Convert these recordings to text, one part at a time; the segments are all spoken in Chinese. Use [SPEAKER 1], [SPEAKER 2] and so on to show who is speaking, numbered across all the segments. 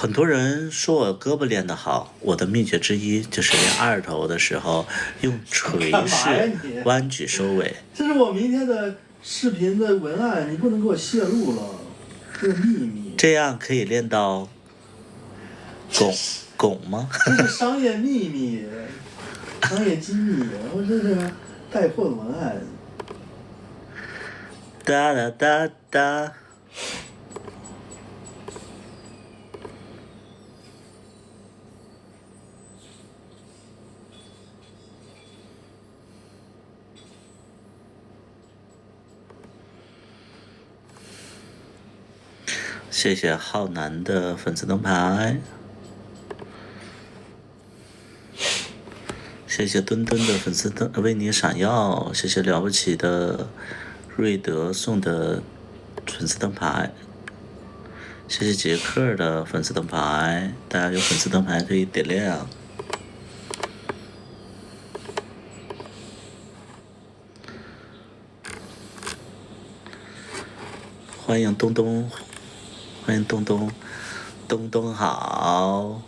[SPEAKER 1] 很多人说我胳膊练得好，我的秘诀之一就是练二头的时候用垂
[SPEAKER 2] 干嘛呀
[SPEAKER 1] 式
[SPEAKER 2] 你
[SPEAKER 1] 弯举收尾。
[SPEAKER 2] 这是我明天的视频的文案，你不能给我泄露了，这是秘密。
[SPEAKER 1] 这样可以练到拱吗？
[SPEAKER 2] 这是商业秘密，商业机密，我这是带货的文案。
[SPEAKER 1] 哒哒哒哒。谢谢浩南的粉丝灯牌，谢谢墩墩的粉丝灯为你闪耀，谢谢了不起的瑞德送的粉丝灯牌，谢谢杰克的粉丝灯牌，大家有粉丝灯牌可以点亮。欢迎东东，欢迎东东，东东好。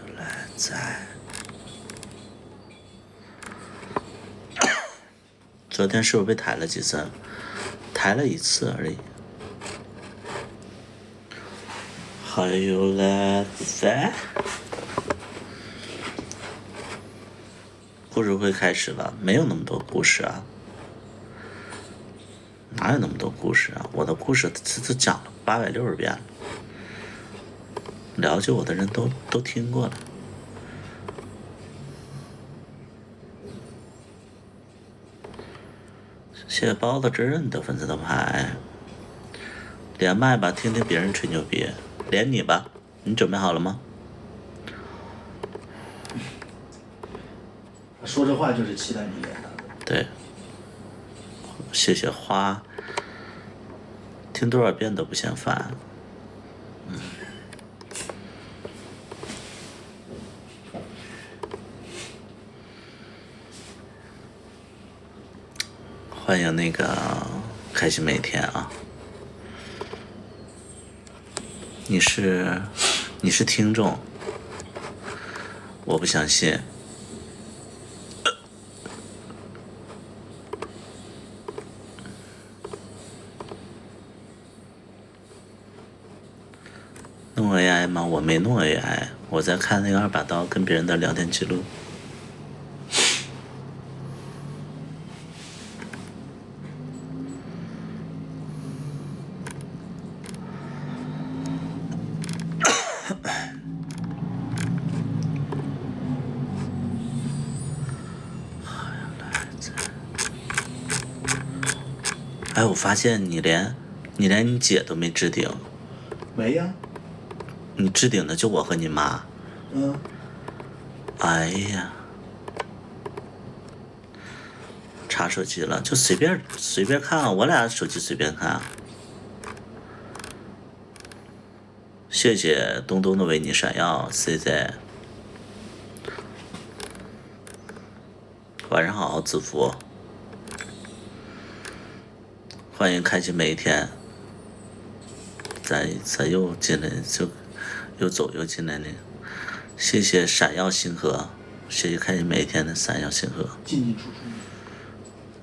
[SPEAKER 1] 又来在。昨天是不是被抬了几次？抬了一次而已。还有来在。故事会开始了，没有那么多故事啊，哪有那么多故事啊？我的故事都讲了860遍了，了解我的人都听过了。谢谢包子之刃的粉丝灯牌，连麦吧，听听别人吹牛逼，连你吧，你准备好了吗？
[SPEAKER 2] 说这话就是期待你演的。
[SPEAKER 1] 对，谢谢花，听多少遍都不嫌烦。欢迎那个开心每天啊！你是听众，我不相信。弄 AI 吗？我没弄 AI，我在看那个2把刀跟别人的聊天记录。哎，我发现你连你姐都没置顶，
[SPEAKER 2] 没呀。
[SPEAKER 1] 你置顶的就我和你妈。
[SPEAKER 2] 嗯。
[SPEAKER 1] 哎呀，查手机了，就随便看，我俩手机随便看。谢谢东东的为你闪耀 ，CZ。晚上好，子福。欢迎开心每一天。咱又进来，就又走又进来了。谢谢闪耀星河，谢谢开心每一天的闪耀星河。
[SPEAKER 2] 进进出出。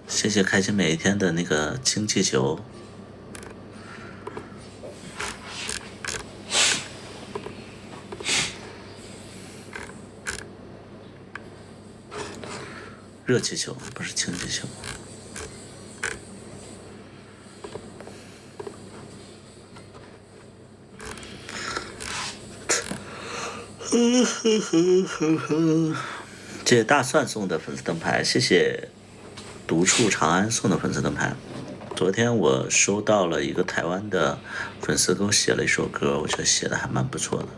[SPEAKER 1] 谢谢开心每一天的那个氢气球。热气球不是氢气球。谢谢大蒜送的粉丝灯牌，谢谢独处长安送的粉丝灯牌。昨天我收到了一个台湾的粉丝给我写了一首歌，我觉得写的还蛮不错的。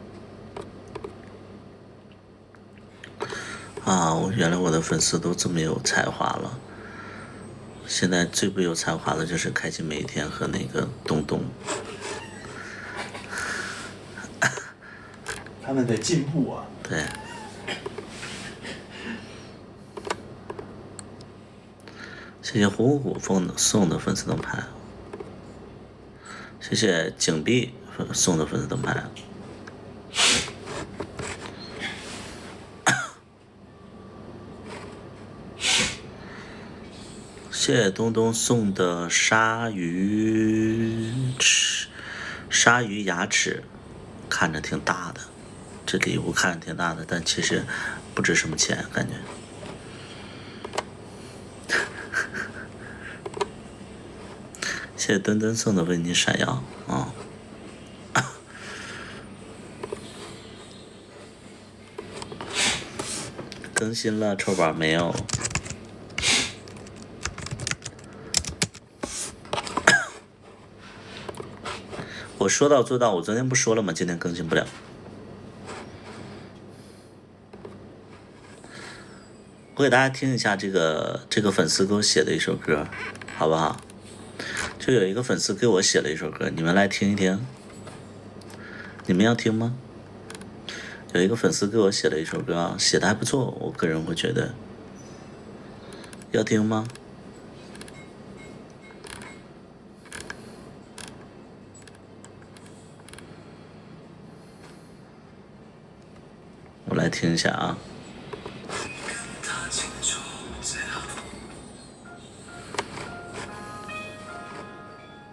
[SPEAKER 1] 啊，原来我的粉丝都这么有才华了。现在最不有才华的就是开心每一天和那个东东，
[SPEAKER 2] 他们在进步啊。
[SPEAKER 1] 对。谢谢虎虎送的粉丝灯牌，谢谢景碧送的粉丝灯牌，谢谢东东送的鲨鱼牙齿，看着挺大的，这礼物看着挺大的，但其实不值什么钱，感觉。谢谢墩墩送的为你闪耀啊！更新了臭宝没有？我说到做到，我昨天不说了吗？今天更新不了。我给大家听一下这个粉丝给我写的一首歌，好不好？就有一个粉丝给我写了一首歌，你们来听一听。你们要听吗？有一个粉丝给我写了一首歌啊，写的还不错，我个人会觉得。要听吗？我来听一下啊。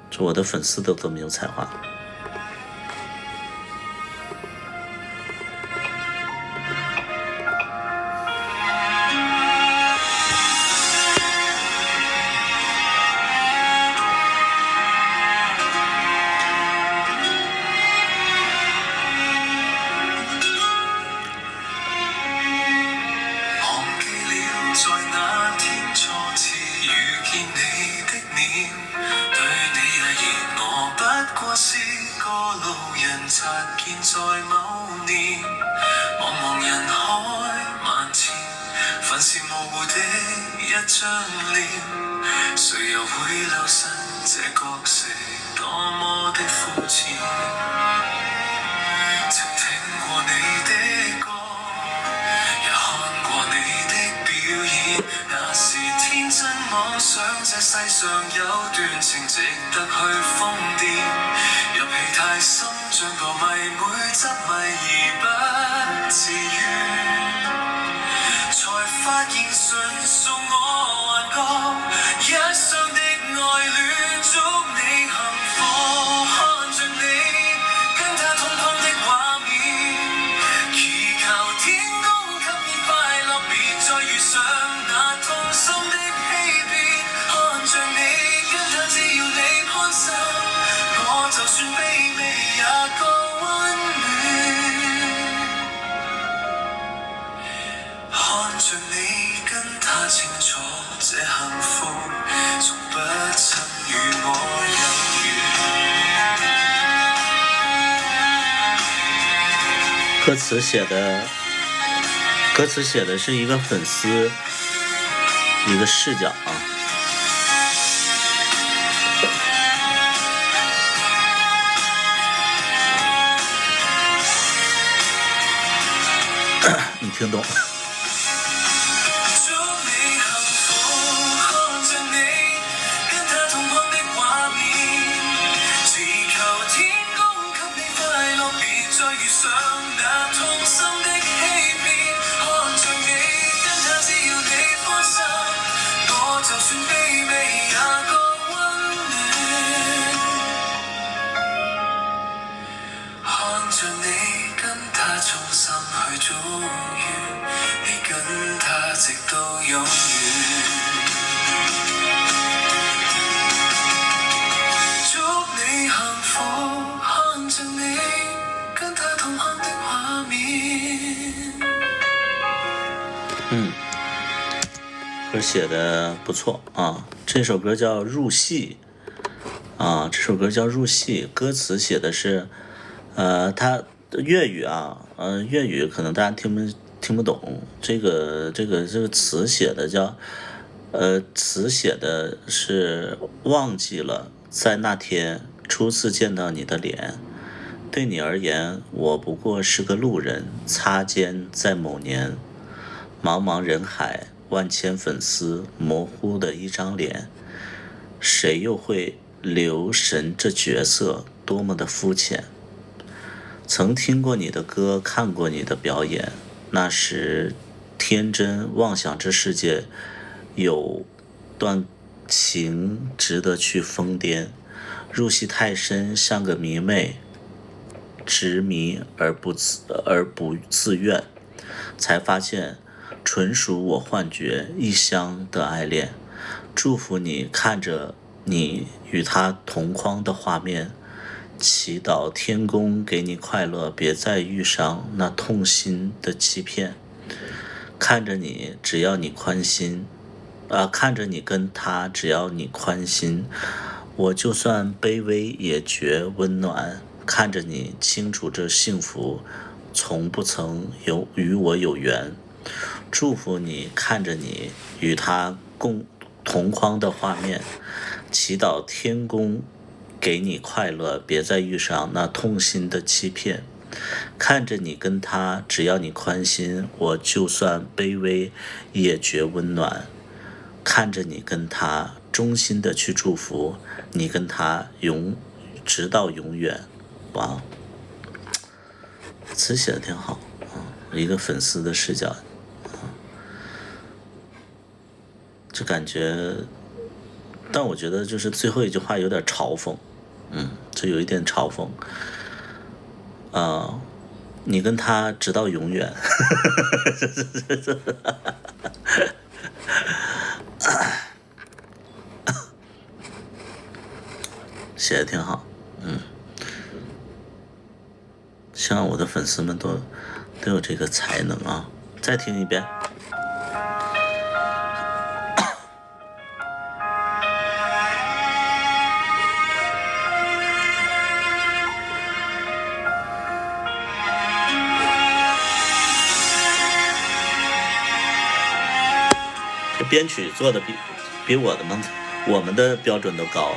[SPEAKER 1] 这我的粉丝都这么有才华。歌词写的是一个粉丝一个视角啊。你听懂？歌写的不错啊，这首歌叫入戏啊，这首歌叫入戏，歌词写的是，它粤语啊，粤语可能大家听不懂，这个词写的叫，词写的是忘记了在那天初次见到你的脸，对你而言，我不过是个路人，擦肩在某年，茫茫人海，万千粉丝，模糊的一张脸，谁又会留神这角色多么的肤浅？曾听过你的歌，看过你的表演，那时天真妄想这世界有段情值得去疯癫，入戏太深，像个迷妹，执迷而不自愿，才发现纯属我幻觉，一厢的爱恋。祝福你看着你与他同框的画面，祈祷天公给你快乐，别再遇上那痛心的欺骗。看着你，只要你宽心，看着你跟他，只要你宽心，我就算卑微也觉温暖。看着你，清楚这幸福从不曾与我有缘。祝福你看着你与他同框的画面，祈祷天公给你快乐，别再遇上那痛心的欺骗。看着你跟他，只要你宽心，我就算卑微也觉温暖。看着你跟他，衷心的去祝福你跟他直到永远。哇，词写的挺好一个粉丝的视角就感觉，但我觉得就是最后一句话有点嘲讽，就有一点嘲讽，你跟他直到永远，写的挺好，希望我的粉丝们都有这个才能啊！再听一遍。这编曲做的比我们的标准都高。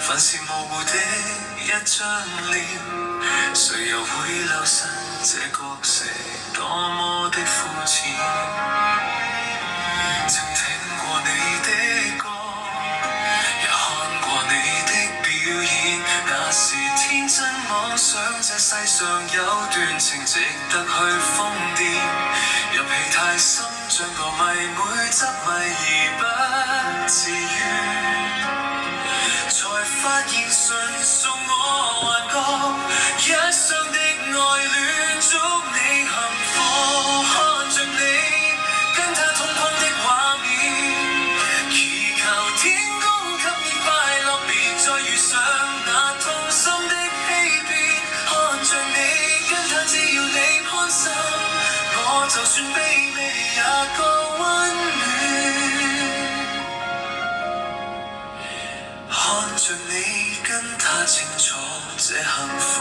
[SPEAKER 3] 凡是模糊的一張臉，誰又會留神這角色多麼的膚淺？曾聽過你的歌，也看過你的表演，那時天真妄想這世上有段情值得去瘋癲，入戲太深，像個迷妹執迷而不自願。才發現純屬我幻覺，一雙的愛戀，祝你幸福。看着你跟他同框的畫面，祈求天公給你快樂，別再遇上那痛心的欺騙。看着你跟他，只要你開心，我就算卑微也覺溫暖。看着你跟他清楚，這幸福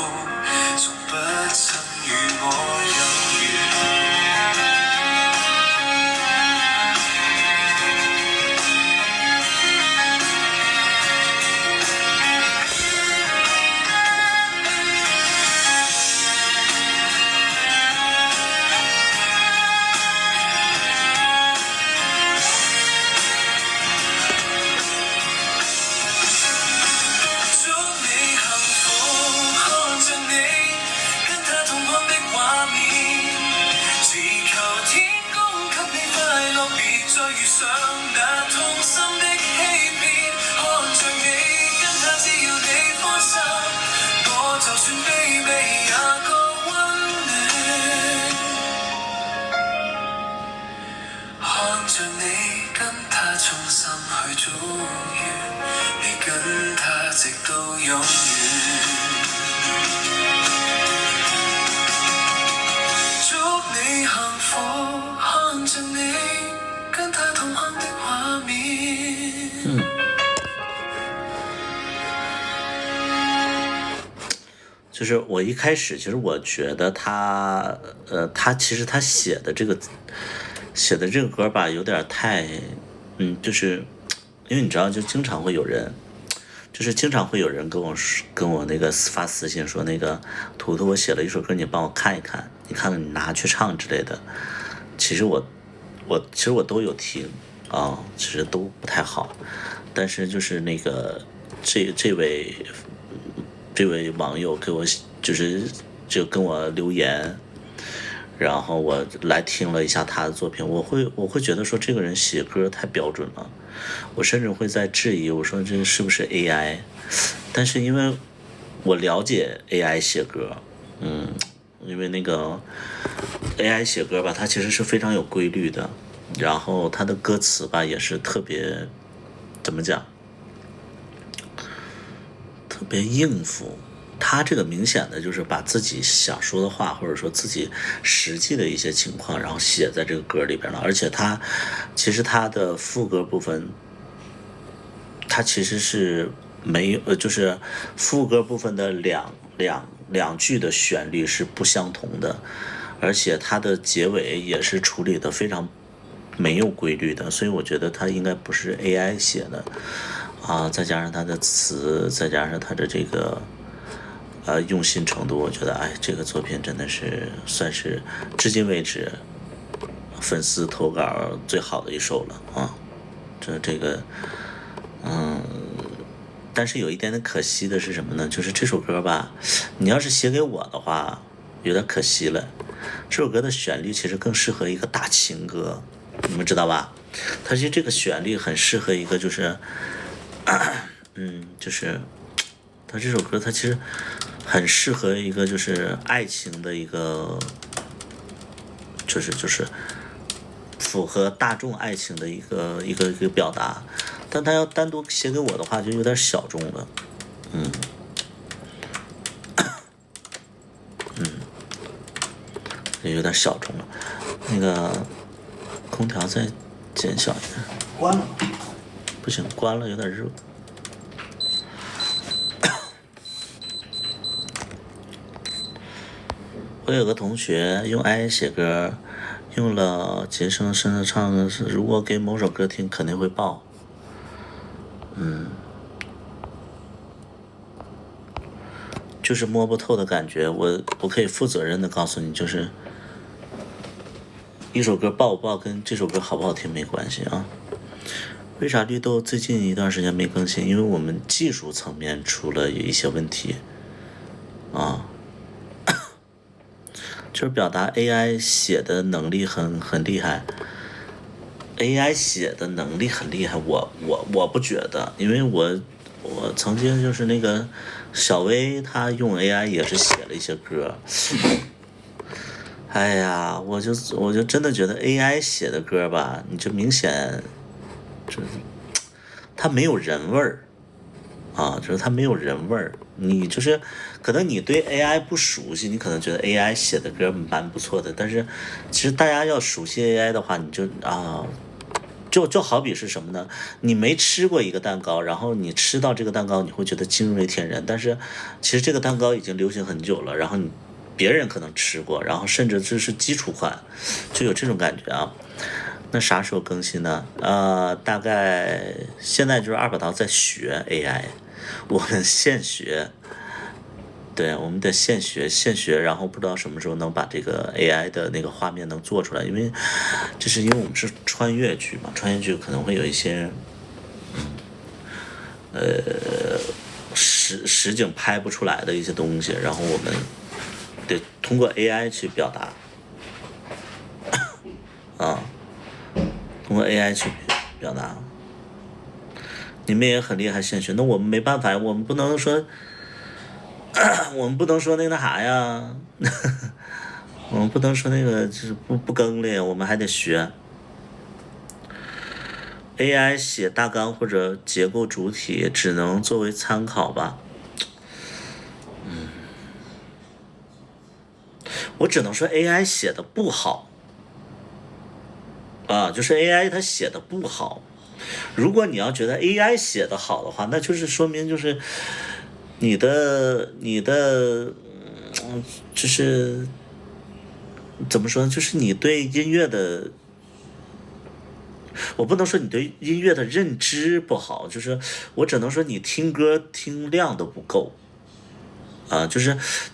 [SPEAKER 3] 從不曾與我有緣。祝
[SPEAKER 1] 就是我一开始其实我觉得他其实他写的这个歌吧，有点太，就是因为你知道，就经常会有人跟我那个发私信说，那个图图，我写了一首歌，你帮我看一看，你看看你拿去唱之类的。其实我都有听啊，其实都不太好，但是就是那个这位网友给我就跟我留言，然后我来听了一下他的作品，我会觉得说这个人写歌太标准了，我甚至会在质疑，我说这是不是 AI？ 但是因为我了解 AI 写歌，因为那个 AI 写歌吧，它其实是非常有规律的，然后它的歌词吧也是特别怎么讲？特别应付，他这个明显的就是把自己想说的话，或者说自己实际的一些情况，然后写在这个歌里边了。而且其实他的副歌部分，他其实是没有，就是副歌部分的两句的旋律是不相同的，而且他的结尾也是处理的非常没有规律的，所以我觉得他应该不是 AI 写的。再加上他的词，再加上他的这个用心程度，我觉得这个作品真的是算是至今为止粉丝投稿最好的一首了啊！这个但是有一点点可惜的是什么呢？就是这首歌吧，你要是写给我的话，有点可惜了。这首歌的旋律其实更适合一个大情歌，你们知道吧？它其实这个旋律很适合一个就是就是他这首歌，他其实很适合一个就是爱情的一个，就是符合大众爱情的一个表达，但他要单独写给我的话，就有点小众了，有点小众了。那个空调再减小一点。
[SPEAKER 2] 关了。
[SPEAKER 1] 不行，关了有点热。我有个同学用 AI 写歌，用了杰森身上唱的是，如果给某首歌听，肯定会爆。就是摸不透的感觉。我可以负责任的告诉你，就是一首歌爆不爆跟这首歌好不好听没关系啊。为啥绿豆最近一段时间没更新？因为我们技术层面出了一些问题啊。就是表达 AI 写的能力很厉害 ，AI 写的能力很厉害，我不觉得，因为我曾经就是那个小薇，她用 AI 也是写了一些歌，哎呀，我就真的觉得 AI 写的歌吧，你就明显就是它没有人味儿。就是它没有人味儿。你就是可能你对 AI 不熟悉，你可能觉得 AI 写的歌蛮不错的，但是其实大家要熟悉 AI 的话，你就好比是什么呢？你没吃过一个蛋糕，然后你吃到这个蛋糕，你会觉得惊为天人，但是其实这个蛋糕已经流行很久了，然后别人可能吃过，然后甚至这是基础款，就有这种感觉啊。那啥时候更新呢？大概现在就是二把刀在学 AI。我们现学，对，我们得现学，然后不知道什么时候能把这个 AI 的那个画面能做出来，因为我们是穿越剧嘛，穿越剧可能会有一些，实景拍不出来的一些东西，然后我们得通过 AI 去表达，通过 AI 去表达。你们也很厉害现学，那我们没办法呀，我们不能说那个啥呀，我们不能说那个就是不更了呀，我们还得学。AI 写大纲或者结构主体只能作为参考吧。我只能说 AI 写的不好。就是 AI 它写的不好。如果你要觉得 AI 写的好的话，那就是说明就是你的就是怎么说呢？就是你对音乐的，我不能说你对音乐的认知不好，就是我只能说你听歌听量都不够啊。就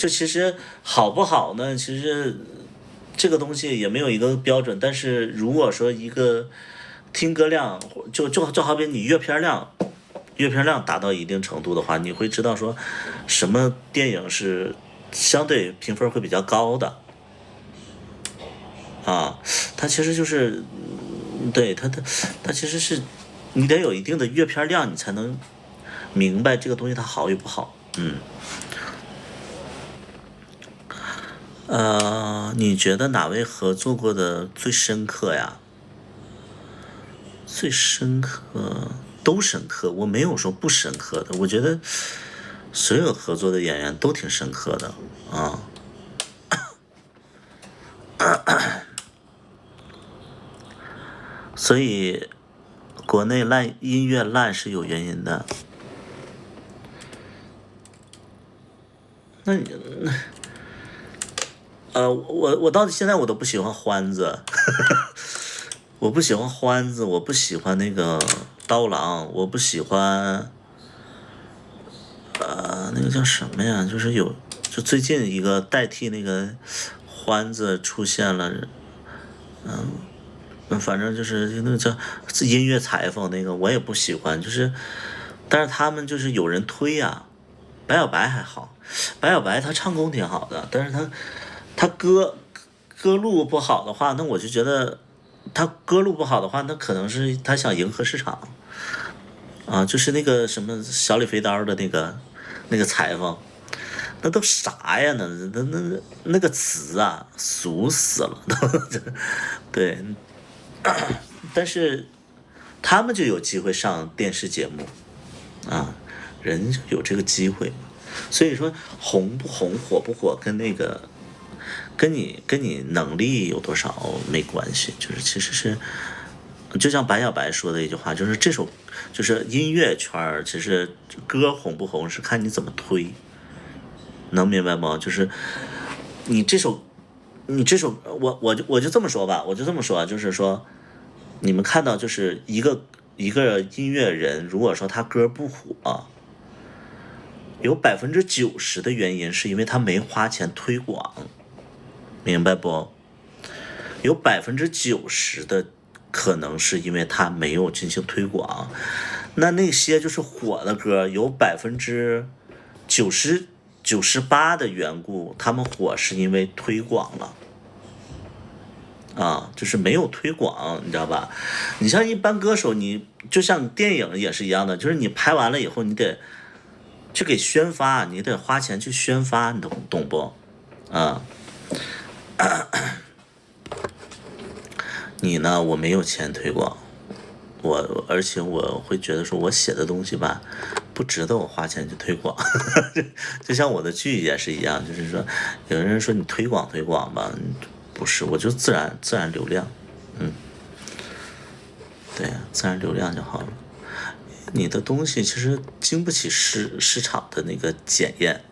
[SPEAKER 1] 其实好不好呢？其实这个东西也没有一个标准，但是如果说一个听歌量，就好比你阅片量达到一定程度的话，你会知道说什么电影是相对评分会比较高的啊。它其实就是对它其实是你得有一定的阅片量，你才能明白这个东西它好与不好。你觉得哪位合作过的最深刻呀？最深刻都深刻，我没有说不深刻的。我觉得所有合作的演员都挺深刻的啊。所以国内音乐烂是有原因的。那你我到现在我都不喜欢欢子，我不喜欢欢子，我不喜欢那个刀郎，我不喜欢那个叫什么呀？就最近一个代替那个欢子出现了，反正就是那个叫音乐裁缝那个我也不喜欢，但是他们就是有人推呀。白小白还好，白小白他唱功挺好的，但是他歌路不好的话，那我就觉得他歌路不好的话，那可能是他想迎合市场啊，就是那个什么小李飞刀的那个裁缝，那都啥呀？那个词啊，俗死了都。对，但是他们就有机会上电视节目啊，人就有这个机会，所以说红不红、火不火，跟你能力有多少没关系，其实是就像白小白说的一句话，就是音乐圈其实歌红不红是看你怎么推，能明白吗？就是你这首，我就这么说吧，就是说，你们看到就是一个音乐人，如果说他歌不火，有90%的原因是因为他没花钱推广，明白不？有90%的可能是因为他没有进行推广，那些就是火的歌，有98%的缘故，他们火是因为推广了。就是没有推广，你知道吧？你像一般歌手，你就像电影也是一样的，就是你拍完了以后，你得去给宣发，你得花钱去宣发，你懂不？你呢？我没有钱推广，而且我会觉得说我写的东西吧，不值得我花钱去推广。就像我的剧也是一样，就是说，有人说你推广吧。不是，我就自然流量，对，自然流量就好了。你的东西其实经不起市场的那个检验，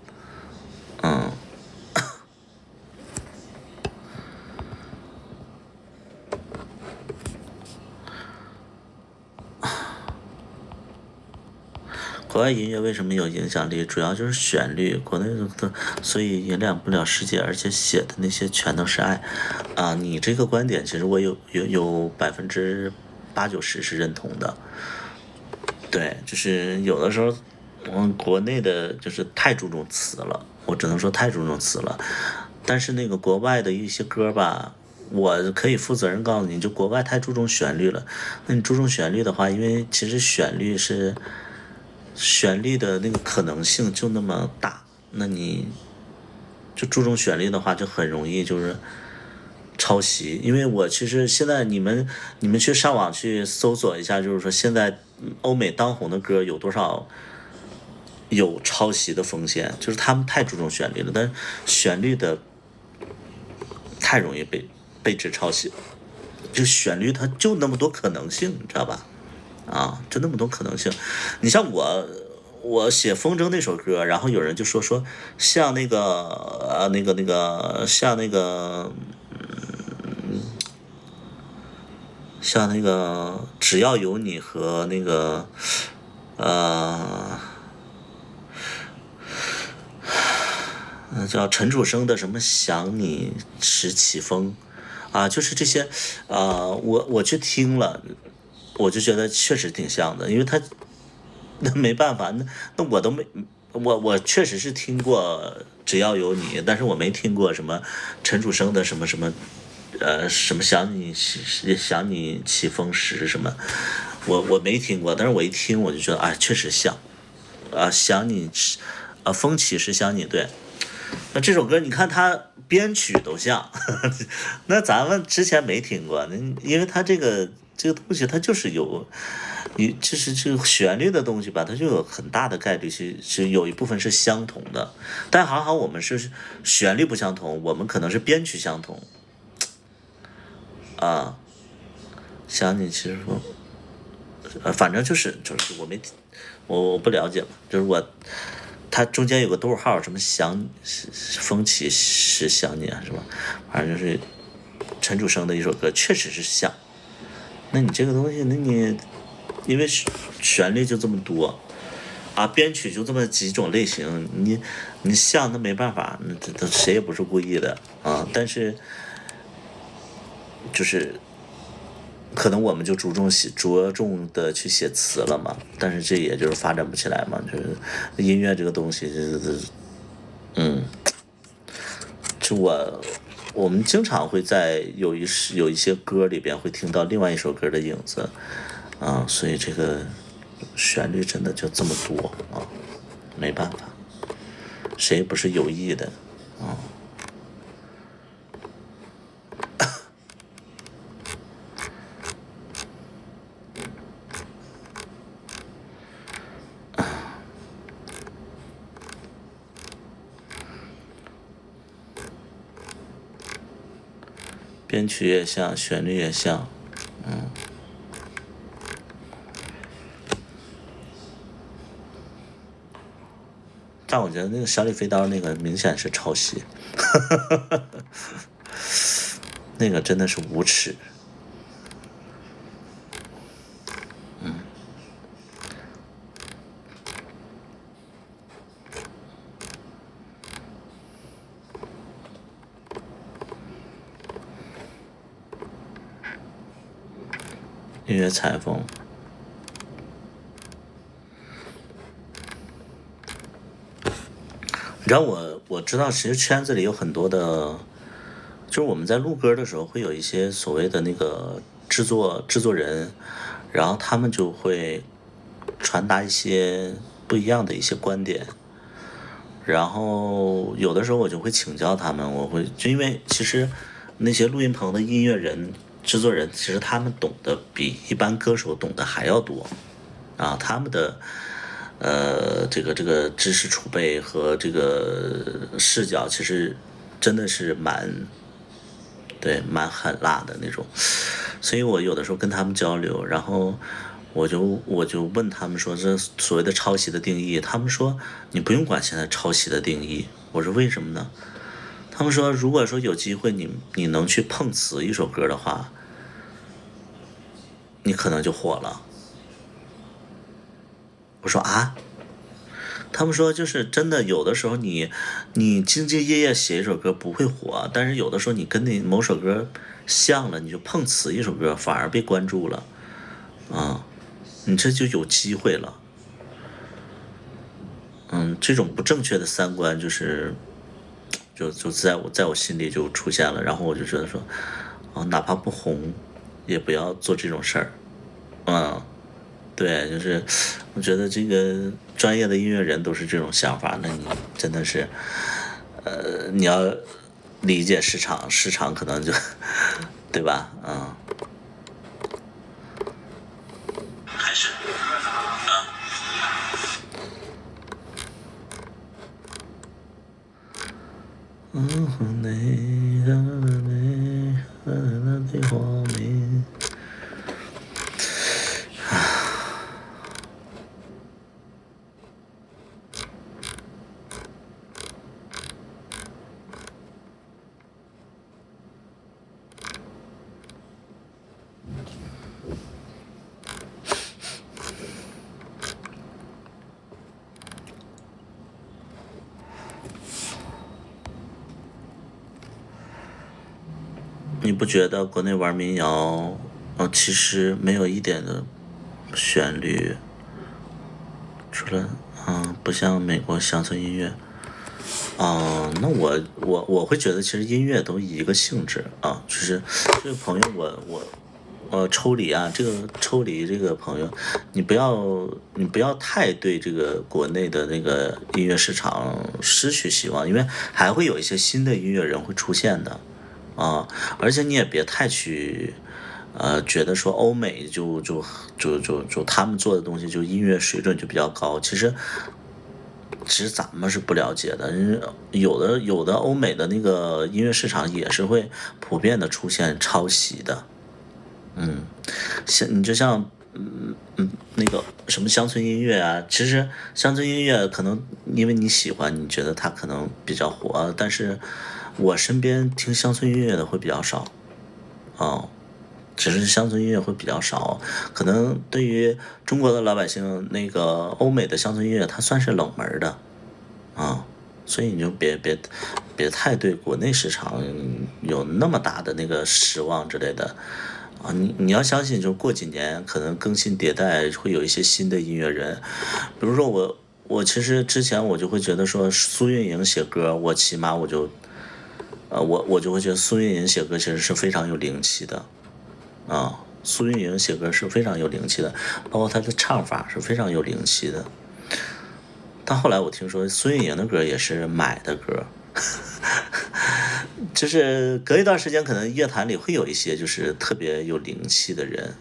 [SPEAKER 1] 国外音乐为什么有影响力？主要就是旋律，国内的所以影响不了世界，而且写的那些全都是爱你这个观点，其实我有80%-90%是认同的。对，就是有的时候，国内的就是太注重词了，我只能说太注重词了。但是那个国外的一些歌吧，我可以负责任告诉你，就国外太注重旋律了。那你注重旋律的话，因为其实旋律的那个可能性就那么大，那你就注重旋律的话，就很容易就是抄袭。因为我其实现在你们去上网去搜索一下，就是说现在欧美当红的歌有多少有抄袭的风险，就是他们太注重旋律了，但是旋律的太容易被指抄袭，就旋律它就那么多可能性，你知道吧？就那么多可能性。你像我写风筝那首歌，然后有人就说像那个像那个像那个只要有你和那个叫陈楚生的什么想你时起风啊，就是这些我去听了，我就觉得确实挺像的，因为他那没办法，那我都没我确实是听过只要有你，但是我没听过什么陈楚生的什么什么什么想你起风时什么，我没听过，但是我一听我就觉得哎，确实像想你风起时想你，对。那这首歌你看它编曲都像，那咱们之前没听过，因为它这个东西它就是就是这个旋律的东西吧，它就有很大的概率是有一部分是相同的，但还好我们是旋律不相同，我们可能是编曲相同。想你其实说，反正就是我不了解嘛，就是它中间有个逗号，什么风起时想你啊，是吧？反正就是陈楚生的一首歌，确实是像。那你这个东西，因为旋律就这么多编曲就这么几种类型，你像那没办法，那谁也不是故意的但是就是可能我们就着重的去写词了嘛，但是这也就是发展不起来嘛，就是音乐这个东西我们经常会在有一些歌里边会听到另外一首歌的影子所以这个旋律真的就这么多没办法，谁也不是有意的编曲也像，旋律也像，但我觉得那个小李飞刀那个明显是抄袭，那个真的是无耻。音乐裁缝，你知道我知道，其实圈子里有很多的，就是我们在录歌的时候会有一些所谓的那个制作人，然后他们就会传达一些不一样的一些观点，然后有的时候我就会请教他们，就因为其实那些录音棚的音乐人。制作人其实他们懂得比一般歌手懂得还要多他们的这个知识储备和这个视角其实真的是蛮狠辣的那种，所以我有的时候跟他们交流，然后我就问他们说这所谓的抄袭的定义，他们说你不用管现在抄袭的定义，我说为什么呢？他们说如果说有机会你能去碰瓷一首歌的话，你可能就火了。我说他们说就是真的，有的时候你兢兢业业写一首歌不会火，但是有的时候你跟那某首歌像了，你就碰瓷一首歌反而被关注了你这就有机会了。这种不正确的三观就在我心里就出现了，然后我就觉得说哪怕不红也不要做这种事儿对，就是我觉得这个专业的音乐人都是这种想法，那你真的是你要理解市场可能就对吧
[SPEAKER 3] 开始
[SPEAKER 1] 你不觉得国内玩民谣，其实没有一点的旋律，除了不像美国乡村音乐。那我会觉得其实音乐都一个性质啊，就是这个朋友抽离啊，抽离这个朋友，你不要太对这个国内的那个音乐市场失去希望，因为还会有一些新的音乐人会出现的啊，而且你也别太去觉得说欧美就他们做的东西就音乐水准就比较高，其实咱们是不了解的，有的欧美的那个音乐市场也是会普遍的出现抄袭的。你就像那个什么乡村音乐啊，其实乡村音乐可能因为你喜欢，你觉得它可能比较火，但是我身边听乡村音乐的会比较少，只是乡村音乐会比较少，可能对于中国的老百姓，那个欧美的乡村音乐它算是冷门的所以你就别太对国内市场有那么大的那个失望之类的。你要相信，就过几年可能更新迭代，会有一些新的音乐人。比如说我其实之前我就会觉得说苏运莹写歌，我起码我就会觉得苏运莹写歌其实是非常有灵气的苏运莹写歌是非常有灵气的，包括她的唱法是非常有灵气的。但后来我听说苏运莹的歌也是买的歌。就是隔一段时间，可能乐坛里会有一些就是特别有灵气的人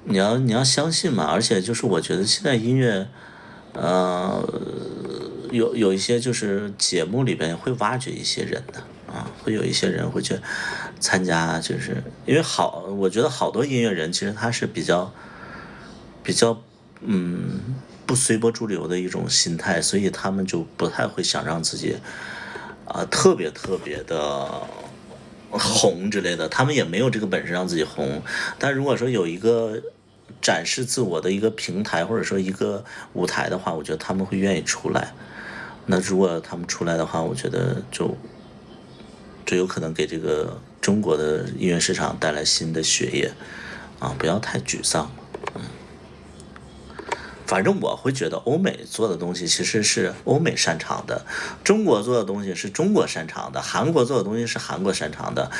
[SPEAKER 1] 你要相信嘛，而且就是我觉得现在音乐，有一些就是节目里边会挖掘一些人的会有一些人会去参加，就是因为我觉得好多音乐人其实他是比较不随波逐流的一种心态，所以他们就不太会想让自己特别的红之类的，他们也没有这个本事让自己红。但如果说有一个展示自我的一个平台，或者说一个舞台的话，我觉得他们会愿意出来。那如果他们出来的话，我觉得就有可能给这个中国的音乐市场带来新的血液不要太沮丧。反正我会觉得欧美做的东西其实是欧美擅长的，中国做的东西是中国擅长的，韩国做的东西是韩国擅长的。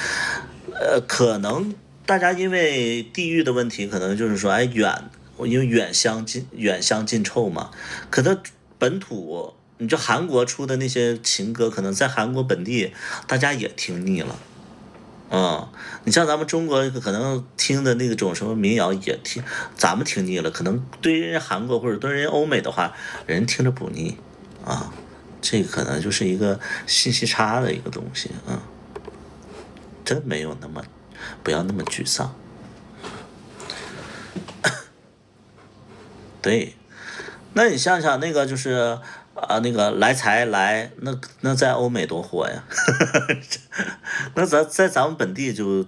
[SPEAKER 1] 可能大家因为地域的问题，可能就是说，因为远香近臭嘛，可能本土，你就韩国出的那些情歌，可能在韩国本地大家也听腻了。你像咱们中国可能听的那种什么民谣也咱们听腻了，可能对人家韩国或者对人家欧美的话，人听着不腻这个可能就是一个信息差的一个东西真没有不要那么沮丧。对，那你想想那个就是那个来财来，那在欧美多火呀！那在咱们本地就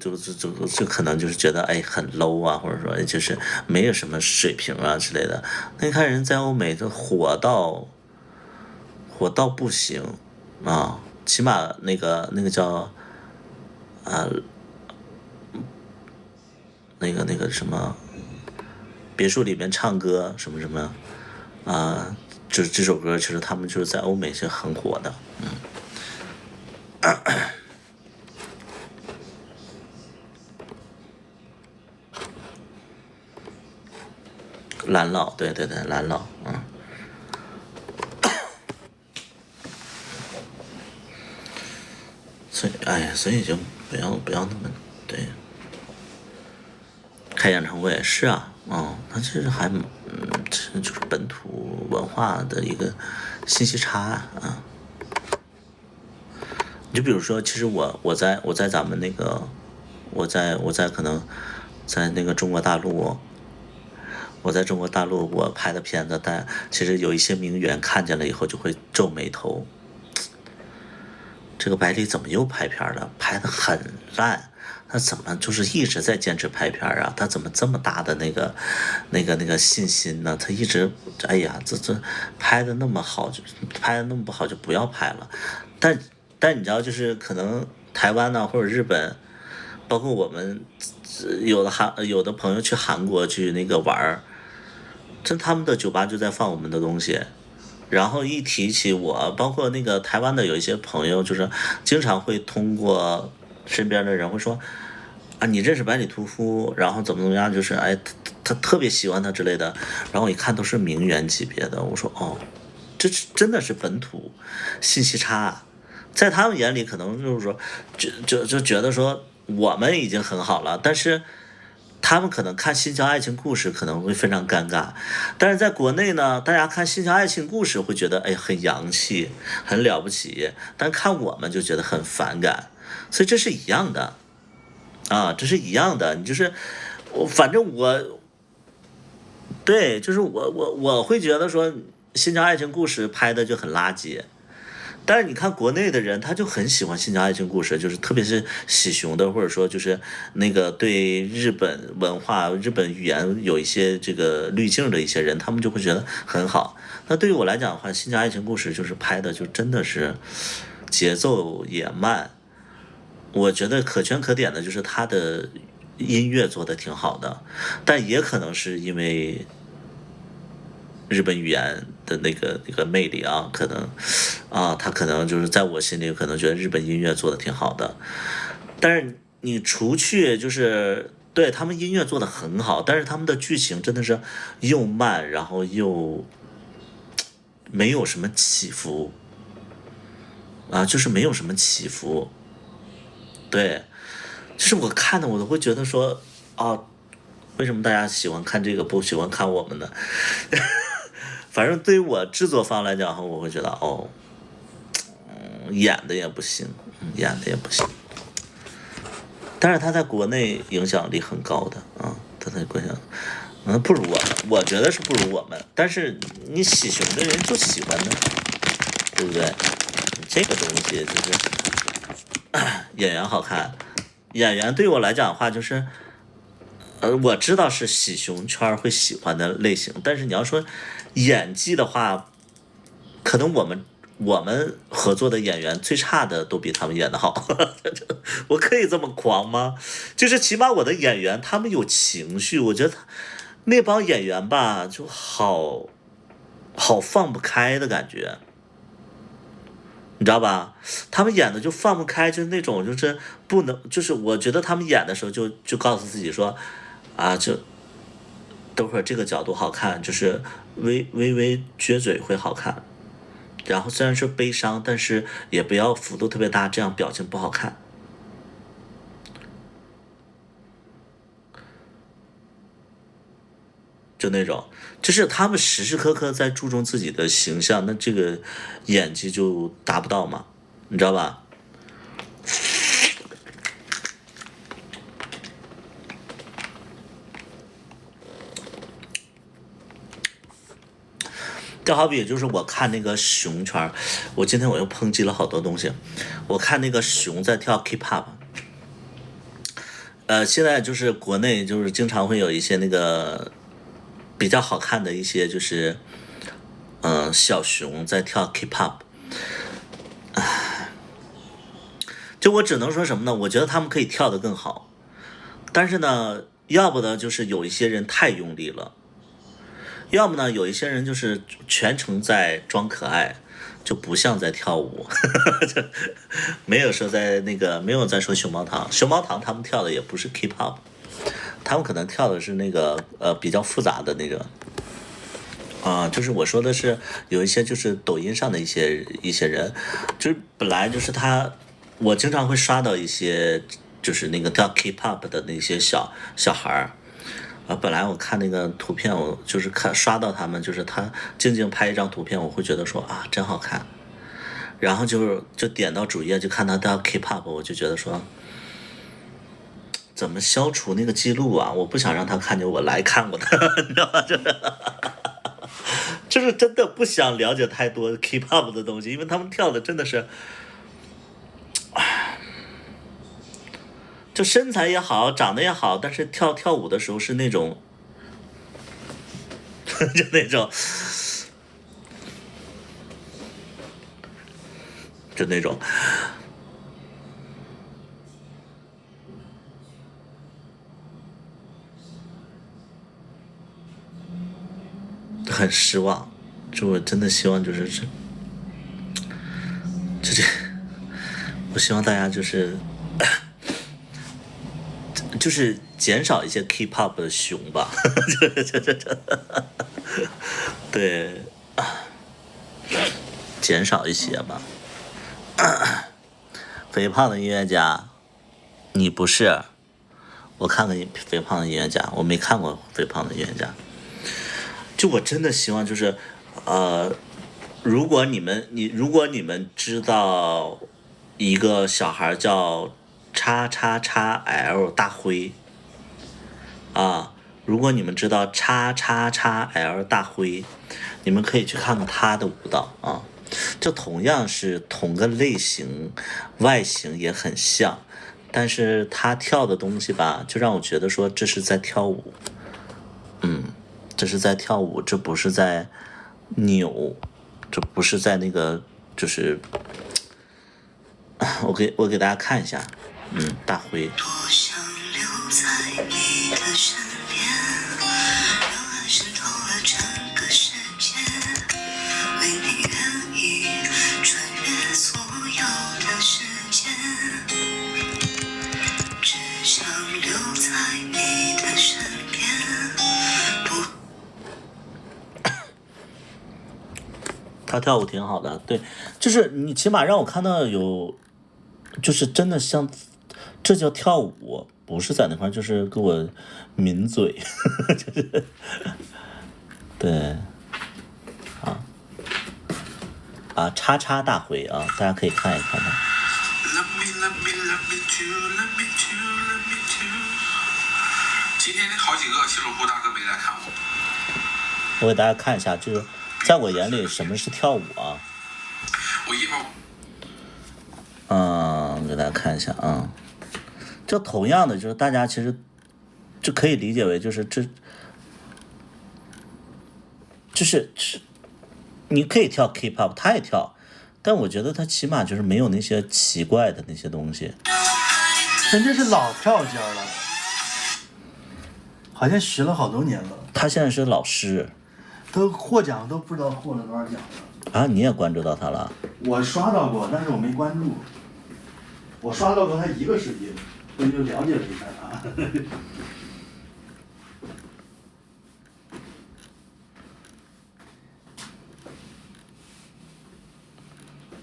[SPEAKER 1] 可能就是觉得很 low 或者说就是没有什么水平之类的。那你看人在欧美都火到不行起码那个叫那个什么别墅里面唱歌什么这首歌其实他们就是在欧美是很火的。蓝老，对，蓝老所以就不要那么对。开演唱会是那其实这就是本土文化的一个信息差你就比如说，其实我在咱们那个，我在可能在那个中国大陆，我在中国大陆我拍的片子，但其实有一些名媛看见了以后就会皱眉头。这个百里怎么又拍片了？拍的很烂，他怎么就是一直在坚持拍片啊？他怎么这么大的那个信心呢？他一直，哎呀，这拍的那么好，拍的那么不好就不要拍了。但你知道，就是可能台湾呢或者日本，包括我们有的朋友去韩国去那个玩儿，他们的酒吧就在放我们的东西。然后一提起我，包括那个台湾的有一些朋友，就是经常会通过身边的人会说，啊，你认识百里屠夫，然后怎么样，就是哎，他特别喜欢他之类的。然后我一看都是名媛级别的，我说哦，这真的是本土信息差啊。在他们眼里可能就是说，就觉得说我们已经很好了，但是他们可能看新疆爱情故事可能会非常尴尬，但是在国内呢，大家看新疆爱情故事会觉得哎很洋气，很了不起，但看我们就觉得很反感，所以这是一样的啊，这是一样的。你就是反正对，就是我会觉得说新疆爱情故事拍的就很垃圾。但是你看国内的人，他就很喜欢新疆爱情故事，就是特别是喜熊的，或者说就是那个对日本文化、日本语言有一些这个滤镜的一些人，他们就会觉得很好。那对于我来讲的话，新疆爱情故事就是拍的就真的是节奏也慢，我觉得可圈可点的就是他的音乐做的挺好的，但也可能是因为日本语言的那个魅力啊，可能他可能就是在我心里可能觉得日本音乐做的挺好的，但是你除去就是对他们音乐做的很好，但是他们的剧情真的是又慢，然后又没有什么起伏啊，就是没有什么起伏，对，就是我看的我都会觉得说啊，为什么大家喜欢看这个不喜欢看我们呢？反正对于我制作方来讲，我会觉得哦，演的也不行，演的也不行。但是他在国内影响力很高的啊，他在国内，不如我们，我觉得是不如我们。但是你喜熊的人就喜欢呢，对不对？这个东西就是演员好看，演员对我来讲的话就是。我知道是喜熊圈会喜欢的类型，但是你要说演技的话，可能我们合作的演员最差的都比他们演的好。我可以这么狂吗？就是起码我的演员他们有情绪，我觉得那帮演员吧就好放不开的感觉，你知道吧？他们演的就放不开，就是那种就是不能，就是我觉得他们演的时候就告诉自己说。啊，就等会儿这个角度好看，就是微微撅嘴会好看，然后虽然是悲伤，但是也不要幅度特别大，这样表情不好看。就那种，就是他们时时刻刻在注重自己的形象，那这个演技就达不到嘛，你知道吧？就好比就是我看那个熊圈，我今天我又抨击了好多东西。我看那个熊在跳 K-pop，现在就是国内就是经常会有一些那个比较好看的一些就是小熊在跳 K-pop，就我只能说什么呢？我觉得他们可以跳得更好，但是呢，要不呢就是有一些人太用力了。要么呢，有一些人就是全程在装可爱，就不像在跳舞，没有说在那个没有在说熊猫堂，熊猫堂他们跳的也不是 K-pop， 他们可能跳的是那个比较复杂的那个就是我说的是有一些就是抖音上的一些人，就是本来就是我经常会刷到一些就是那个跳 K-pop 的那些小孩儿。本来我看那个图片，我就是刷到他们，就是他静静拍一张图片，我会觉得说啊真好看，然后就点到主页就看他跳 K-pop， 我就觉得说怎么消除那个记录啊？我不想让他看见我来看过他，你知道吗？就是真的不想了解太多 K-pop 的东西，因为他们跳的真的是。就身材也好，长得也好，但是跳舞的时候是那种，就那种，就那种。很失望，就我真的希望就是这，我希望大家就是减少一些 K-pop 的熊吧，对，减少一些吧。肥胖的音乐家，你不是？我看过肥胖的音乐家，我没看过肥胖的音乐家。就我真的希望就是，如果你们知道一个小孩叫叉叉叉 L 大辉啊，如果你们知道叉叉叉 L 大辉，你们可以去看看他的舞蹈啊。就同样是同个类型，外形也很像，但是他跳的东西吧，就让我觉得说这是在跳舞，这是在跳舞，这不是在扭，这不是在那个，就是我给大家看一下，大辉。
[SPEAKER 3] 多想留在你的身边，让爱渗透了整个世界，为你愿意穿越所有的时间，只想留在你的身边。
[SPEAKER 1] 他跳舞挺好的，对，就是你起码让我看到有，就是真的像，这叫跳舞，不是在那块就是给我抿嘴，就是对，叉叉大辉啊，大家可以看一看他。
[SPEAKER 4] 今天好几个西鲁布大哥没来看我。
[SPEAKER 1] 我给大家看一下，就是在我眼里什么是跳舞啊？
[SPEAKER 4] 我一会儿。
[SPEAKER 1] 给大家看一下啊，就同样的，就是大家其实就可以理解为就是你可以跳 K-pop， 他也跳，但我觉得他起码就是没有那些奇怪的那些东西。
[SPEAKER 2] 人家是老跳尖了，好像学了好多年了。
[SPEAKER 1] 他现在是老师，
[SPEAKER 2] 都获奖都不知道获了多少奖了。
[SPEAKER 1] 啊，你也关注到他了？
[SPEAKER 2] 我刷到过，但是我没关注。我刷到过他一个视频，我就了解了一下他。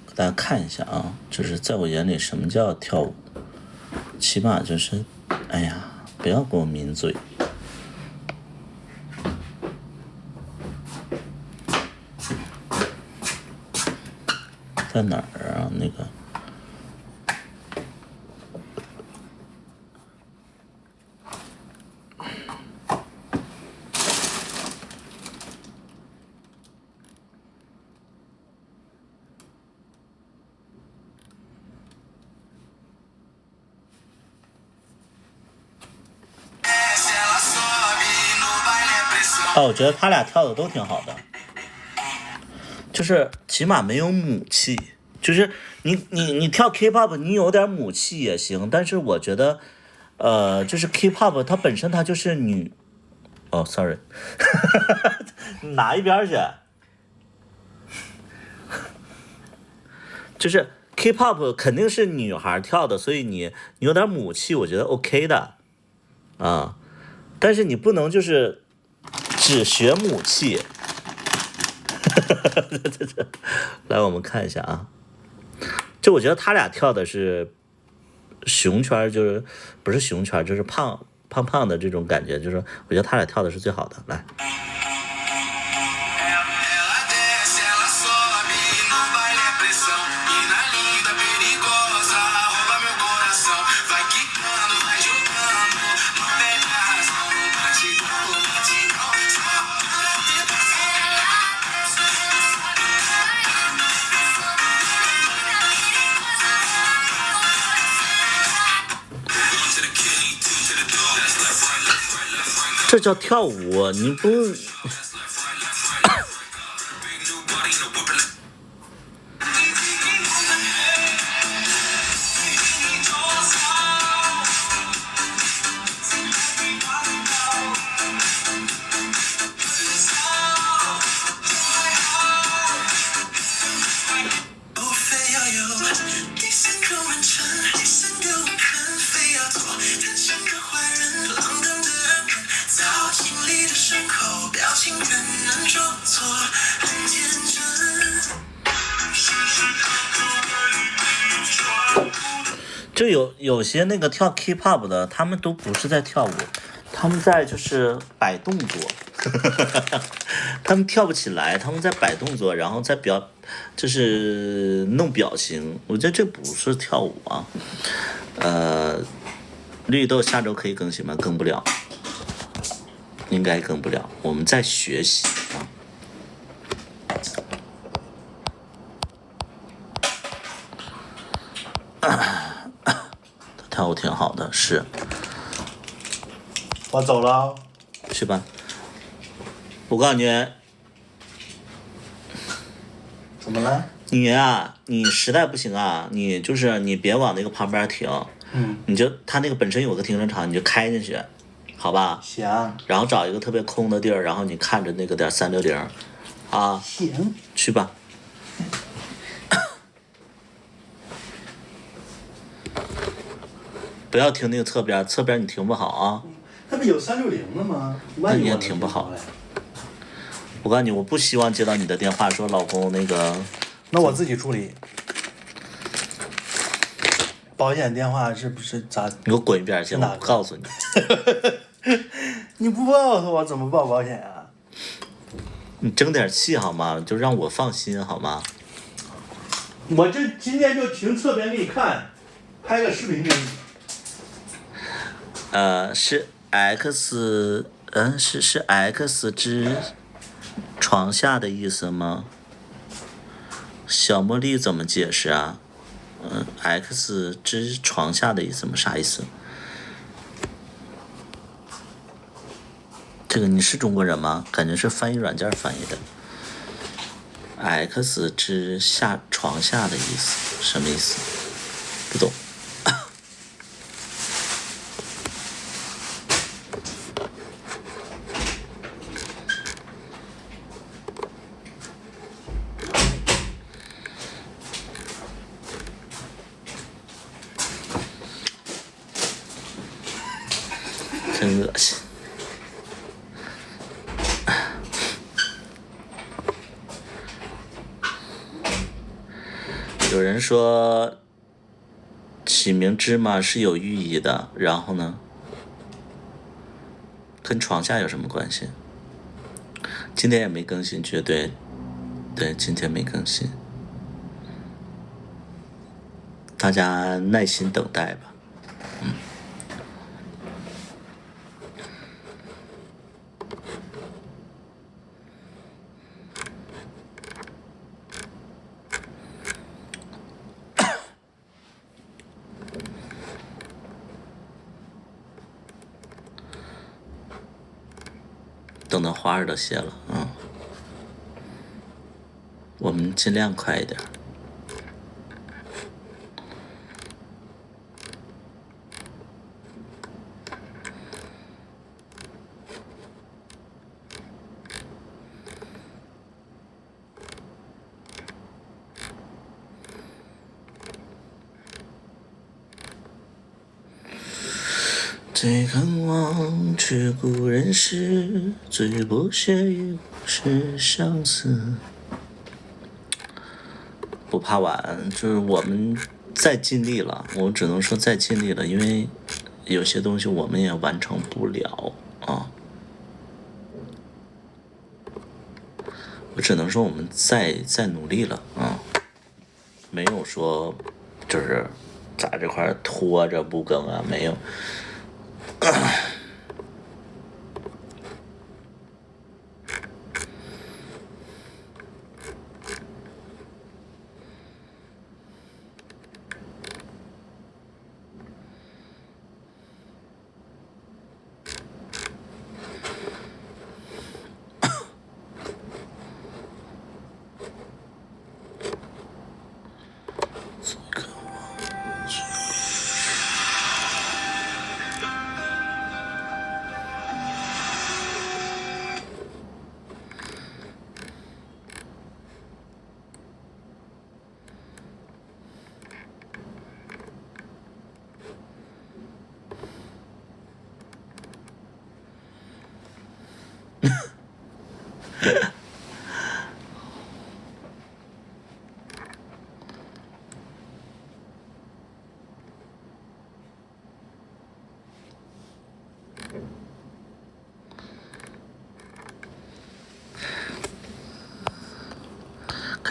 [SPEAKER 1] 给大家看一下啊，就是在我眼里什么叫跳舞，起码就是，哎呀，不要给我抿嘴。在哪儿啊？那个我觉得他俩跳的都挺好的，就是起码没有母气。就是你跳 K-pop， 你有点母气也行，但是我觉得，就是 K-pop 它本身它就是女，sorry， 哪一边去？就是 K-pop 肯定是女孩跳的，所以你有点母气，我觉得 OK 的，啊，但是你不能就是只学母气。来，我们看一下啊。就我觉得他俩跳的是熊圈，就是不是熊圈，就是胖胖的这种感觉，就是我觉得他俩跳的是最好的。来。这叫跳舞，你不。就有些那个跳 K-pop 的，他们都不是在跳舞，他们在就是摆动作，他们跳不起来，他们在摆动作，然后在就是弄表情，我觉得这不是跳舞啊。绿豆下周可以更新吗？更不了，应该更不了，我们在学习啊。跳舞挺好的，是。
[SPEAKER 2] 我走了，
[SPEAKER 1] 去吧。我告诉你，
[SPEAKER 2] 怎么了？
[SPEAKER 1] 你啊，你实在不行啊，你别往那个旁边停，你就他那个本身有个停车场，你就开进去，好吧？
[SPEAKER 2] 行。
[SPEAKER 1] 然后找一个特别空的地儿，然后你看着那个点360，啊，
[SPEAKER 2] 行。
[SPEAKER 1] 去吧。不要停那个侧边，侧边你停不好啊。
[SPEAKER 2] 那不有360了吗？
[SPEAKER 1] 那你也停不好。我告诉你，我不希望接到你的电话说老公那个。
[SPEAKER 2] 那我自己处理。保险电话是不是咋？
[SPEAKER 1] 你给我滚一边去！我不告诉你。
[SPEAKER 2] 你不告诉我怎么报保险啊？
[SPEAKER 1] 你争点气好吗？就让我放心好吗？
[SPEAKER 2] 我这今天就停侧边给你看，拍个视频给你。
[SPEAKER 1] 是 X， 是 X 之床下的意思吗？小茉莉怎么解释啊？X 之床下的意思吗？啥意思？这个你是中国人吗？感觉是翻译软件翻译的。X 之床下的意思什么意思？不懂。真恶心。有人说起名芝麻是有寓意的，然后呢，跟床下有什么关系？今天也没更新，绝对，对，今天没更新，大家耐心等待吧。等到花儿都谢了，我们尽量快一点。最渴望却故人诗，最剥削亦不是相思。不怕晚，就是我们再尽力了，我只能说再尽力了，因为有些东西我们也完成不了啊。我只能说我们再努力了啊，没有说就是在这块拖着不更啊，没有。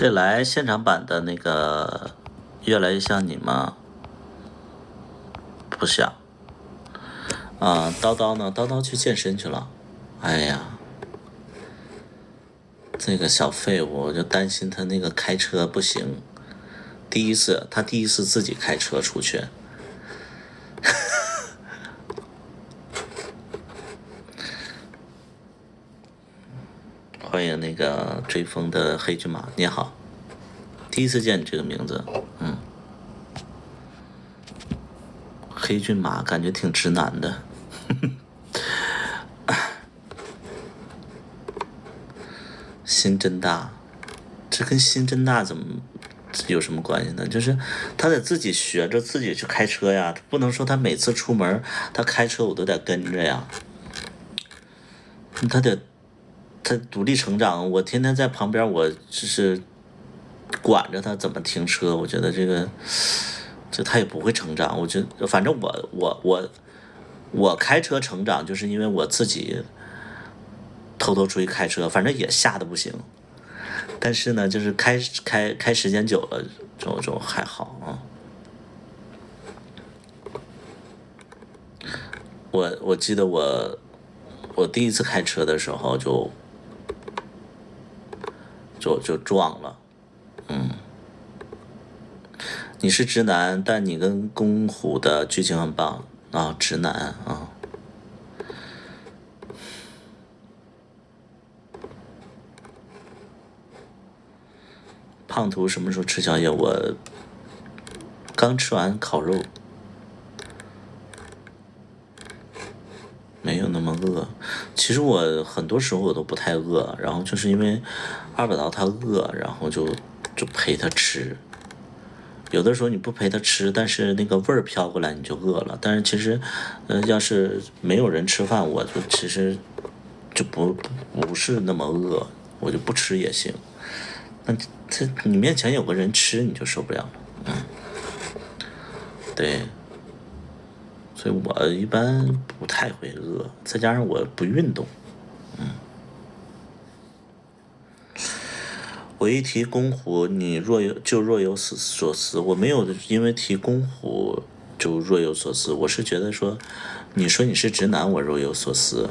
[SPEAKER 1] 可以来现场版的那个越来越像你吗？不想。叨叨呢？叨叨去健身去了。哎呀，这个小废物，我就担心他那个开车不行。他第一次自己开车出去。欢迎那个追风的黑骏马，你好，第一次见你这个名字，黑骏马感觉挺直男的。新真大，这跟新真大怎么有什么关系呢？就是他得自己学着自己去开车呀，不能说他每次出门他开车我都得跟着呀。他独立成长，我天天在旁边，我就是管着他怎么停车。我觉得这他也不会成长。我觉得反正我开车成长，就是因为我自己偷偷出去开车，反正也吓得不行。但是呢，就是开时间久了，就还好啊。我记得我第一次开车的时候就撞了。你是直男，但你跟公虎的剧情很棒啊，直男啊。胖图什么时候吃宵夜？我刚吃完烤肉，没有那么饿。其实我很多时候我都不太饿，然后就是因为二把刀他饿，然后就陪他吃。有的时候你不陪他吃，但是那个味儿飘过来你就饿了。但是其实，要是没有人吃饭，我就其实就不是那么饿，我就不吃也行。那你面前有个人吃你就受不了了。对，所以我一般不太会饿，再加上我不运动。我一提公虎，你若有所思。我没有因为提公虎就若有所思，我是觉得说，你说你是直男，我若有所思。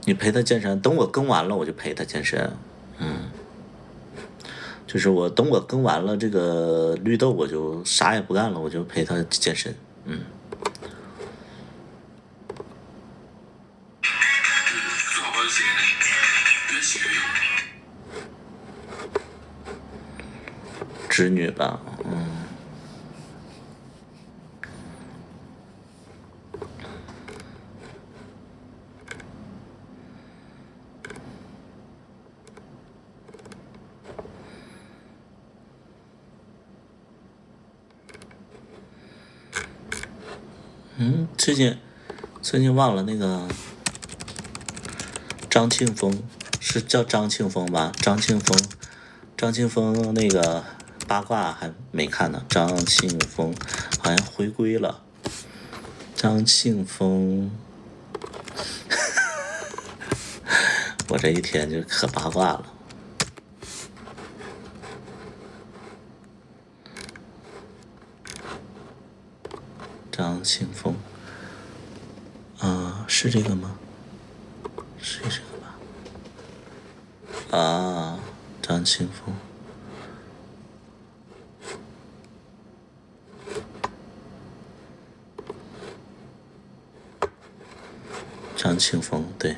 [SPEAKER 1] 你陪他健身，等我更完了我就陪他健身。就是等我更完了这个绿豆，我就啥也不干了，我就陪他健身。
[SPEAKER 4] 最好越洗越有。
[SPEAKER 1] 直女吧。最近忘了那个张庆峰，是叫张庆峰吧？张庆峰那个八卦还没看呢。张庆峰好像回归了。张庆峰，我这一天就可八卦了。张庆峰，是这个吗？是这个吧？张庆峰，张庆峰，对，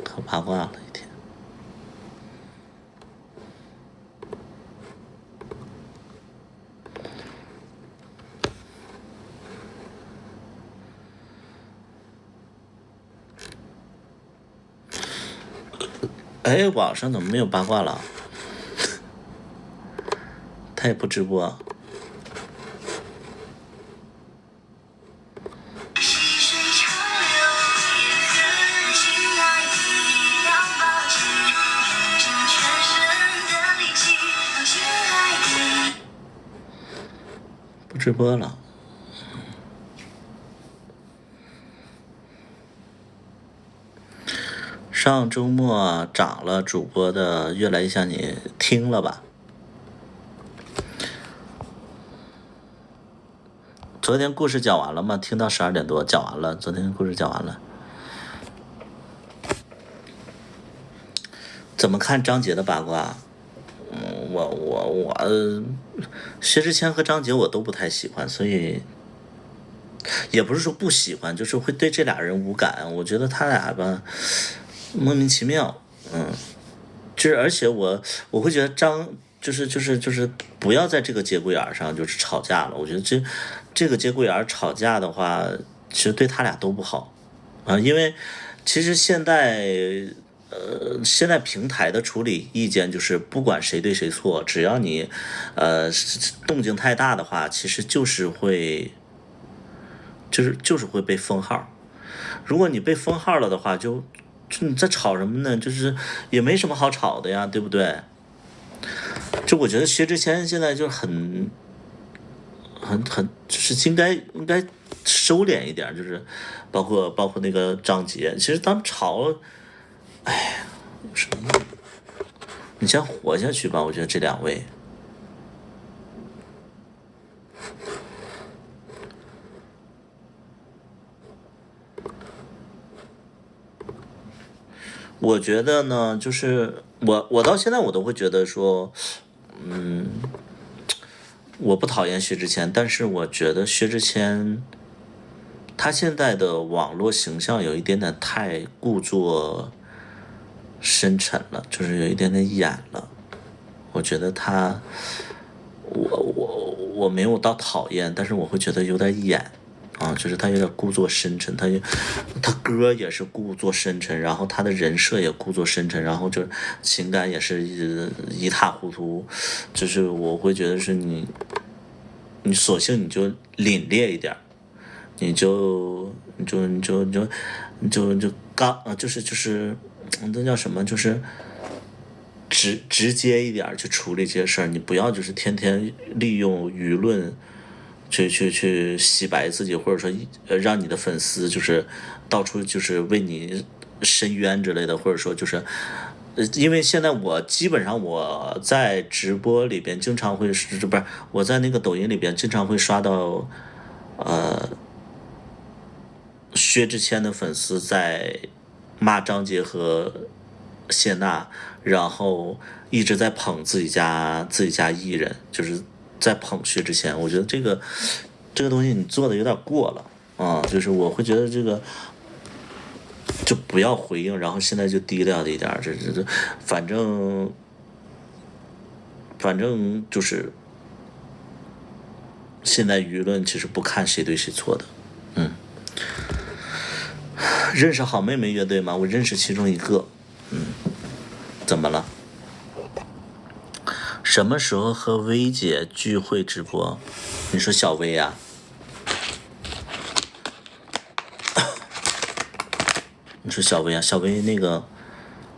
[SPEAKER 1] 可八卦了一天。哎，网上怎么没有八卦了？他也不直播。直播了。上周末涨了主播的越来越像你，听了吧？昨天故事讲完了吗？听到12点多讲完了，昨天故事讲完了。怎么看张杰的八卦？我薛之谦和张杰我都不太喜欢，所以也不是说不喜欢，就是会对这俩人无感。我觉得他俩吧莫名其妙，就是而且我会觉得就是不要在这个节骨眼上就是吵架了。我觉得这个节骨眼吵架的话，其实对他俩都不好啊，因为其实现在平台的处理意见就是不管谁对谁错，只要你动静太大的话，其实就是会被封号。如果你被封号了的话，就你在吵什么呢？就是也没什么好吵的呀，对不对？就我觉得薛之谦现在就很就是应该收敛一点，就是包括那个张杰，其实他们吵，哎，有什么用？你先活下去吧，我觉得这两位。我觉得呢，就是我到现在我都会觉得说，我不讨厌薛之谦，但是我觉得薛之谦他现在的网络形象有一点点太故作深沉了，就是有一点点演了。我觉得他，我没有到讨厌，但是我会觉得有点演。就是他有点故作深沉，他歌也是故作深沉，然后他的人设也故作深沉，然后就是情感也是一塌糊涂，就是我会觉得是你索性你就凛冽一点，你就就是那叫什么，就是直接一点去处理这些事儿，你不要就是天天利用舆论。去洗白自己，或者说让你的粉丝就是到处就是为你申冤之类的，或者说就是因为现在我基本上我在直播里边经常会不是我在那个抖音里边经常会刷到薛之谦的粉丝在骂张杰和谢娜，然后一直在捧自己家艺人，就是在捧薛之谦。我觉得这个东西你做的有点过了就是我会觉得这个就不要回应，然后现在就低调的一点，这反正就是现在舆论其实不看谁对谁错的。认识好妹妹乐队吗？我认识其中一个。怎么了？什么时候和薇姐聚会直播？你说小薇啊？你说小薇啊？小薇那个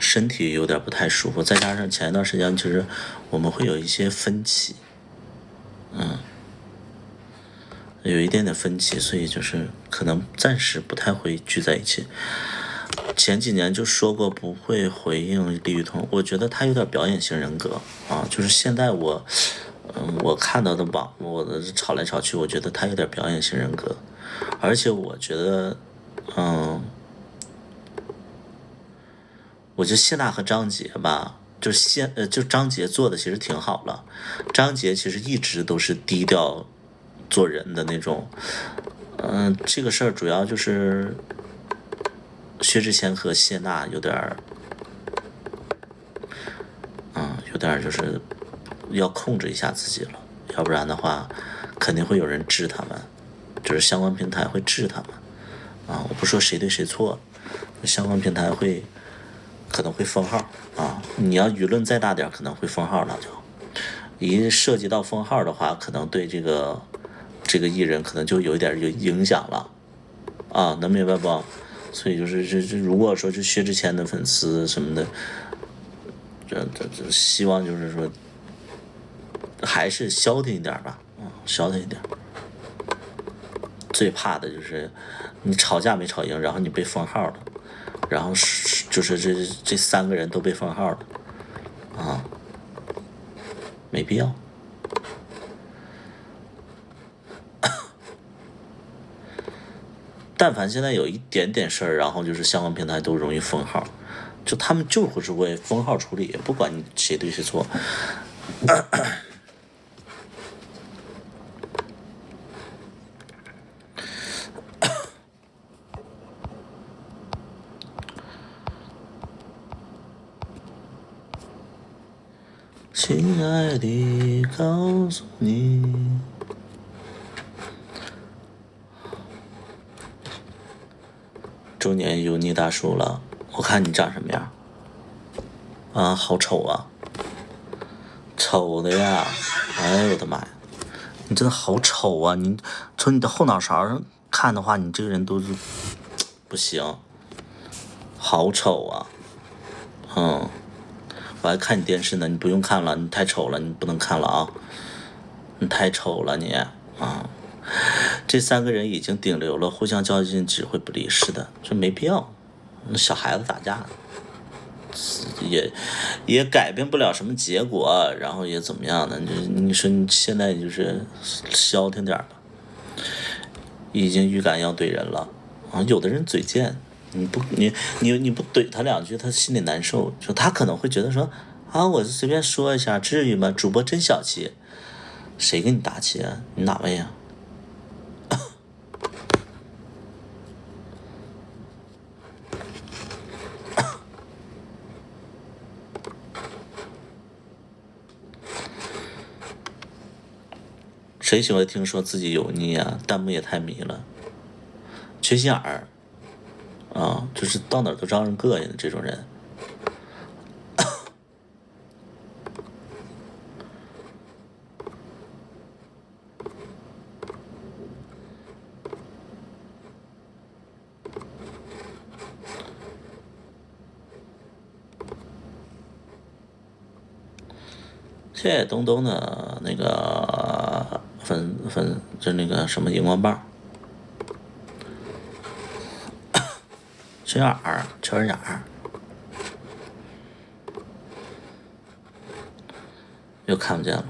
[SPEAKER 1] 身体有点不太舒服，再加上前一段时间其实我们会有一些分歧，有一点点分歧，所以就是可能暂时不太会聚在一起。前几年就说过不会回应李雨桐，我觉得他有点表演型人格就是现在我看到的网络的吵来吵去，我觉得他有点表演型人格，而且我觉得我觉得谢娜和张杰吧，就张杰做的其实挺好了，张杰其实一直都是低调做人的那种，这个事儿主要就是薛之谦和谢娜有点就是要控制一下自己了，要不然的话肯定会有人治他们，就是相关平台会治他们我不说谁对谁错，相关平台可能会封号你要舆论再大点可能会封号了，就一涉及到封号的话，可能对这个艺人可能就有点影响了能明白不？所以就是如果说是薛之谦的粉丝什么的，这希望就是说还是消停一点吧，消停一点。最怕的就是你吵架没吵赢，然后你被封号了，然后就是这3个人都被封号了啊，没必要。但凡现在有一点点事儿，然后就是相关平台都容易封号，就他们就是会封号处理，不管你谁对谁错。亲爱的，告诉你，周年油腻大叔了，我看你长什么样？啊，好丑啊！丑的呀！哎呦我的妈呀！你真的好丑啊！你从你的后脑勺上看的话，你这个人都是不行，好丑啊！我还看你电视呢，你不用看了，你太丑了，你不能看了啊！你太丑了你啊！这3个人已经顶流了，互相较劲只会不利，是的，这没必要。小孩子打架也改变不了什么结果，然后也怎么样呢？你说你现在就是消停点吧，已经预感要怼人了啊！有的人嘴贱，你不怼他2句，他心里难受，就他可能会觉得说啊，我随便说一下，至于吗？主播真小气，谁跟你大气啊？你哪位啊？谁喜欢听说自己油腻啊？弹幕也太迷了，缺心眼儿啊，就是到哪儿都招人膈应的这种人。谢谢东东的那个就那个什么荧光棒，缺眼儿，缺人眼儿，又看不见了。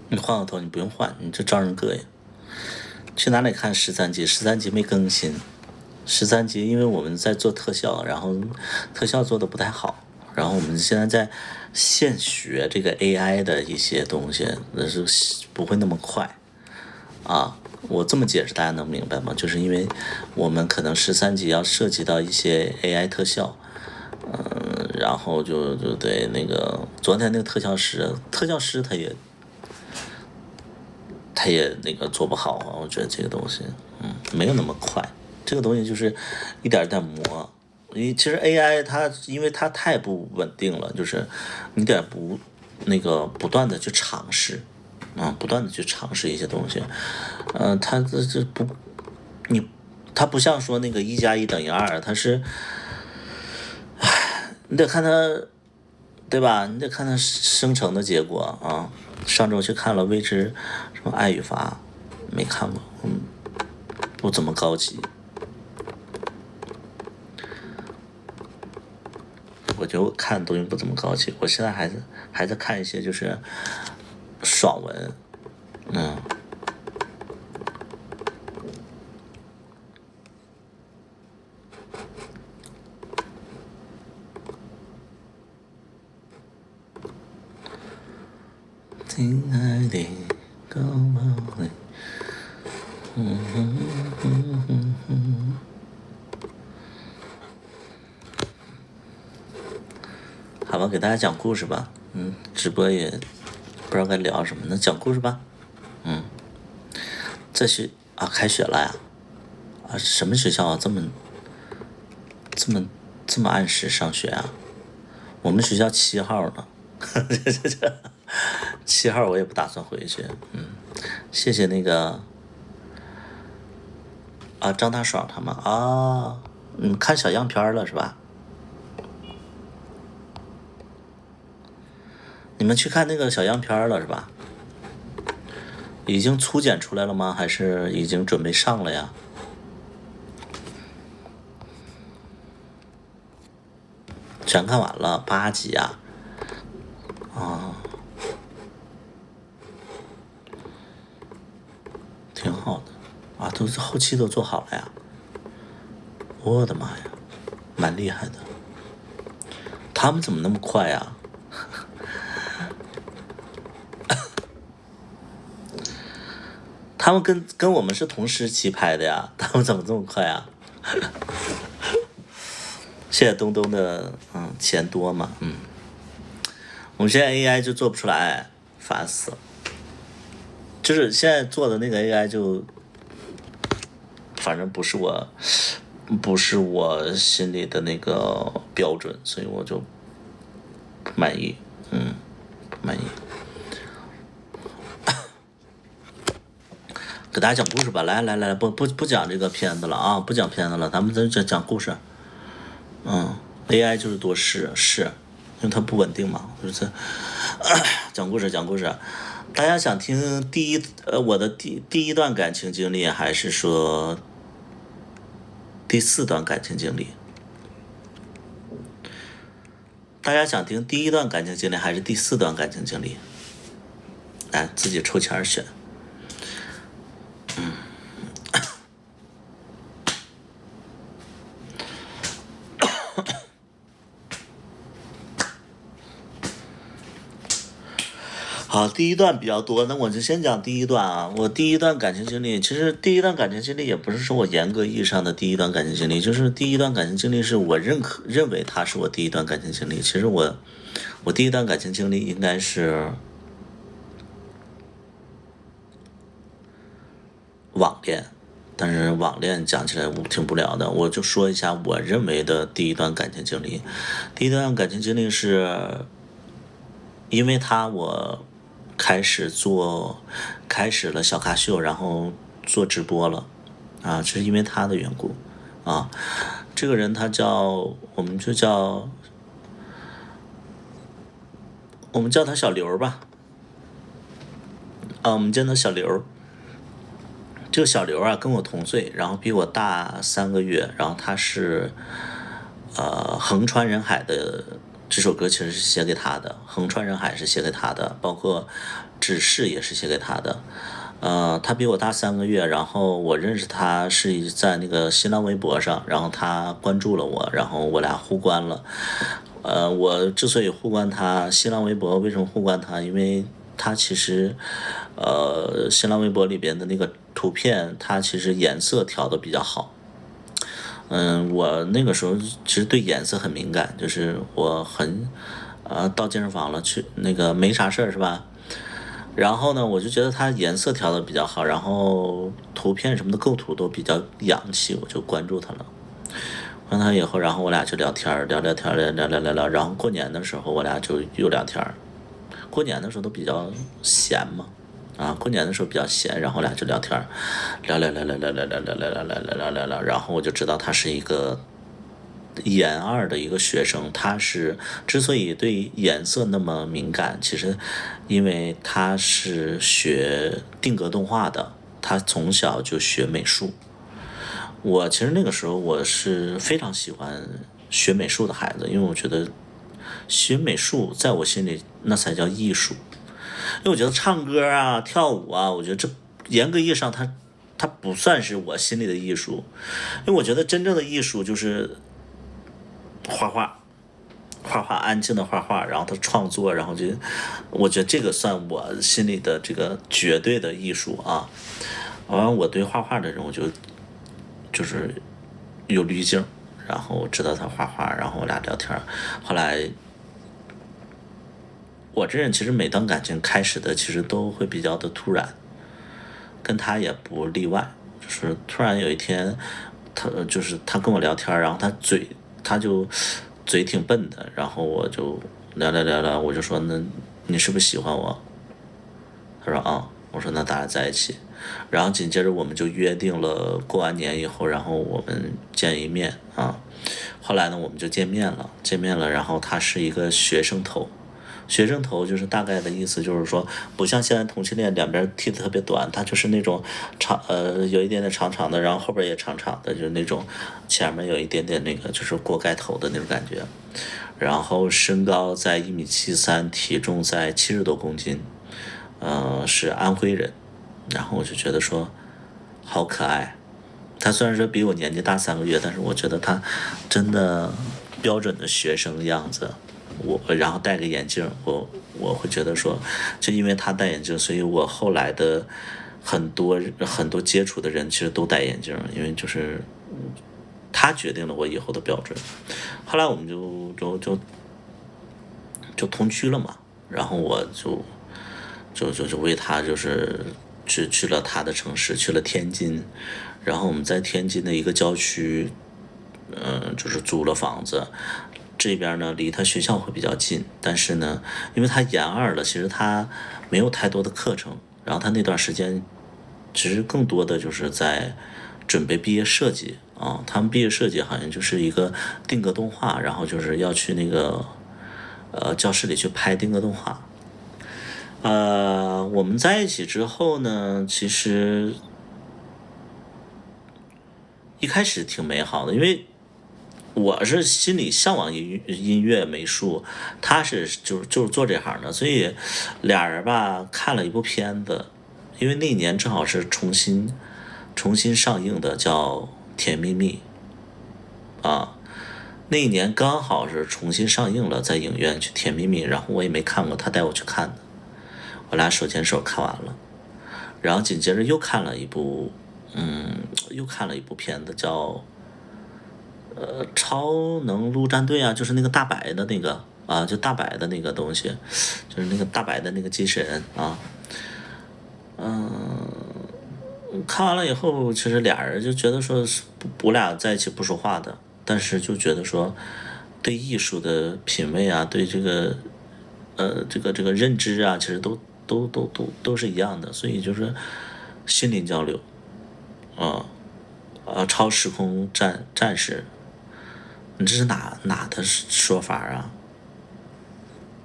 [SPEAKER 1] 你换个头，你不用换，你这招人膈应。去哪里看13集？13集没更新。13集因为我们在做特效，然后特效做的不太好，然后我们现在在现学这个 AI 的一些东西，那是不会那么快啊。我这么解释大家能明白吗？就是因为我们可能13集要涉及到一些 AI 特效，然后就对那个昨天那个特效师他也那个做不好啊，我觉得这个东西，没有那么快，这个东西就是一点一点磨。其实 AI 它因为它太不稳定了，就是你得不断的去尝试，不断的去尝试一些东西，它不像说那个1+1等于2，它是，你得看它，对吧？你得看它生成的结果啊。上周去看了《未知什么爱与罚》，没看过，不怎么高级。我觉得我看的东西不怎么高级，我现在还在看一些就是爽文，亲爱的，高吗？好吧，给大家讲故事吧。直播也不知道该聊什么，那讲故事吧。这是开学了呀。什么学校啊？这么按时上学啊？我们学校7号呢。7号我也不打算回去。谢谢那个张大爽他们看小样片了是吧？你们去看那个小样片了是吧？已经初剪出来了吗？还是已经准备上了呀？全看完了，8集啊！挺好的都是后期都做好了呀！我的妈呀，蛮厉害的。他们怎么那么快呀？他们跟我们是同时期拍的呀，他们怎么这么快啊？谢谢东东的钱多嘛。我们现在 AI 就做不出来，烦死了。就是现在做的那个 AI 就，反正不是我心里的那个标准，所以我就不满意。不满意。给大家讲故事吧，来，不讲这个片子了啊，不讲片子了，咱们讲故事。AI 就是多试，因为它不稳定嘛，就是讲故事。大家想听我的第一段感情经历，还是说第4段感情经历？大家想听第1段感情经历还是第4段感情经历？来，自己抽签选。好，第1段比较多，那我就先讲第1段啊。我第1段感情经历，其实第1段感情经历也不是说我严格意义上的第1段感情经历，就是第1段感情经历是我认为它是我第1段感情经历。其实我第1段感情经历应该是网恋，但是网恋讲起来挺无聊的，我就说一下我认为的第1段感情经历。第1段感情经历是因为我开始了小咖秀，然后做直播了是因为他的缘故这个人他我们叫他小刘吧我们叫他小刘。这个小刘跟我同岁，然后比我大3个月，然后他是横穿人海的这首歌其实是写给他的，横穿人海是写给他的，包括指示也是写给他的。他比我大3个月，然后我认识他是在那个新浪微博上，然后他关注了我，然后我俩互关了。我之所以互关他，新浪微博为什么互关他？因为他其实新浪微博里边的那个图片，它其实颜色调的比较好。我那个时候其实对颜色很敏感，就是我到健身房了去那个没啥事儿是吧？然后呢，我就觉得它颜色调的比较好，然后图片什么的构图都比较洋气，我就关注他了。关他以后，然后我俩就聊天，聊，然后过年的时候我俩就又聊天。过年的时候都比较闲嘛，过年的时候比较闲，然后我俩就聊天，聊，然后我就知道他是一个研2的一个学生。他是之所以对颜色那么敏感，其实因为他是学定格动画的，他从小就学美术。我其实那个时候我是非常喜欢学美术的孩子，因为我觉得学美术在我心里那才叫艺术。因为我觉得唱歌跳舞我觉得这严格意义上它不算是我心里的艺术。因为我觉得真正的艺术就是画画画画，安静的画画，然后他创作，然后就，我觉得这个算我心里的这个绝对的艺术啊。完，我对画画的人，我就是有滤镜，然后我知道他画画，然后我俩聊天。后来，我这人其实每段感情开始的其实都会比较的突然，跟他也不例外，就是突然有一天，他跟我聊天，然后他就嘴挺笨的，然后我就聊，我就说那你是不是喜欢我？他说啊，我说那咱俩在一起。然后紧接着我们就约定了过完年以后，然后我们见一面啊。后来呢，我们就见面了，然后他是一个学生头。学生头就是大概的意思，就是说不像现在同性恋两边剃得特别短，他就是那种有一点点长长的，然后后边也长长的，就是那种前面有一点点那个就是锅盖头的那种感觉。然后身高在1.73米，体重在70多公斤，是安徽人。然后我就觉得说好可爱。他虽然说比我年纪大3个月，但是我觉得他真的标准的学生样子。然后戴个眼镜，我会觉得说，就因为他戴眼镜，所以我后来的很多接触的人其实都戴眼镜，因为就是他决定了我以后的标准。后来我们就同居了嘛，然后我就为他就是去了他的城市，去了天津，然后我们在天津的一个郊区，就是租了房子。这边呢离他学校会比较近，但是呢，因为他研2了，其实他没有太多的课程，然后他那段时间其实更多的就是在准备毕业设计啊。他们毕业设计好像就是一个定格动画，然后就是要去那个教室里去拍定格动画。我们在一起之后呢，其实一开始挺美好的，因为我是心里向往音乐美术，他是就是做这行的，所以俩人吧看了一部片子，因为那年正好是重新上映的，叫《甜蜜蜜》啊，那一年刚好是重新上映了，在影院去《甜蜜蜜》，然后我也没看过，他带我去看的，我俩手牵手看完了，然后紧接着又看了一部片子叫。超能陆战队啊，就是那个大白的那个啊，就大白的那个东西，就是那个大白的那个机器人啊。看完了以后，其实俩人就觉得说，我俩在一起不说话的，但是就觉得说，对艺术的品味啊，对这个这个认知啊，其实都是一样的，所以就是心灵交流超时空战士。你这是哪的说法啊？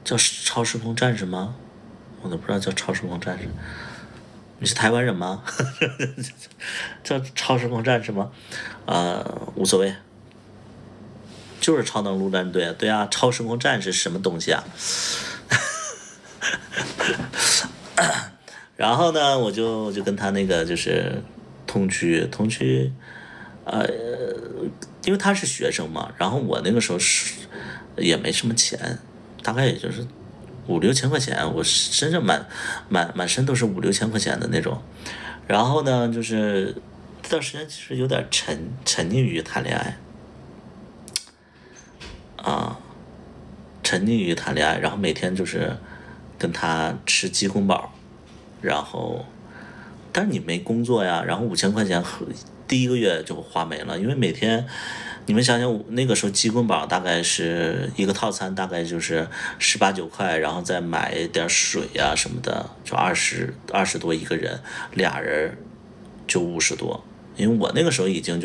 [SPEAKER 1] 叫超时空战士吗？我都不知道叫超时空战士。你是台湾人吗？叫超时空战士吗？无所谓，就是超能陆战队。对啊，超时空战士什么东西啊？然后呢，我就跟他那个就是同居，因为他是学生嘛，然后我那个时候也没什么钱，大概也就是5-6千块钱，我身上满身都是5-6千块钱的那种。然后呢，就是这段时间其实有点沉溺于谈恋爱沉溺于谈恋爱，然后每天就是跟他吃鸡公煲，然后但是你没工作呀，然后5千块钱第1个月就花没了，因为每天你们想想，那个时候鸡公煲大概是一个套餐，大概就是18-19块，然后再买点水啊什么的，就20多一个人，俩人就50多。因为我那个时候已经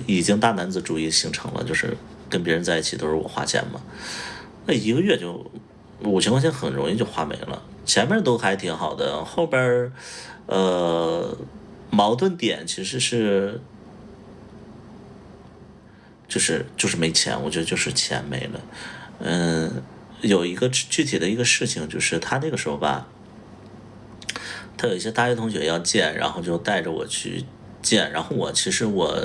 [SPEAKER 1] 已经大男子主义形成了，就是跟别人在一起都是我花钱嘛，那1个月就5千块钱很容易就花没了。前面都还挺好的，后边矛盾点其实是就是没钱，我觉得就是钱没了。有一个具体的一个事情，就是他那个时候吧，他有一些大学同学要见，然后就带着我去见，然后其实我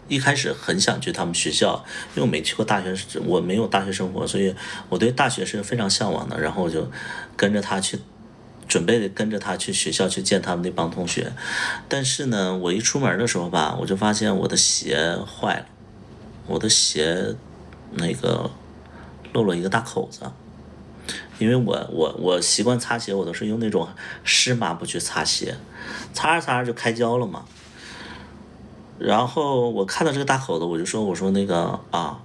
[SPEAKER 1] 一开始很想去他们学校，因为我没去过大学，我没有大学生活，所以我对大学是非常向往的。然后我就跟着他去，准备跟着他去学校去见他们那帮同学。但是呢，我一出门的时候吧，我就发现我的鞋坏了，我的鞋那个漏了一个大口子。因为我习惯擦鞋，我都是用那种湿抹布去擦鞋，擦着擦着就开胶了嘛。然后我看到这个大口子，我说那个啊，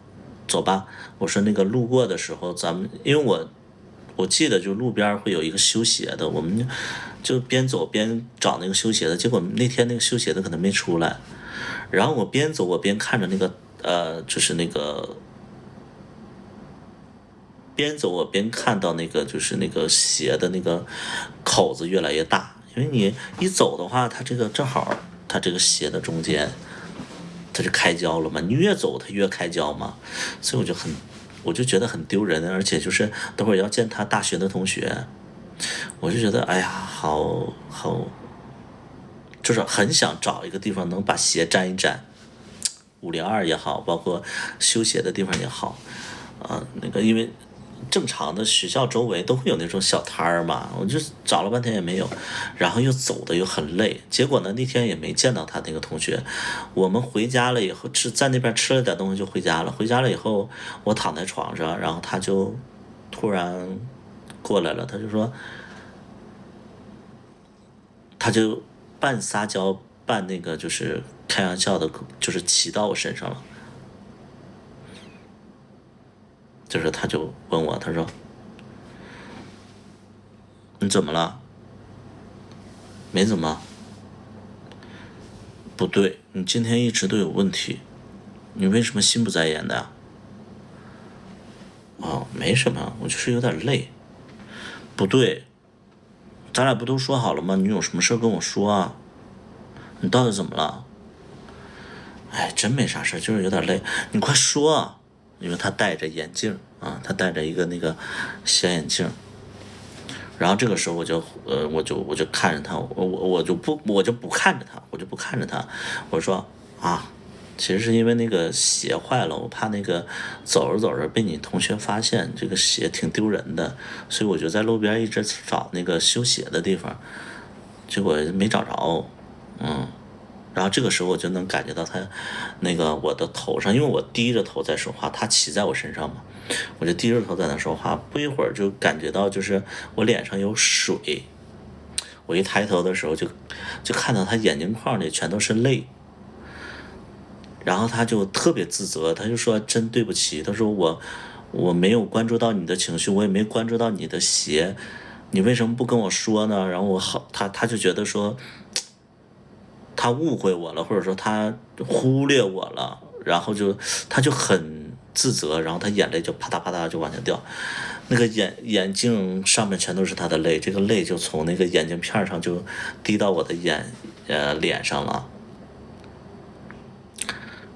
[SPEAKER 1] 走吧，我说那个路过的时候咱们，因为我记得就路边会有一个修鞋的，我们就边走边找那个修鞋的，结果那天那个修鞋的可能没出来，然后我边走我边看着那个就是那个。边走我边看到那个就是那个鞋的那个口子越来越大，因为你一走的话，它这个正好它这个鞋的中间它就开胶了嘛，你越走它越开胶嘛，所以我就觉得很丢人，而且就是等会儿要见他大学的同学，我就觉得哎呀好，就是很想找一个地方能把鞋沾一沾，502也好，包括修鞋的地方也好，那个因为正常的学校周围都会有那种小摊儿嘛，我就找了半天也没有，然后又走的又很累，结果呢那天也没见到他那个同学。我们回家了以后在那边吃了点东西就回家了，回家了以后我躺在床上，然后他就突然过来了，他就说，他就半撒娇半那个就是开玩笑的，就是骑到我身上了。就是他就问我，他说你怎么了？没怎么。不对，你今天一直都有问题，你为什么心不在焉的呀？哦，没什么，我就是有点累。不对，咱俩不都说好了吗？你有什么事跟我说啊？你到底怎么了？哎，真没啥事，就是有点累，你快说啊。因为他戴着眼镜啊，他戴着一个那个小眼镜，然后这个时候我就看着他，我就不看着他，我说啊，其实是因为那个鞋坏了，我怕那个走着走着被你同学发现，这个鞋挺丢人的，所以我就在路边一直找那个修鞋的地方，结果没找着，然后这个时候我就能感觉到他那个我的头上，因为我低着头在说话，他骑在我身上嘛，我就低着头在那说话，不一会儿就感觉到就是我脸上有水，我一抬头的时候就看到他眼睛眶里全都是泪，然后他就特别自责，他就说真对不起，他说我没有关注到你的情绪，我也没关注到你的鞋，你为什么不跟我说呢？然后他就觉得说他误会我了，或者说他忽略我了，然后他就很自责，然后他眼泪就啪嗒啪嗒就往下掉，那个眼镜上面全都是他的泪，这个泪就从那个眼镜片上就滴到我的脸上了，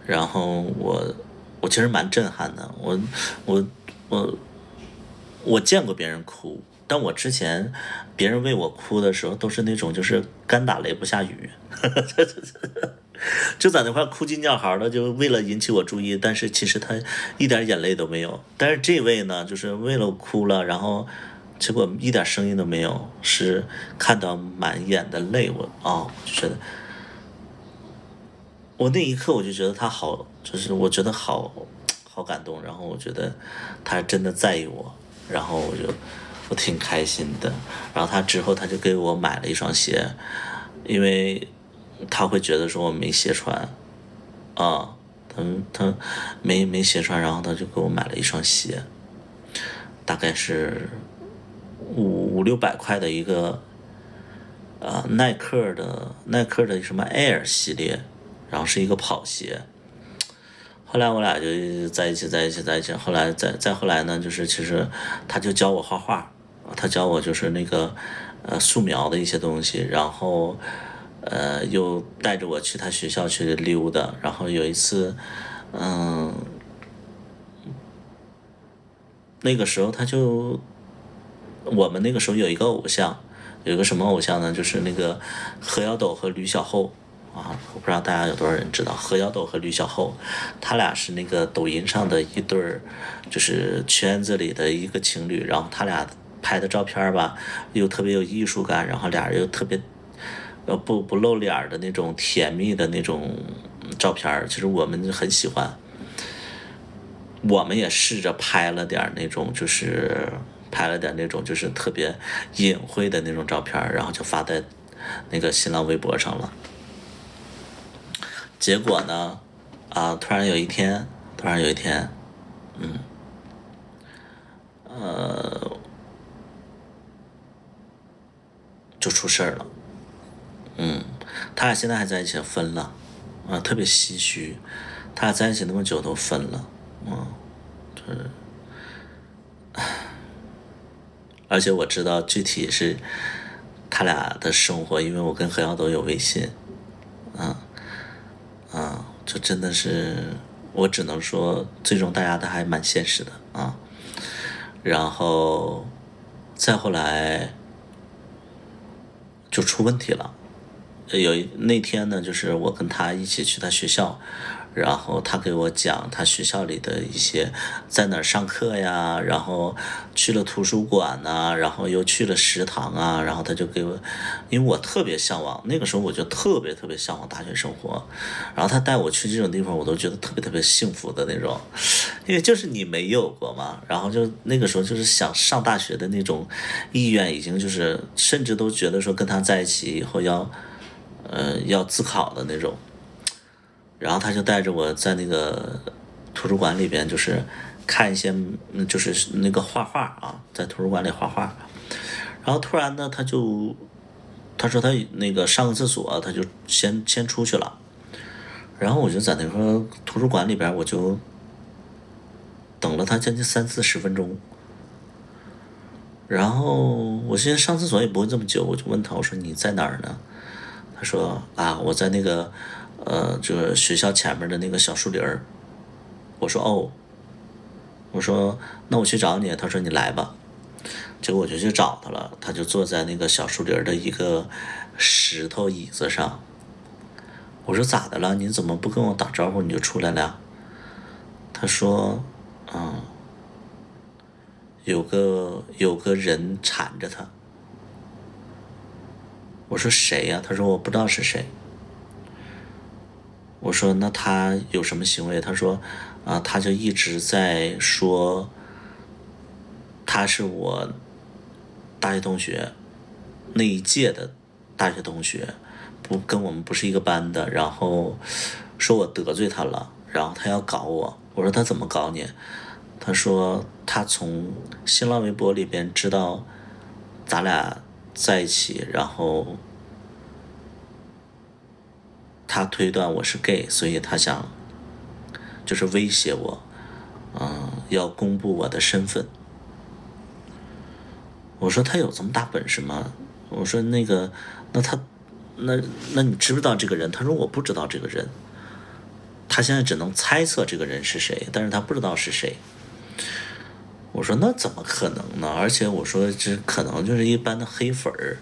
[SPEAKER 1] 然后我其实蛮震撼的，我见过别人哭，但我之前别人为我哭的时候都是那种就是干打雷不下雨，就在那块哭鸡叫嚎的，就为了引起我注意，但是其实他一点眼泪都没有。但是这位呢，就是为了哭了，然后结果一点声音都没有，是看到满眼的泪，我就觉得，我那一刻我就觉得他好，就是我觉得好感动，然后我觉得他真的在意我。然后我挺开心的，然后他之后他就给我买了一双鞋，因为他会觉得说我没鞋穿，他没鞋穿，然后他就给我买了一双鞋，大概是500-600块的一个耐克的什么 Air 系列，然后是一个跑鞋。后来我俩就在一起，后来再后来呢，就是其实他就教我画画，他教我就是那个素描的一些东西，然后又带着我去他学校去溜达，然后有一次那个时候我们那个时候有一个偶像，有一个什么偶像呢？就是那个何小斗和吕小厚啊，我不知道大家有多少人知道何小斗和吕小厚，他俩是那个抖音上的一对儿，就是圈子里的一个情侣，然后他俩拍的照片吧，又特别有艺术感，然后俩人又特别不露脸的那种甜蜜的那种照片，其实我们很喜欢。我们也试着拍了点那种就是特别隐晦的那种照片，然后就发在那个新浪微博上了。结果呢，突然有一天，就出事儿了。他俩现在还在一起，分了，特别唏嘘，他俩在一起那么久都分了，而且我知道具体是他俩的生活，因为我跟何小斗有微信，这真的是，我只能说最终大家都还蛮现实的啊。然后再后来就出问题了。那天呢，就是我跟他一起去他学校，然后他给我讲他学校里的一些在哪儿上课呀，然后去了图书馆呐，然后又去了食堂啊，然后他就给我，因为我特别向往，那个时候我就特别向往大学生活，然后他带我去这种地方，我都觉得特别幸福的那种，因为就是你没有过嘛，然后就那个时候就是想上大学的那种意愿已经就是甚至都觉得说跟他在一起以后要自考的那种，然后他就带着我在那个图书馆里边，就是看一些就是那个画画啊，在图书馆里画画，然后突然呢，他说他那个上个厕所，他就先出去了，然后我就在那个图书馆里边，我就等了他将近30-40分钟，然后我现在上厕所也不会这么久，我就问他，我说你在哪儿呢？他说我在那个就是学校前面的那个小树林儿。我说哦，我说那我去找你。他说你来吧。结果我就去找他了，他就坐在那个小树林的一个石头椅子上。我说咋的了？你怎么不跟我打招呼你就出来了？他说有个人缠着他。我说谁呀？他说我不知道是谁。我说那他有什么行为？他说他就一直在说他是我大学同学，那一届的大学同学，跟我们不是一个班的，然后说我得罪他了，然后他要搞我。我说他怎么搞你？他说他从新浪微博里边知道咱俩在一起，然后他推断我是 gay， 所以他想就是威胁我，要公布我的身份。我说他有这么大本事吗？我说那你知不知道这个人？他说我不知道这个人，他现在只能猜测这个人是谁，但是他不知道是谁。我说那怎么可能呢？而且我说这可能就是一般的黑粉儿，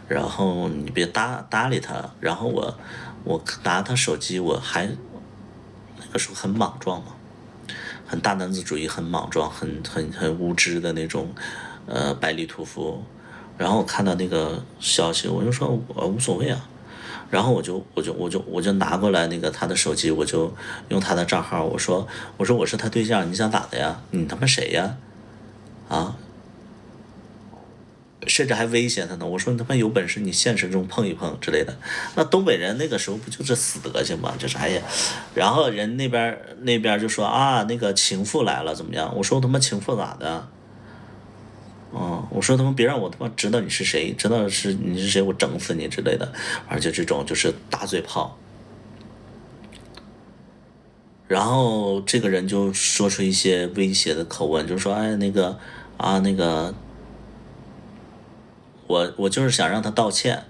[SPEAKER 1] 然后你别搭理他。然后我拿他手机，我还那个时候很莽撞嘛，很大男子主义，很莽撞，很无知的那种白里屠夫。然后我看到那个消息，我就说我无所谓啊。然后我就拿过来那个他的手机，我就用他的账号，我说我是他对象，你想咋的呀？你他妈谁呀？甚至还威胁他呢。我说你他妈有本事你现实中碰一碰之类的。那东北人那个时候不就是死德行吗？就是哎呀，然后人那边就说那个情妇来了怎么样？我说他妈情妇咋的？我说他妈别让我他妈知道你是谁，知道你是谁我整死你之类的。而且这种就是大嘴炮。然后这个人就说出一些威胁的口吻，就说那个我就是想让他道歉，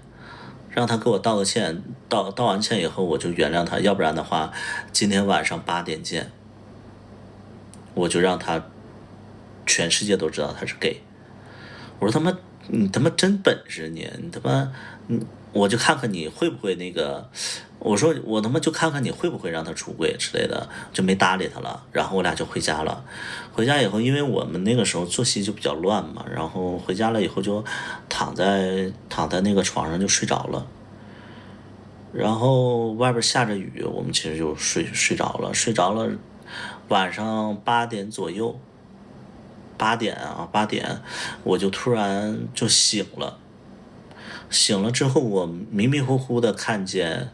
[SPEAKER 1] 让他给我道个歉，道完歉以后我就原谅他，要不然的话今天晚上8点见，我就让他全世界都知道他是 gay。我说他妈你他妈真本事你他妈我就看看你会不会那个，我说我他妈就看看你会不会让他出轨之类的，就没搭理他了。然后我俩就回家了。回家以后，因为我们那个时候作息就比较乱嘛，然后回家了以后就躺在那个床上就睡着了。然后外边下着雨，我们其实就睡着了，晚上8点左右，8点我就突然就醒了。醒了之后，我迷迷糊糊的看见，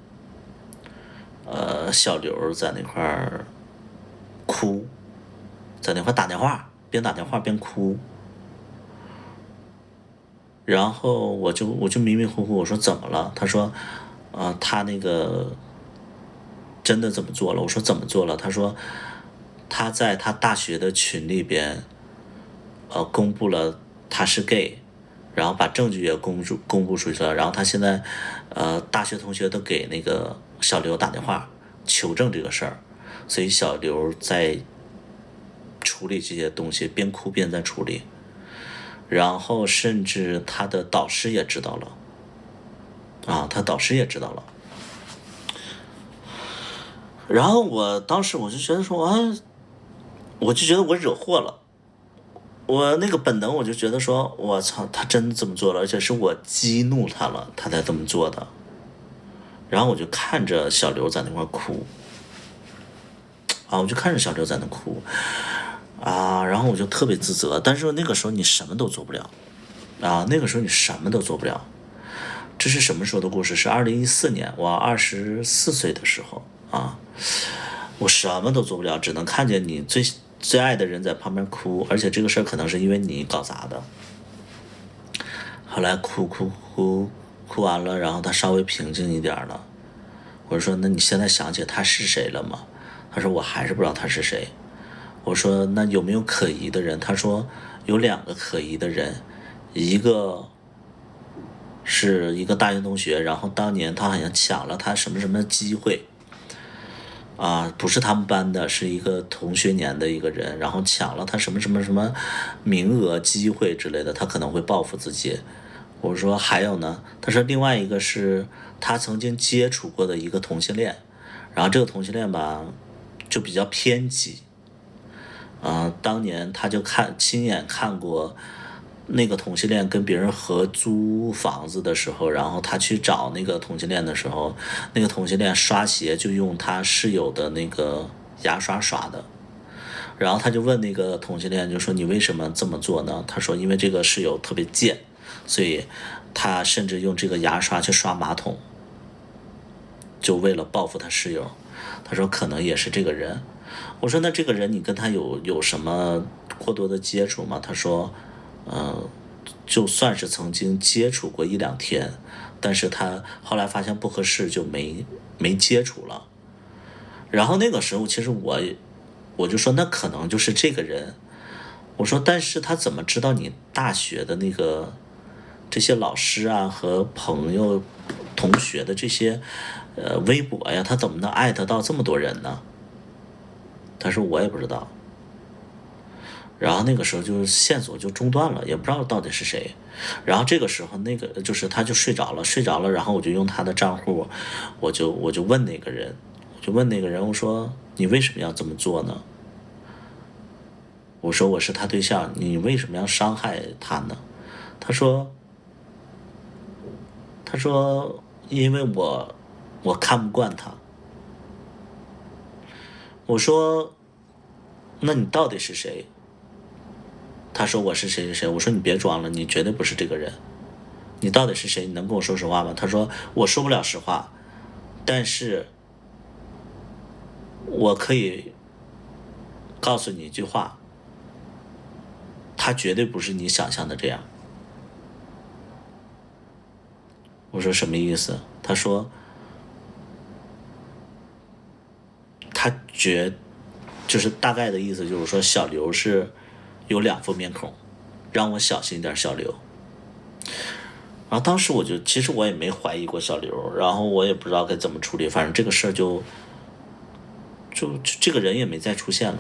[SPEAKER 1] 小刘在那块儿哭，在那块打电话，边打电话边哭。然后我就迷迷糊糊，我说怎么了？他说，他那个真的怎么做了？我说怎么做了？他说他在他大学的群里边，公布了他是 gay。然后把证据也公布出去了，然后他现在，大学同学都给那个小刘打电话求证这个事儿，所以小刘在处理这些东西，边哭边在处理，然后甚至他的导师也知道了，他导师也知道了，然后我当时我就觉得说，我就觉得我惹祸了。我那个本能，我就觉得说，我操，他真这么做了，而且是我激怒他了，他才这么做的。然后我就看着小刘在那块哭，我就看着小刘在那哭，然后我就特别自责。但是那个时候你什么都做不了，那个时候你什么都做不了。这是什么时候的故事？是2014年，我24岁的时候我什么都做不了，只能看见你最爱的人在旁边哭，而且这个事儿可能是因为你搞砸的。后来哭完了，然后他稍微平静一点了。我说那你现在想起他是谁了吗？他说我还是不知道他是谁。我说那有没有可疑的人？他说有2个可疑的人，一个是一个大学同学，然后当年他好像抢了他什么什么机会。不是他们班的，是一个同学年的一个人，然后抢了他什么什么什么名额机会之类的，他可能会报复自己。我说还有呢？他说另外一个是他曾经接触过的一个同性恋，然后这个同性恋吧就比较偏激，当年他就亲眼看过那个同性恋跟别人合租房子的时候，然后他去找那个同性恋的时候，那个同性恋刷鞋就用他室友的那个牙刷刷的，然后他就问那个同性恋，就说你为什么这么做呢？他说因为这个室友特别贱，所以他甚至用这个牙刷去刷马桶，就为了报复他室友。他说可能也是这个人。我说那这个人你跟他有什么过多的接触吗？他说就算是曾经接触过1、2天，但是他后来发现不合适就没接触了。然后那个时候其实我就说那可能就是这个人。我说但是他怎么知道你大学的那个这些老师和朋友同学的这些微博呀，他怎么能艾特到这么多人呢？他说我也不知道。然后那个时候就线索就中断了，也不知道到底是谁。然后这个时候那个就是他就睡着了，然后我就用他的账户，我就问那个人，我说你为什么要这么做呢？我说我是他对象，你为什么要伤害他呢？他说因为我看不惯他。我说那你到底是谁？他说我是谁谁谁。我说你别装了，你绝对不是这个人，你到底是谁？你能跟我说实话吗？他说我说不了实话，但是我可以告诉你一句话，他绝对不是你想象的这样。我说什么意思？他说就是大概的意思就是说小刘是有2副面孔，让我小心点小刘。然后当时其实我也没怀疑过小刘，然后我也不知道该怎么处理，反正这个事儿就这个人也没再出现了。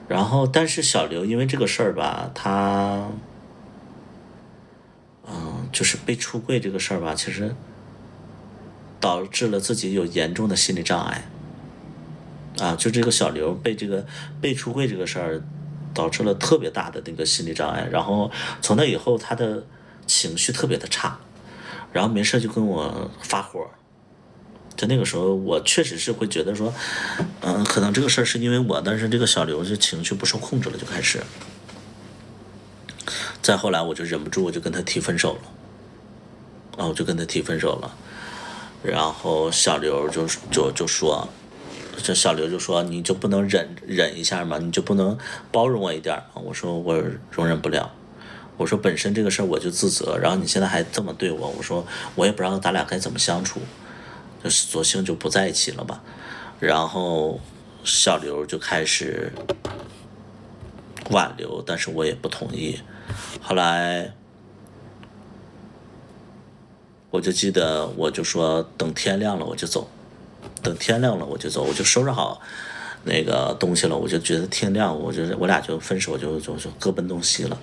[SPEAKER 1] 然后但是小刘因为这个事儿吧，他就是被出柜这个事儿吧，其实导致了自己有严重的心理障碍。就这个小刘被出柜这个事儿，导致了特别大的那个心理障碍。然后从那以后，他的情绪特别的差，然后没事就跟我发火。在那个时候，我确实是会觉得说，可能这个事儿是因为我，但是这个小刘就情绪不受控制了，就开始。再后来，我就忍不住，我就跟他提分手了。我就跟他提分手了。然后小刘就说，这小刘就说，你就不能忍一下吗？你就不能包容我一点吗？我说我容忍不了。我说本身这个事儿我就自责，然后你现在还这么对我，我说我也不知道咱俩该怎么相处，就索性就不在一起了吧。然后小刘就开始挽留，但是我也不同意。后来我就记得，我就说等天亮了我就走，等天亮了我就走，我就收拾好那个东西了，我就觉得天亮，我俩就分手，就各奔东西了。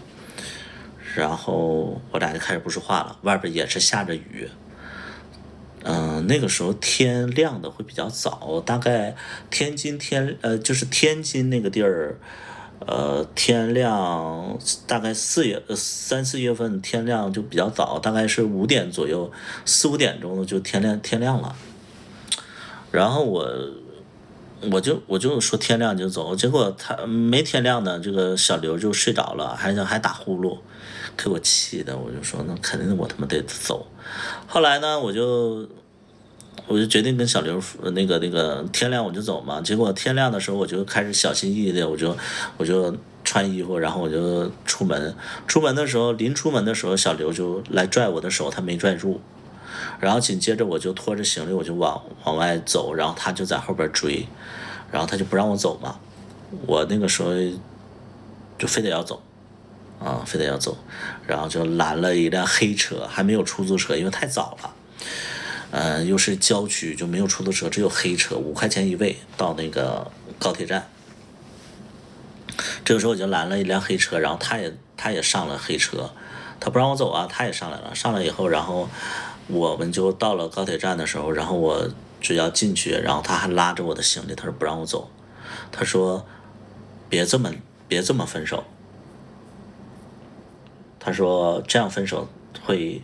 [SPEAKER 1] 然后我俩就开始不说话了，外边也是下着雨。那个时候天亮的会比较早，大概就是天津那个地儿，天亮大概3、4月份天亮就比较早，大概是5点左右，4、5点钟就天亮了。然后我就说天亮就走，结果他没天亮呢，这个小刘就睡着了，还打呼噜，给我气的，我就说那肯定我他妈得走。后来呢，我就决定跟小刘那个天亮我就走嘛。结果天亮的时候，我就开始小心翼翼的，我就穿衣服，然后我就出门。临出门的时候，小刘就来拽我的手，他没拽住。然后紧接着我就拖着行李，我就往外走，然后他就在后边追，然后他就不让我走嘛。我那个时候就非得要走，非得要走，然后就拦了一辆黑车，还没有出租车，因为太早了。又是郊区，就没有出租车，只有黑车，5块钱一位到那个高铁站。这个时候我就拦了一辆黑车，然后他也上了黑车，他不让我走啊，他也上来了。上来以后，然后我们就到了高铁站的时候，然后我只要进去，然后他还拉着我的行李，他说不让我走，他说别这么分手，他说这样分手会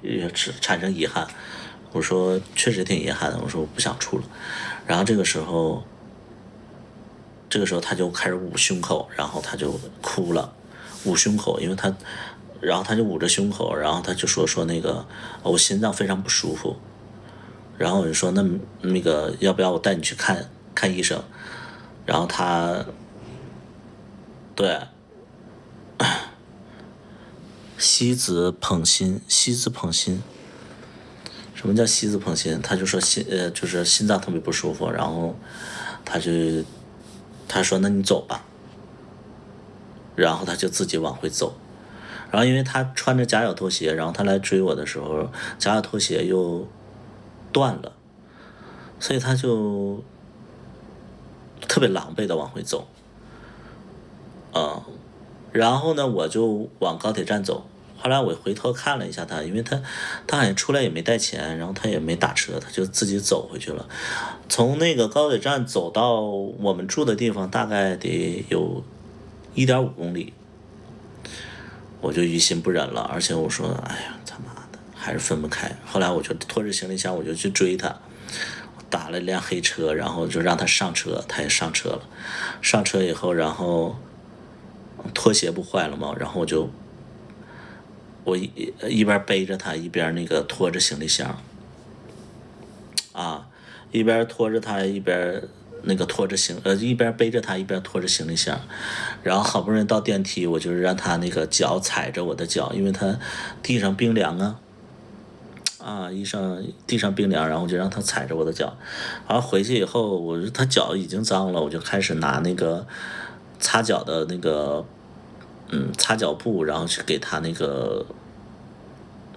[SPEAKER 1] 产生遗憾。我说确实挺遗憾的，我说我不想处了。然后这个时候他就开始捂胸口，然后他就哭了，捂胸口，因为然后他就捂着胸口，然后他就说那个我心脏非常不舒服。然后我就说那个要不要我带你去看医生？然后他对西子捧心。什么叫西子捧心？他就说就是心脏特别不舒服，然后他说那你走吧，然后他就自己往回走。然后因为他穿着夹脚拖鞋，然后他来追我的时候，夹脚拖鞋又断了，所以他就特别狼狈的往回走。然后呢，我就往高铁站走。后来我回头看了一下他，因为他好像出来也没带钱，然后他也没打车，他就自己走回去了。从那个高铁站走到我们住的地方，大概得有1.5公里。我就于心不忍了，而且我说哎呀他妈的还是分不开。后来我就拖着行李箱，我就去追他，我打了一辆黑车，然后就让他上车，他也上车了。上车以后，然后拖鞋不坏了吗？然后我一边背着他，一边那个拖着行李箱，一边拖着他，一边那个一边背着他，一边拖着行李箱。然后好不容易到电梯，我就是让他那个脚踩着我的脚，因为他地上冰凉地上冰凉，然后我就让他踩着我的脚。然后回去以后，他脚已经脏了，我就开始拿那个擦脚的那个擦脚布，然后去给他那个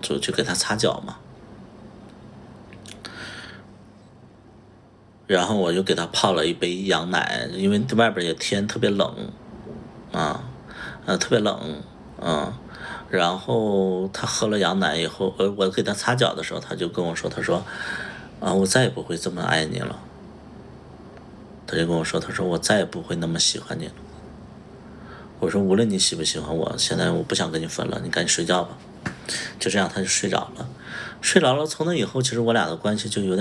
[SPEAKER 1] 就去给他擦脚嘛。然后我就给他泡了一杯羊奶，因为外边也天特别冷特别冷然后他喝了羊奶以后，我给他擦脚的时候，他就跟我说，他说我再也不会这么爱你了。他就跟我说，他说我再也不会那么喜欢你了。我说无论你喜不喜欢我，现在我不想跟你分了，你赶紧睡觉吧。就这样他就睡着了。睡着了，从那以后其实我俩的关系就有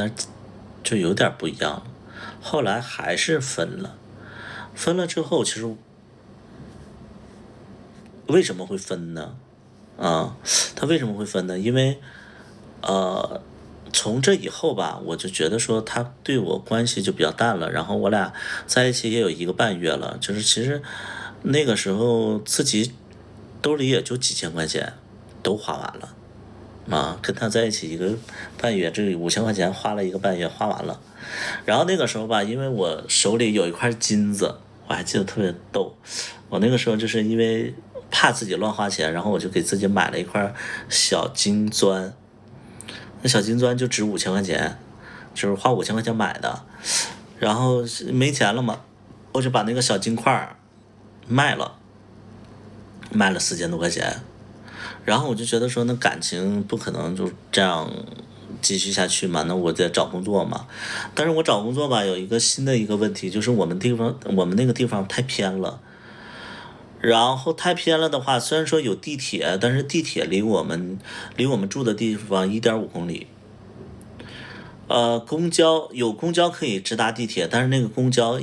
[SPEAKER 1] 点不一样了。后来还是分了。分了之后，其实为什么会分呢？他为什么会分呢？因为从这以后吧，我就觉得说他对我关系就比较淡了。然后我俩在一起也有1个半月了，就是其实那个时候自己兜里也就几千块钱都花完了。跟他在一起1个半月，这5000块钱花了1个半月花完了。然后那个时候吧，因为我手里有一块金子，我还记得特别逗。我那个时候就是因为怕自己乱花钱，然后我就给自己买了一块小金砖。那小金砖就值5000块钱，就是花5000块钱买的。然后没钱了嘛，我就把那个小金块卖了4000多块钱。然后我就觉得说，那感情不可能就这样继续下去嘛，那我得找工作嘛。但是我找工作吧，有一个新的一个问题，就是我们那个地方太偏了。然后太偏了的话，虽然说有地铁，但是地铁离我们住的地方1.5公里。公交可以直达地铁，但是那个公交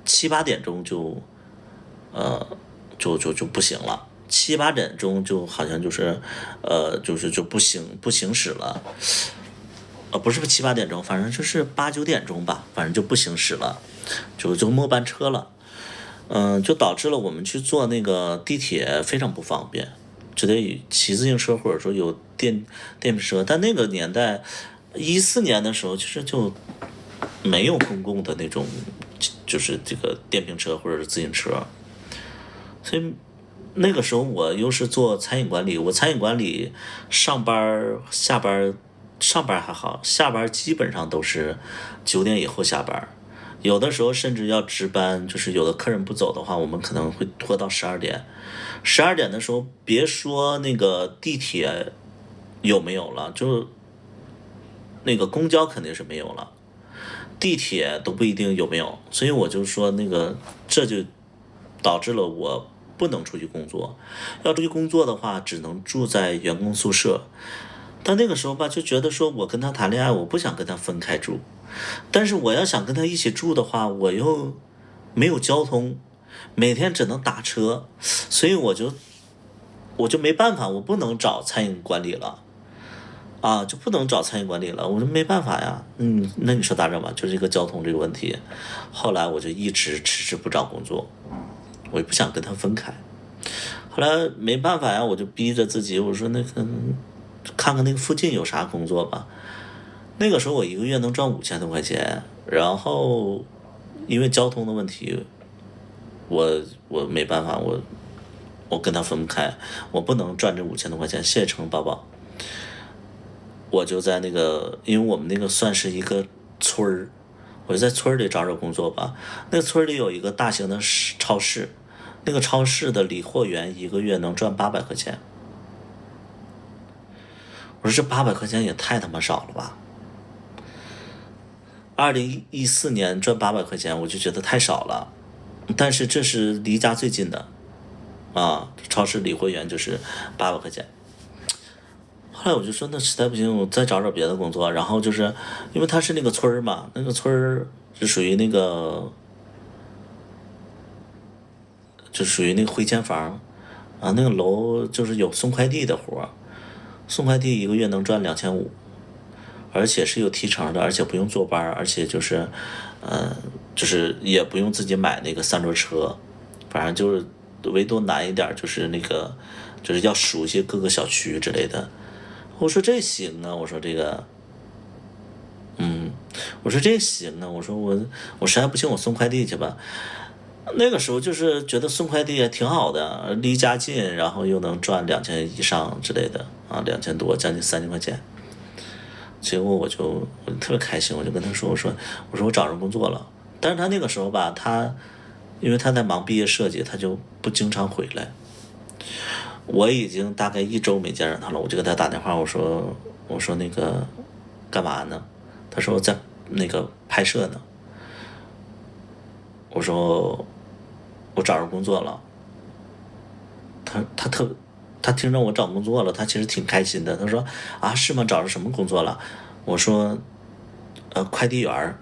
[SPEAKER 1] 7、8点钟就不行了。7、8点钟就好像就是不行驶了。不是7、8点钟，反正就是8、9点钟吧，反正就不行驶了，就末班车了。就导致了我们去坐那个地铁非常不方便，就得骑自行车或者说有电瓶车。但那个年代14年的时候，其实就没有公共的那种就是这个电瓶车或者是自行车。所以那个时候我又是做餐饮管理，我餐饮管理上班下班还好，下班基本上都是9点以后下班。有的时候甚至要值班，就是有的客人不走的话，我们可能会拖到12点。12点的时候，别说那个地铁有没有了，就那个公交肯定是没有了，地铁都不一定有没有。所以我就说这就导致了我不能出去工作。要出去工作的话，只能住在员工宿舍。但那个时候吧，就觉得说我跟他谈恋爱，我不想跟他分开住。但是我要想跟他一起住的话，我又没有交通，每天只能打车，所以我就没办法，我不能找餐饮管理了。就不能找餐饮管理了，我说没办法呀。那你说咋整吧？就是一个交通这个问题。后来我就一直迟迟不找工作，我也不想跟他分开。后来没办法呀，我就逼着自己，我说看看那个附近有啥工作吧。那个时候我1个月能赚5000多块钱，然后因为交通的问题，我没办法，我跟他分不开，我不能赚这5000多块钱。谢谢程宝宝。我就在因为我们那个算是一个村儿，我就在村里找工作吧。那个村里有一个大型的超市，那个超市的理货员1个月能赚800块钱。我说这800块钱也太他妈少了吧！2014年赚800块钱，我就觉得太少了。但是这是离家最近的超市理货员就是800块钱。后来我就说那实在不行，我再找别的工作。然后就是因为他是那个村儿嘛，那个村儿是属于那个回迁房那个楼就是有送快递的活，送快递1个月能赚2500，而且是有提成的，而且不用坐班，而且就是也不用自己买那个3轮车，反正就是唯独难一点就是就是要熟悉各个小区之类的。我说这行啊，我说这个我说这行啊，我说我实在不行我送快递去吧。那个时候就是觉得送快递也挺好的，离家近，然后又能赚2000以上之类的2000多，将近3000块钱。结果我特别开心，我就跟他说，我说我找着工作了。但是他那个时候吧，因为他在忙毕业设计，他就不经常回来。我已经大概1周没见着他了，我就给他打电话，我说那个干嘛呢？他说在那个拍摄呢。我说我找着工作了。他听着我找工作了，他其实挺开心的。他说啊，是吗？找着什么工作了？我说快递员儿。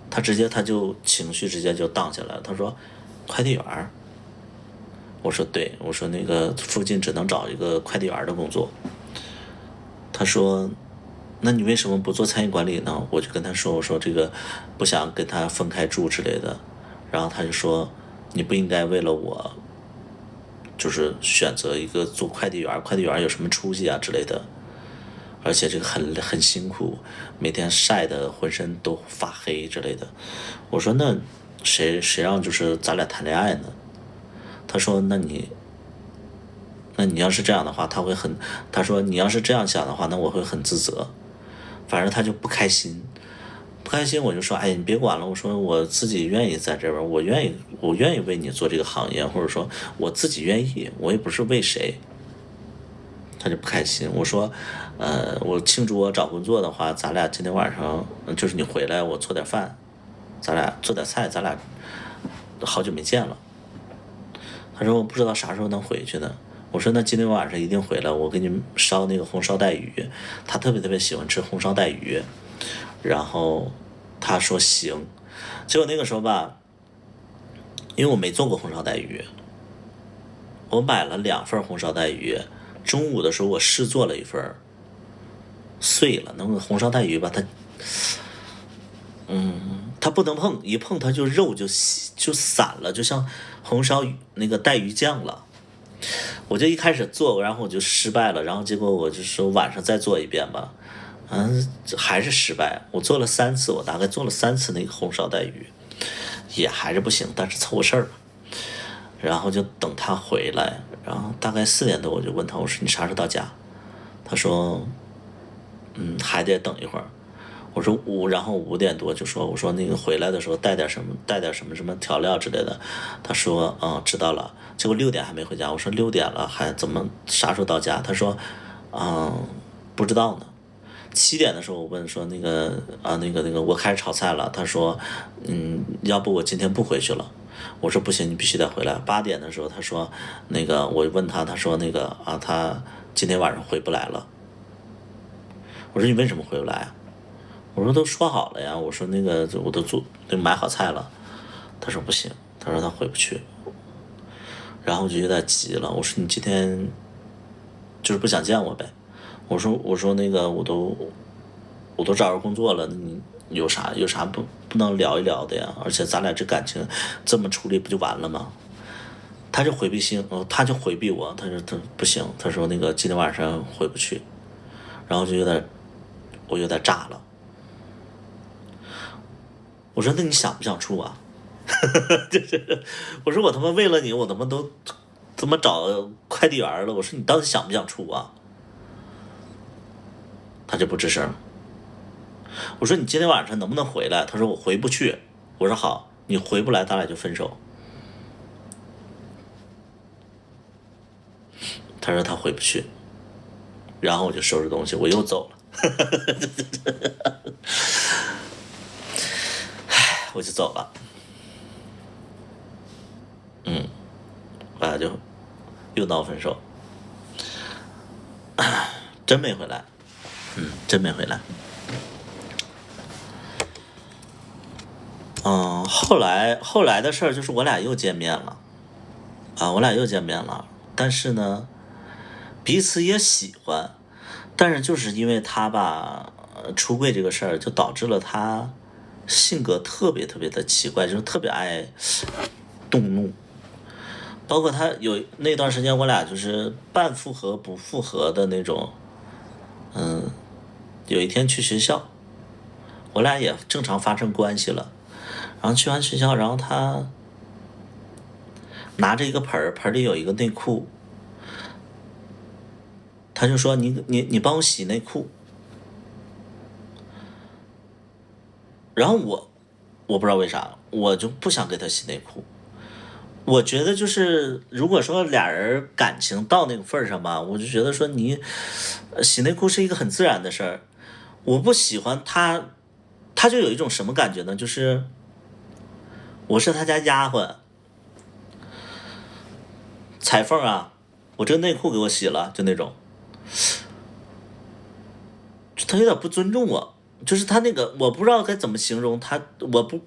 [SPEAKER 1] 他就情绪直接就荡下来了。他说快递员儿。我说对，我说那个附近只能找一个快递员的工作。他说那你为什么不做餐饮管理呢？我就跟他说，我说这个不想跟他分开住之类的。然后他就说你不应该为了我就是选择一个做快递员，快递员有什么出息啊之类的，而且这个很辛苦，每天晒得浑身都发黑之类的。我说那谁让就是咱俩谈恋爱呢？他说那你要是这样的话，他说你要是这样想的话，那我会很自责。反正他就不开心，我就说哎，你别管了，我说我自己愿意在这边，我愿意为你做这个行业，或者说我自己愿意，我也不是为谁。他就不开心。我说我庆祝我找工作的话，咱俩今天晚上就是你回来我做点饭，咱俩做点菜，咱俩好久没见了。他说我不知道啥时候能回去呢。我说那今天晚上一定回来，我给你烧那个红烧带鱼，他特别喜欢吃红烧带鱼。然后他说行。结果那个时候吧，因为我没做过红烧带鱼，我买了2份红烧带鱼。中午的时候我试做了1份，碎了。那个红烧带鱼吧，它不能碰，一碰它就肉就散了，就像红烧那个带鱼酱了。我就一开始做，然后我就失败了，然后结果我就说晚上再做一遍吧，还是失败。我做了3次，我大概做了3次那个红烧带鱼，也还是不行，但是凑合事儿吧。然后就等他回来，然后大概4点多我就问他，我说你啥时候到家？他说还得等一会儿。我说然后5点多就说，我说那个回来的时候带点什么调料之类的。他说知道了。结果6点还没回家，我说6点了还怎么啥时候到家？他说不知道呢。7点的时候我问说那个我开始炒菜了。他说要不我今天不回去了。我说不行，你必须得回来。8点的时候他说那个我问他说那个他今天晚上回不来了。我说你为什么回不来啊？我说都说好了呀，我说那个我都买好菜了。他说不行，他说他回不去。然后我就有点急了，我说你今天就是不想见我呗？我说那个我都找着工作了，你有啥不能聊一聊的呀？而且咱俩这感情这么处理不就完了吗？他就回避我，他说他不行，他说那个今天晚上回不去。然后我有点炸了。我说那你想不想处啊？我说我他妈为了你，我他妈都他妈找快递员了。我说你到底想不想处啊？他就不吱声。我说你今天晚上能不能回来？他说我回不去。我说好，你回不来咱俩就分手。他说他回不去。然后我就收拾东西我又走了。我就走了。完了就又闹分手。真没回来。真没回来。后来的事儿就是我俩又见面了。但是呢彼此也喜欢，但是就是因为他吧出柜这个事儿，就导致了他性格特别的奇怪，就是特别爱动怒。包括他有那段时间我俩就是半复合不复合的那种。有一天去学校，我俩也正常发生关系了。然后去完学校，然后他拿着一个盆里有一个内裤，他就说你帮我洗内裤。然后我不知道为啥，我就不想给他洗内裤。我觉得就是如果说俩人感情到那个份儿上吧，我就觉得说你洗内裤是一个很自然的事儿。我不喜欢他，他就有一种什么感觉呢？就是我是他家丫鬟，裁缝啊，我这内裤给我洗了，就那种，他有点不尊重我。就是他那个，我不知道该怎么形容他，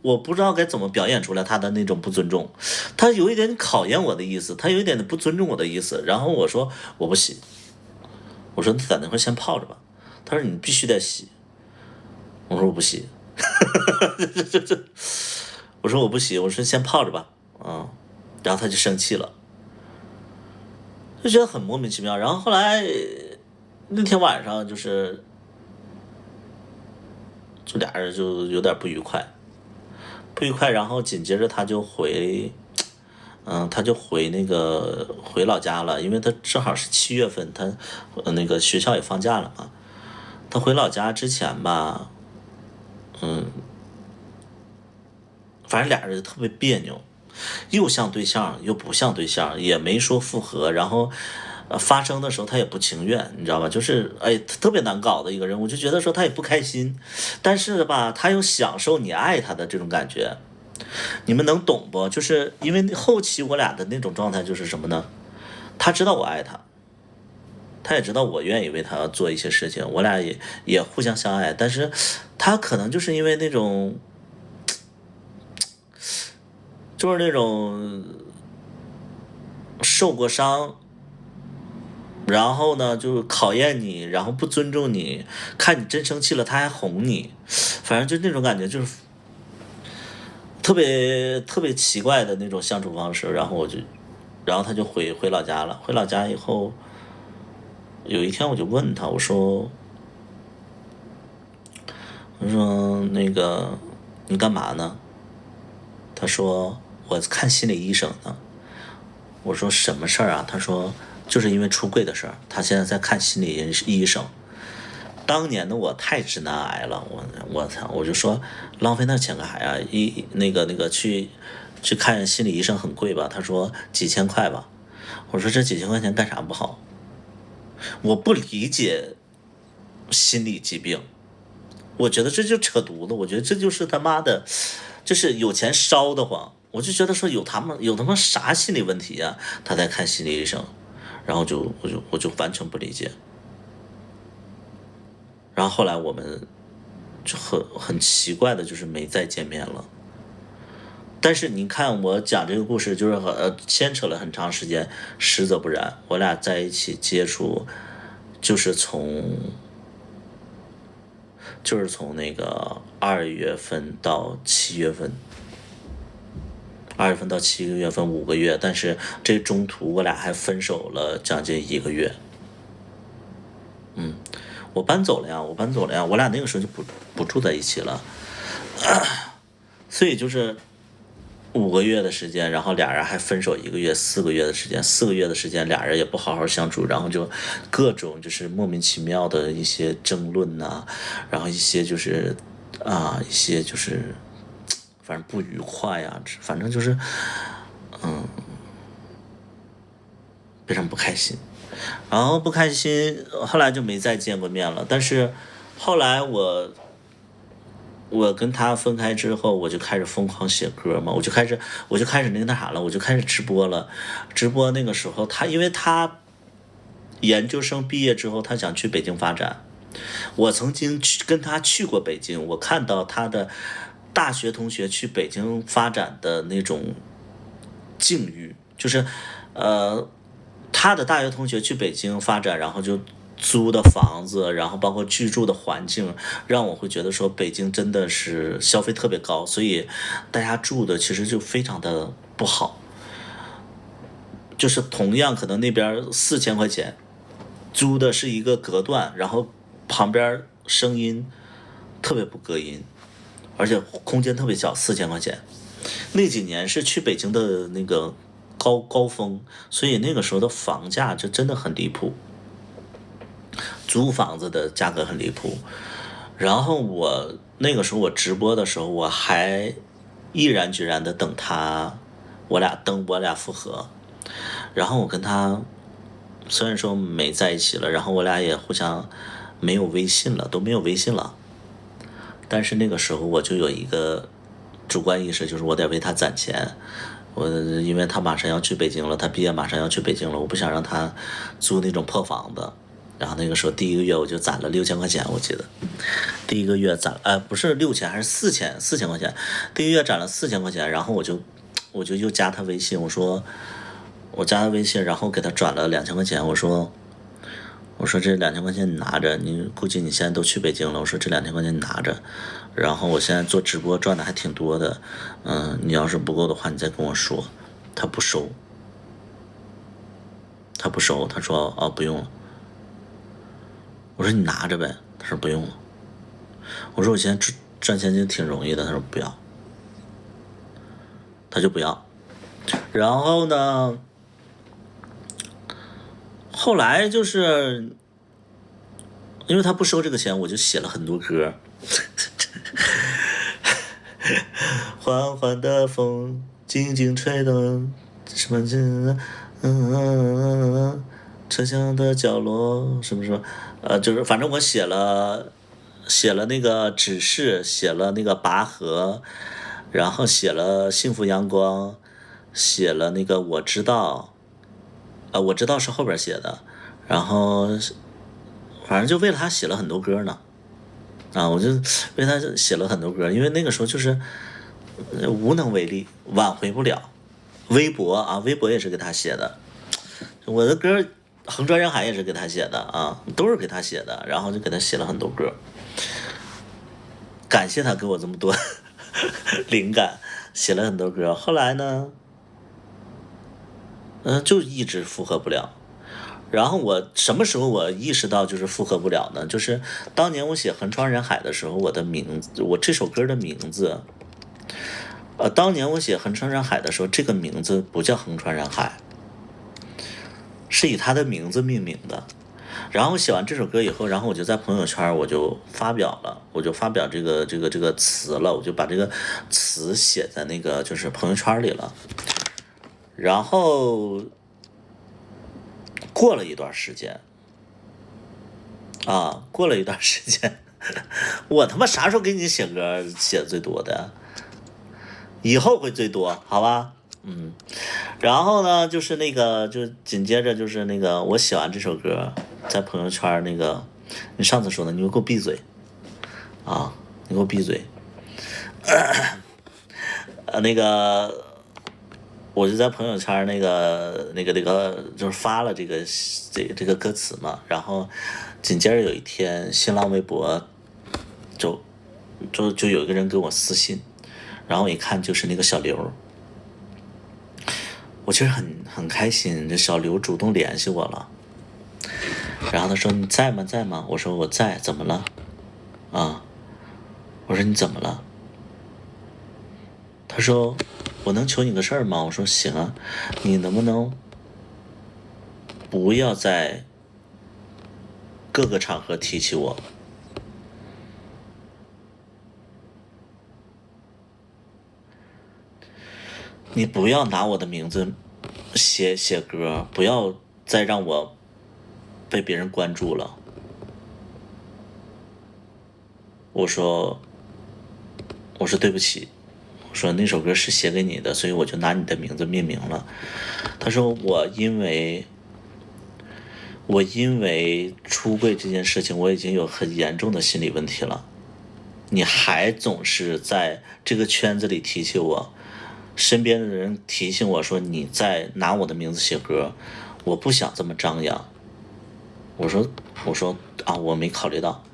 [SPEAKER 1] 我不知道该怎么表演出来他的那种不尊重，他有一点考验我的意思，他有一点不尊重我的意思。然后我说我不洗，我说在那块先泡着吧。他说你必须得洗，我说我不洗，我说我不洗，我说先泡着吧，然后他就生气了，就觉得很莫名其妙。然后后来那天晚上就俩人就有点不愉快，然后紧接着他就回老家了，因为他正好是7月份，他那个学校也放假了嘛。他回老家之前吧，反正俩人就特别别扭，又像对象又不像对象，也没说复合，然后发生的时候他也不情愿，你知道吧？就是特别难搞的一个人，我就觉得说他也不开心，但是吧，他又享受你爱他的这种感觉，你们能懂不？就是因为后期我俩的那种状态就是什么呢？他知道我爱他，他也知道我愿意为他做一些事情，我俩也互相相爱，但是他可能就是因为那种，就是那种受过伤。然后呢，就考验你，然后不尊重你，看你真生气了，他还哄你，反正就那种感觉，就是特别特别奇怪的那种相处方式。然后他就回老家了。回老家以后，有一天我就问他，我说那个你干嘛呢？他说我看心理医生呢。我说什么事儿啊？他说就是因为出柜的事儿，他现在在看心理医生。当年的我太直男癌了，我操！我就说浪费那钱干啥呀？那个去看心理医生很贵吧？他说几千块吧。我说这几千块钱干啥不好？我不理解心理疾病，我觉得这就扯犊子，我觉得这就是他妈的，就是有钱烧得慌。我就觉得说有他妈啥心理问题呀？他在看心理医生。然后我就完全不理解。然后后来我们就很奇怪的，就是没再见面了。但是你看我讲这个故事，就是牵扯了很长时间，实则不然，我俩在一起接触，就是从那个2月份到7月份。2月份到7月份5个月，但是这中途我俩还分手了将近1个月。我搬走了呀，我俩那个时候就不住在一起了，所以就是5个月的时间，然后俩人还分手1个月，4个月的时间，4个月的时间俩人也不好好相处，然后就各种就是莫名其妙的一些争论呐，然后一些就是反正不愉快呀，反正就是非常不开心。然后不开心，后来就没再见过面了。但是后来我跟他分开之后，我就开始疯狂写歌嘛，我就开始那啥了，我就开始直播了。直播那个时候，因为他研究生毕业之后，他想去北京发展。我曾经跟他去过北京，我看到他的大学同学去北京发展的那种境遇，就是他的大学同学去北京发展，然后就租的房子，然后包括居住的环境，让我会觉得说北京真的是消费特别高，所以大家住的其实就非常的不好。就是同样可能那边4000块钱租的是一个隔断，然后旁边声音特别不隔音，而且空间特别小，4000块钱。那几年是去北京的那个高峰，所以那个时候的房价就真的很离谱，租房子的价格很离谱。然后那个时候我直播的时候，我还毅然决然的等他我俩复合，然后我跟他虽然说没在一起了，然后我俩也互相没有微信了，都没有微信了，但是那个时候我就有一个主观意识，就是我得为他攒钱。因为他马上要去北京了，他毕业马上要去北京了，我不想让他租那种破房子。然后那个时候第一个月我就攒了6000块钱，我记得第一个月攒不是6000还是4000块钱，第一个月攒了4000块钱，然后我就又加他微信，我加他微信，然后给他转了2000块钱，我说这2000块钱你拿着，你估计你现在都去北京了，我说这2000块钱你拿着，然后我现在做直播赚的还挺多的，你要是不够的话你再跟我说。他不收，他说不用了。我说你拿着呗，他说不用了。我说我现在赚钱就挺容易的，他说不要，他就不要。然后呢，后来就是因为他不收这个钱，我就写了很多歌。缓缓的风静静吹动什么车厢的角落什么什么，就是反正我写了那个指示，写了那个拔河，然后写了幸福阳光，写了那个我知道，我知道是后边写的，然后反正就为了他写了很多歌呢。我就为他写了很多歌，因为那个时候就是无能为力，挽回不了。微博也是给他写的，我的歌横穿人海也是给他写的啊，都是给他写的，然后就给他写了很多歌，感谢他给我这么多灵感，写了很多歌。后来呢，就一直复合不了。然后我什么时候我意识到就是复合不了呢？就是当年我写横穿人海的时候，我这首歌的名字，当年我写横穿人海的时候，这个名字不叫横穿人海，是以他的名字命名的。然后写完这首歌以后，然后我就在朋友圈我就发表这个词了，我就把这个词写在那个就是朋友圈里了。然后过了一段时间，我他妈啥时候给你写歌写的最多的？以后会最多，好吧？然后呢，就是那个，就紧接着就是那个，我写完这首歌，在朋友圈那个，你上次说的，你给我闭嘴啊！你给我闭嘴。那个，我就在朋友圈那个，就是发了这个歌词嘛，然后紧接着有一天，新浪微博就有一个人给我私信，然后我一看就是那个小刘。我其实很开心，这小刘主动联系我了，然后他说你在吗？我说我在，怎么了？我说你怎么了？他说我能求你个事儿吗？我说行啊，你能不能不要在各个场合提起我？你不要拿我的名字写歌，不要再让我被别人关注了。我说对不起，我说那首歌是写给你的，所以我就拿你的名字命名了。他说我因为出柜这件事情，我已经有很严重的心理问题了，你还总是在这个圈子里提起我，身边的人提醒我说你在拿我的名字写歌，我不想这么张扬。我说我没考虑到。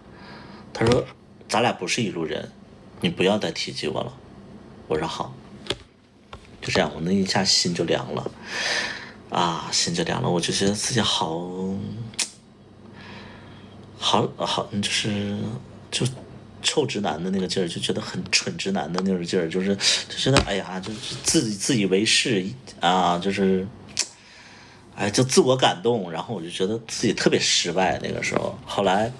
[SPEAKER 1] 他说咱俩不是一路人，你不要再提起我了。我说好，就这样，我那一下心就凉了心就凉了，我就觉得自己好，就臭直男的那个劲儿，就觉得很蠢直男的那种劲儿，就觉得哎呀，就是自以为是就是就自我感动，然后我就觉得自己特别失败。那个时候，后来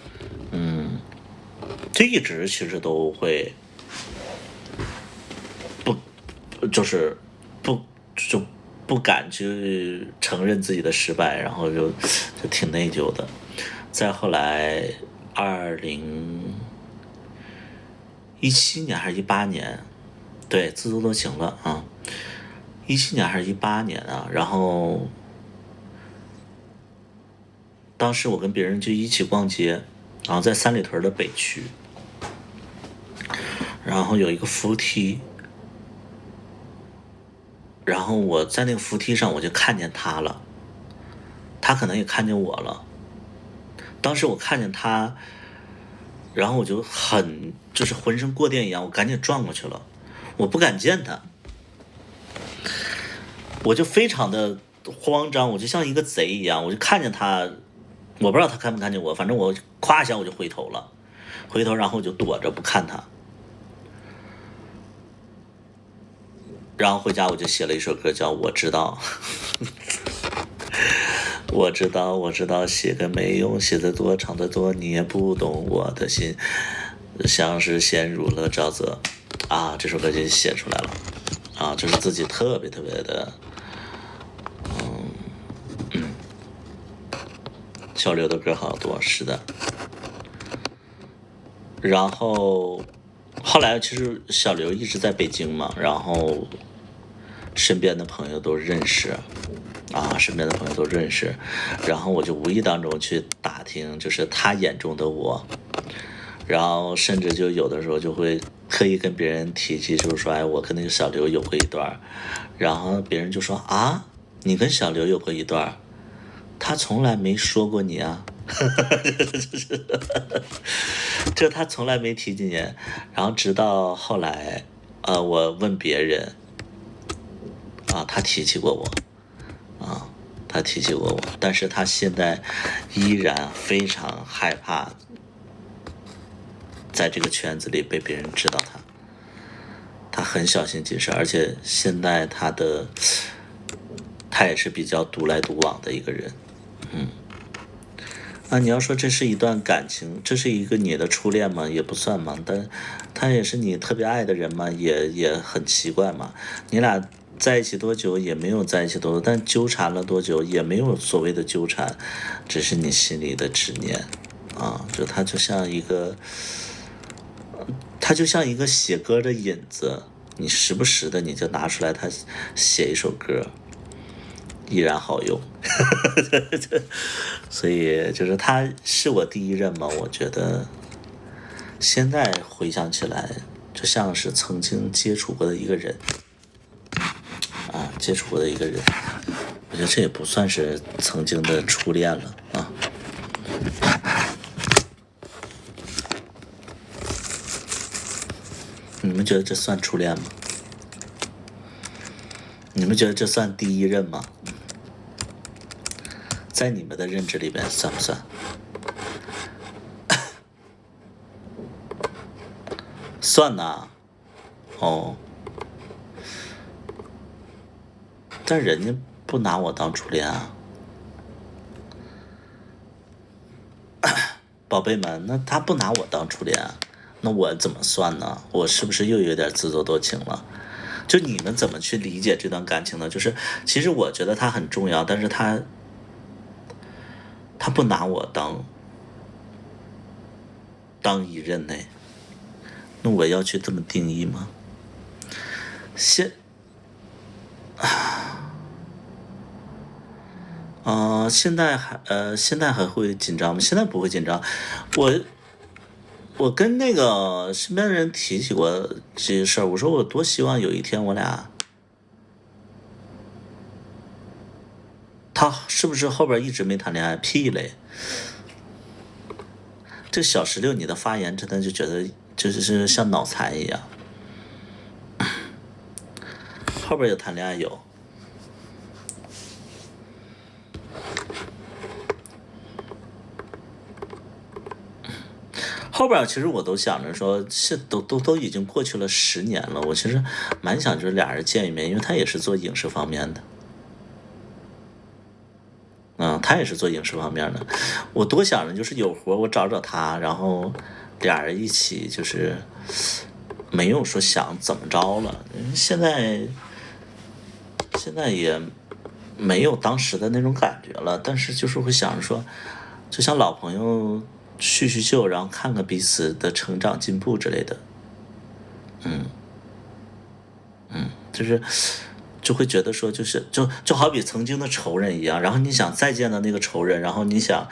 [SPEAKER 1] 就一直其实都会就不敢去承认自己的失败，然后就挺内疚的。再后来2017年还是18年，对，自作多情了啊，17年还是18年啊，然后当时我跟别人就一起逛街，然后在三里屯的北区，然后有一个扶梯，然后我在那个扶梯上我就看见他了，他可能也看见我了。当时我看见他，然后我就就是浑身过电一样，我赶紧转过去了，我不敢见他，我就非常的慌张，我就像一个贼一样，我就看见他，我不知道他看不看见我，反正我咵一下我就回头了，然后我就躲着不看他，然后回家我就写了一首歌叫《我知道》。我知道，写个没用，写的多，唱的多，你也不懂我的心，像是陷入了沼泽啊！这首歌就写出来了啊，就是自己特别的，小刘的歌好多，是的。然后后来其实小刘一直在北京嘛，然后身边的朋友都认识。然后我就无意当中去打听，就是他眼中的我，然后甚至就有的时候就会特意跟别人提起，就是说，哎，我跟那个小刘有过一段，然后别人就说啊，你跟小刘有过一段，他从来没说过你啊，就他从来没提起你，然后直到后来，我问别人，啊，他提起过我。他提起过我，但是他现在依然非常害怕在这个圈子里被别人知道他很小心谨慎，而且现在他也是比较独来独往的一个人。你要说这是一段感情，这是一个你的初恋吗？也不算嘛，但他也是你特别爱的人嘛，也很奇怪嘛，你俩在一起多久也没有在一起多久，但纠缠了多久也没有所谓的纠缠，只是你心里的执念啊！他就像一个写歌的引子，你时不时的你就拿出来他写一首歌，依然好用。所以就是他是我第一任嘛，我觉得现在回想起来就像是曾经接触过的一个人。我觉得这也不算是曾经的初恋了啊。你们觉得这算初恋吗？你们觉得这算第一任吗？在你们的认知里边算不算？算呐，哦。但人家不拿我当初恋啊，宝贝们，那他不拿我当初恋，那我怎么算呢？我是不是又有点自作多情了？就你们怎么去理解这段感情呢？就是其实我觉得他很重要，但是他不拿我当一任呢，那我要去这么定义吗？现在还会紧张吗？现在不会紧张。我跟那个身边的人提起过这些事儿，我说我多希望有一天我俩，他是不是后边一直没谈恋爱？屁嘞！这小16你的发言真的就觉得就是像脑残一样，后边有谈恋爱有。后边其实我都想着说，都已经过去了10年了，我其实蛮想就是俩人见一面，因为他也是做影视方面的，他也是做影视方面的，我多想着就是有活我找他，然后俩人一起就是没有说想怎么着了，现在现在也没有当时的那种感觉了，但是就是会想着说，就像老朋友叙叙旧，然后看看彼此的成长进步之类的。就是就会觉得说，就好比曾经的仇人一样，然后你想再见的那个仇人，然后你想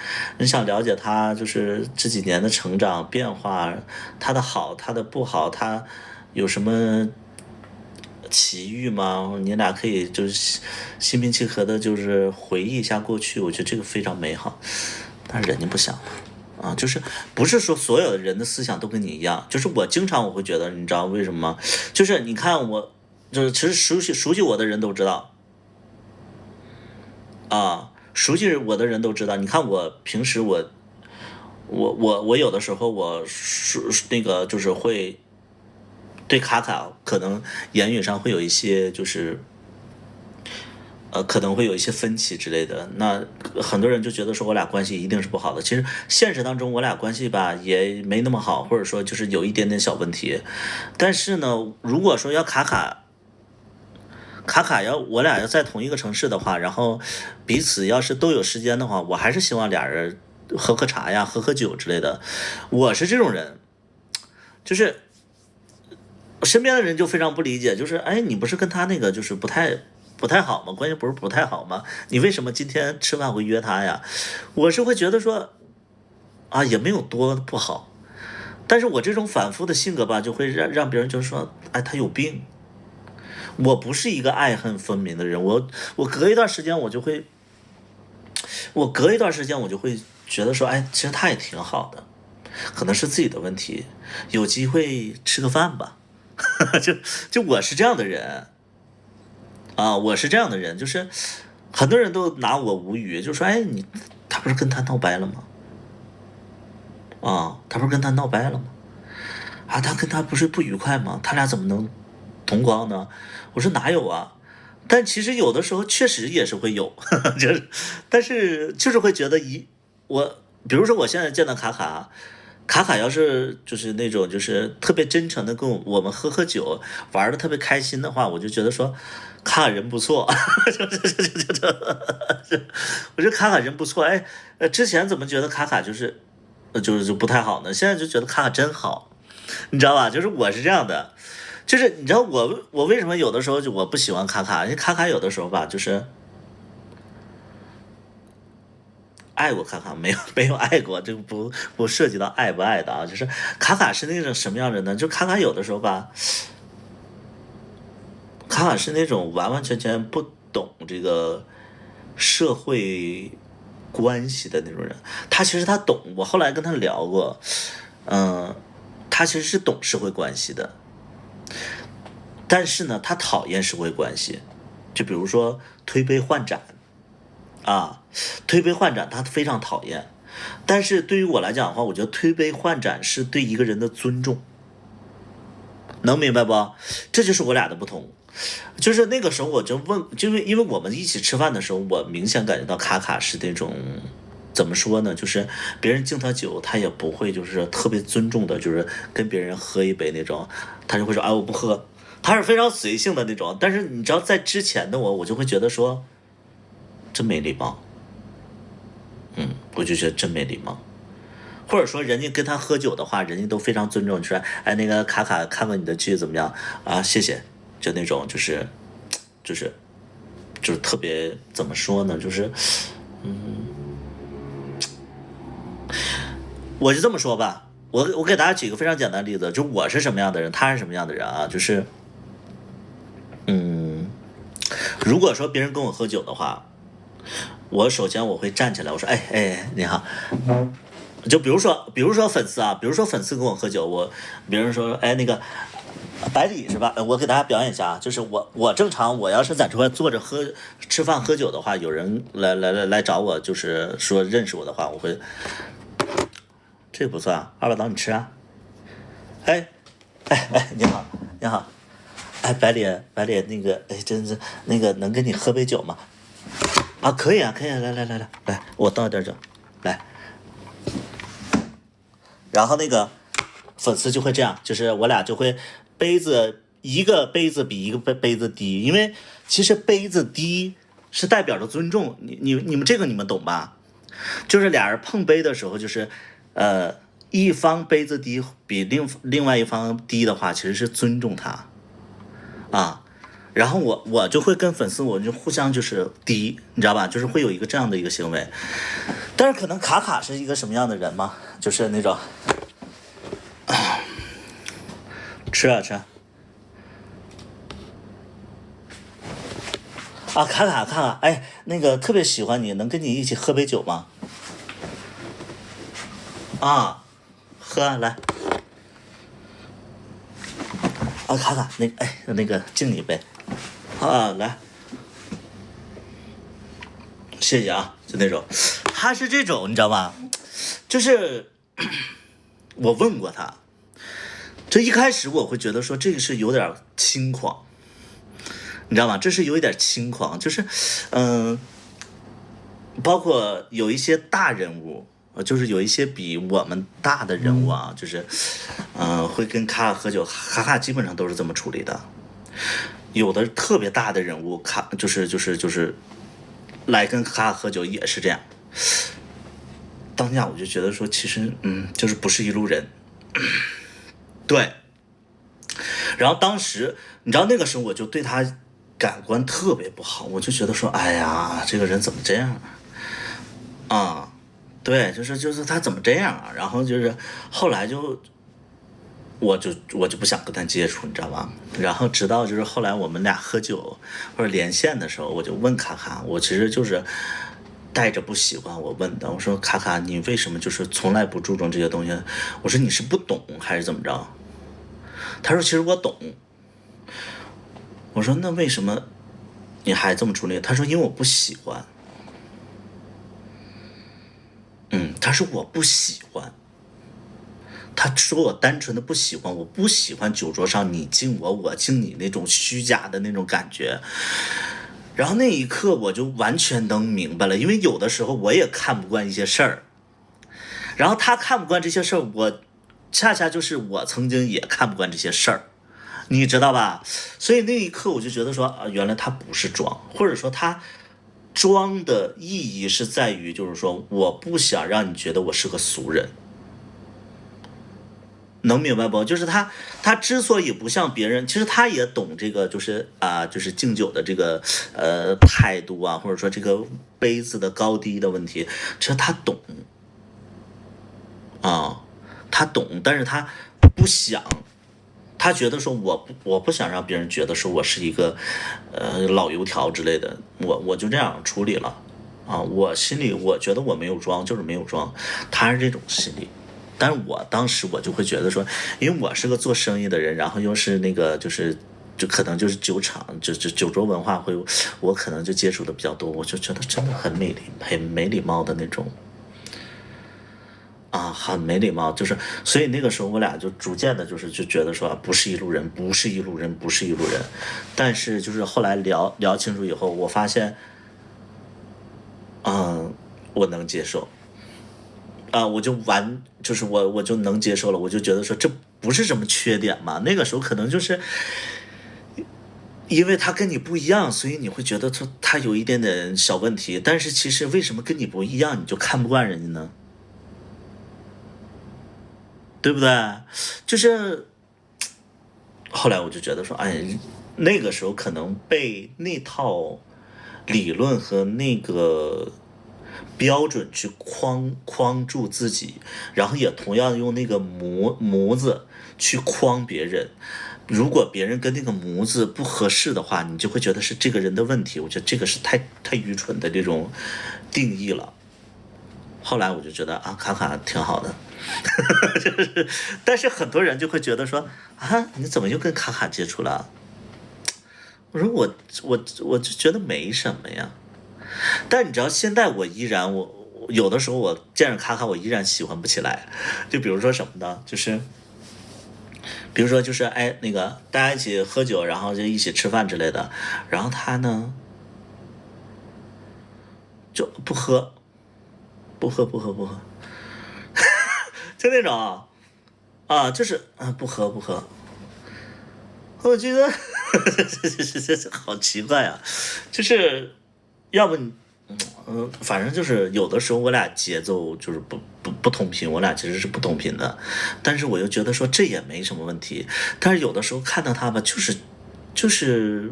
[SPEAKER 1] 了解他就是这几年的成长变化，他的好，他的不好，他有什么奇遇吗？你俩可以就是心平气和的，就是回忆一下过去，我觉得这个非常美好。但是人家不想啊，就是不是说所有的人的思想都跟你一样，就是我经常会觉得，你知道为什么吗？就是你看我。就是其实熟悉我的人都知道，啊，熟悉我的人都知道。你看我平时我有的时候我那个就是会对卡卡可能言语上会有一些就是可能会有一些分歧之类的。那很多人就觉得说我俩关系一定是不好的。其实现实当中我俩关系吧也没那么好，或者说就是有一点点小问题。但是呢，如果说要卡卡我俩要在同一个城市的话，然后彼此要是都有时间的话，我还是希望俩人喝喝茶呀，喝喝酒之类的。我是这种人，就是身边的人就非常不理解，就是哎，你不是跟他那个就是不太好吗？关系不是不太好吗？你为什么今天吃饭会约他呀？我是会觉得说啊，也没有多不好，但是我这种反复的性格吧，就会让别人就说，哎，他有病。我不是一个爱恨分明的人，我隔一段时间我就会觉得说，哎，其实他也挺好的，可能是自己的问题，有机会吃个饭吧。就我是这样的人啊，我是这样的人，就是很多人都拿我无语，就说，哎，他不是跟他闹掰了吗？啊，他不是跟他闹掰了吗？啊，他跟他不是不愉快吗？他俩怎么能同框呢？我说哪有啊？但其实有的时候确实也是会有，但是就是会觉得比如说我现在见到卡卡要是就是那种就是特别真诚的跟我们喝喝酒，玩的特别开心的话，我就觉得说卡卡人不错，我觉得卡卡人不错。哎，之前怎么觉得卡卡就是不太好呢？现在就觉得卡卡真好，你知道吧？就是我是这样的。就是你知道我为什么有的时候我不喜欢卡卡？因为卡卡有的时候吧，就是爱过卡卡没有爱过，这个不涉及到爱不爱的啊。就是卡卡是那种什么样的人呢？就卡卡有的时候吧，卡卡是那种完完全全不懂这个社会关系的那种人。他其实他懂，我后来跟他聊过，他其实是懂社会关系的。但是呢，他讨厌社会关系，就比如说推杯换盏啊，推杯换盏他非常讨厌。但是对于我来讲的话，我觉得推杯换盏是对一个人的尊重，能明白不？这就是我俩的不同。就是那个时候我就问，就是因为我们一起吃饭的时候，我明显感觉到卡卡是那种怎么说呢？就是别人敬他酒，他也不会就是特别尊重的，就是跟别人喝一杯那种，他就会说啊我不喝。他是非常随性的那种，但是你知道在之前的我就会觉得说真没礼貌，我就觉得真没礼貌。或者说人家跟他喝酒的话，人家都非常尊重，你说哎那个卡卡看过你的剧怎么样啊？谢谢，就那种就是特别怎么说呢？就是我就这么说吧，我给大家举个非常简单的例子，就我是什么样的人，他是什么样的人啊？就是如果说别人跟我喝酒的话，我首先我会站起来，我说哎你好。就比如说粉丝啊，比如说粉丝跟我喝酒，别人说哎那个百里是吧？我给大家表演一下啊，就是我正常我要是在这块坐着吃饭喝酒的话，有人来找我，就是说认识我的话，我会这个不算啊，200刀你吃啊？哎你好你好。哎，百里，那个，哎，真是那个，能跟你喝杯酒吗？啊，可以啊，来，我倒点酒，来。然后那个粉丝就会这样，就是我俩就会杯子一个杯子比一个杯子低，因为其实杯子低是代表着尊重，你们这个你们懂吧？就是俩人碰杯的时候，就是一方杯子低比另外一方低的话，其实是尊重他啊。然后我就会跟粉丝，我就互相就是低，你知道吧？就是会有一个这样的一个行为。但是可能卡卡是一个什么样的人嘛？就是那种吃啊吃啊。啊，卡卡，哎，那个特别喜欢你，能跟你一起喝杯酒吗？啊，喝啊来。啊，卡，那个敬你一杯。啊，来，谢谢啊，就那种，他是这种，你知道吗？就是我问过他，这一开始我会觉得说这个是有点轻狂。你知道吗？这是有一点轻狂，就是，包括有一些大人物，就是有一些比我们大的人物啊，就是，会跟卡卡喝酒，卡卡基本上都是这么处理的。有的特别大的人物，就是来跟卡卡喝酒也是这样。当下我就觉得说，其实就是不是一路人，对。然后当时你知道那个时候我就对他感官特别不好，我就觉得说，哎呀，这个人怎么这样啊？对，就是他怎么这样啊？然后就是后来我就不想跟他接触，你知道吧？然后直到就是后来我们俩喝酒或者连线的时候，我就问卡卡，我其实就是带着不喜欢我问的，我说卡卡，你为什么就是从来不注重这些东西？我说你是不懂还是怎么着？他说其实我懂。我说那为什么你还这么处理？他说因为我不喜欢。他说我不喜欢。他说我单纯的不喜欢，我不喜欢酒桌上你敬我，我敬你那种虚假的那种感觉。然后那一刻我就完全能明白了，因为有的时候我也看不惯一些事儿，然后他看不惯这些事儿，我恰恰就是我曾经也看不惯这些事儿。你知道吧？所以那一刻我就觉得说，原来他不是装，或者说他装的意义是在于，就是说我不想让你觉得我是个俗人，能明白不？就是他之所以不像别人，其实他也懂这个，就是就是敬酒的这个态度啊，或者说这个杯子的高低的问题，其实他懂啊，他懂，但是他不想。他觉得说我不想让别人觉得说我是一个老油条之类的，我就这样处理了啊。我心里我觉得我没有装，就是没有装，他是这种心理。但是我当时我就会觉得说，因为我是个做生意的人，然后又是那个就可能就是酒厂就酒桌文化会，我可能就接触的比较多，我就觉得真的很没礼貌的那种。很没礼貌，就是所以那个时候我俩就逐渐的，就觉得说不是一路人，不是一路人，不是一路人。但是就是后来聊清楚以后，我发现，我能接受，我就能接受了，我就觉得说这不是什么缺点嘛。那个时候可能就是因为他跟你不一样，所以你会觉得他有一点点小问题。但是其实为什么跟你不一样，你就看不惯人家呢？对不对？就是后来我就觉得说，那个时候可能被那套理论和那个标准去框住自己，然后也同样用那个模子去框别人。如果别人跟那个模子不合适的话，你就会觉得是这个人的问题。我觉得这个是太愚蠢的这种定义了。后来我就觉得卡卡挺好的。但是很多人就会觉得说你怎么又跟卡卡接触了？我说我就觉得没什么呀。但你知道现在我有的时候我见着卡卡我依然喜欢不起来。就比如说什么呢？就是比如说就是那个大家一起喝酒，然后就一起吃饭之类的，然后他呢就不喝。就那种就是不喝我觉得这好奇怪啊，就是要不反正就是有的时候我俩节奏就是不同频，我俩其实是不同频的，但是我又觉得说这也没什么问题，但是有的时候看到他吧，就是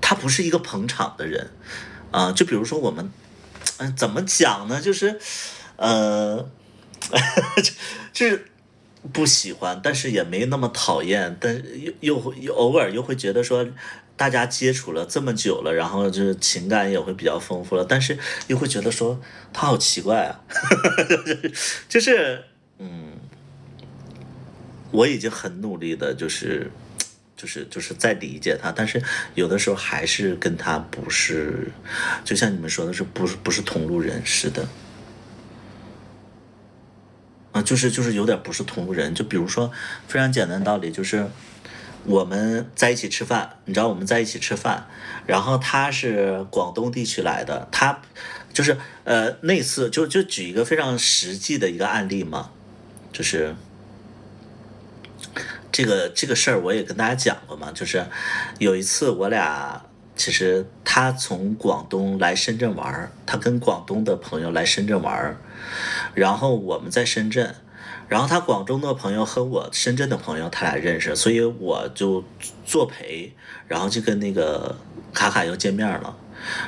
[SPEAKER 1] 他不是一个捧场的人啊，就比如说我们，怎么讲呢？就是就是不喜欢，但是也没那么讨厌，但是又偶尔又会觉得说，大家接触了这么久了，然后就是情感也会比较丰富了，但是又会觉得说他好奇怪啊，就是我已经很努力的，就是在理解他，但是有的时候还是跟他不是，就像你们说的是不是同路人似的。就是有点不是同路人，就比如说非常简单的道理，就是我们在一起吃饭，你知道我们在一起吃饭，然后他是广东地区来的，他就是那次就举一个非常实际的一个案例嘛，就是这个事儿我也跟大家讲过嘛，就是有一次我俩。其实他从广东来深圳玩，他跟广东的朋友来深圳玩，然后我们在深圳，然后他广东的朋友和我深圳的朋友他俩认识，所以我就作陪，然后就跟那个卡卡又见面了，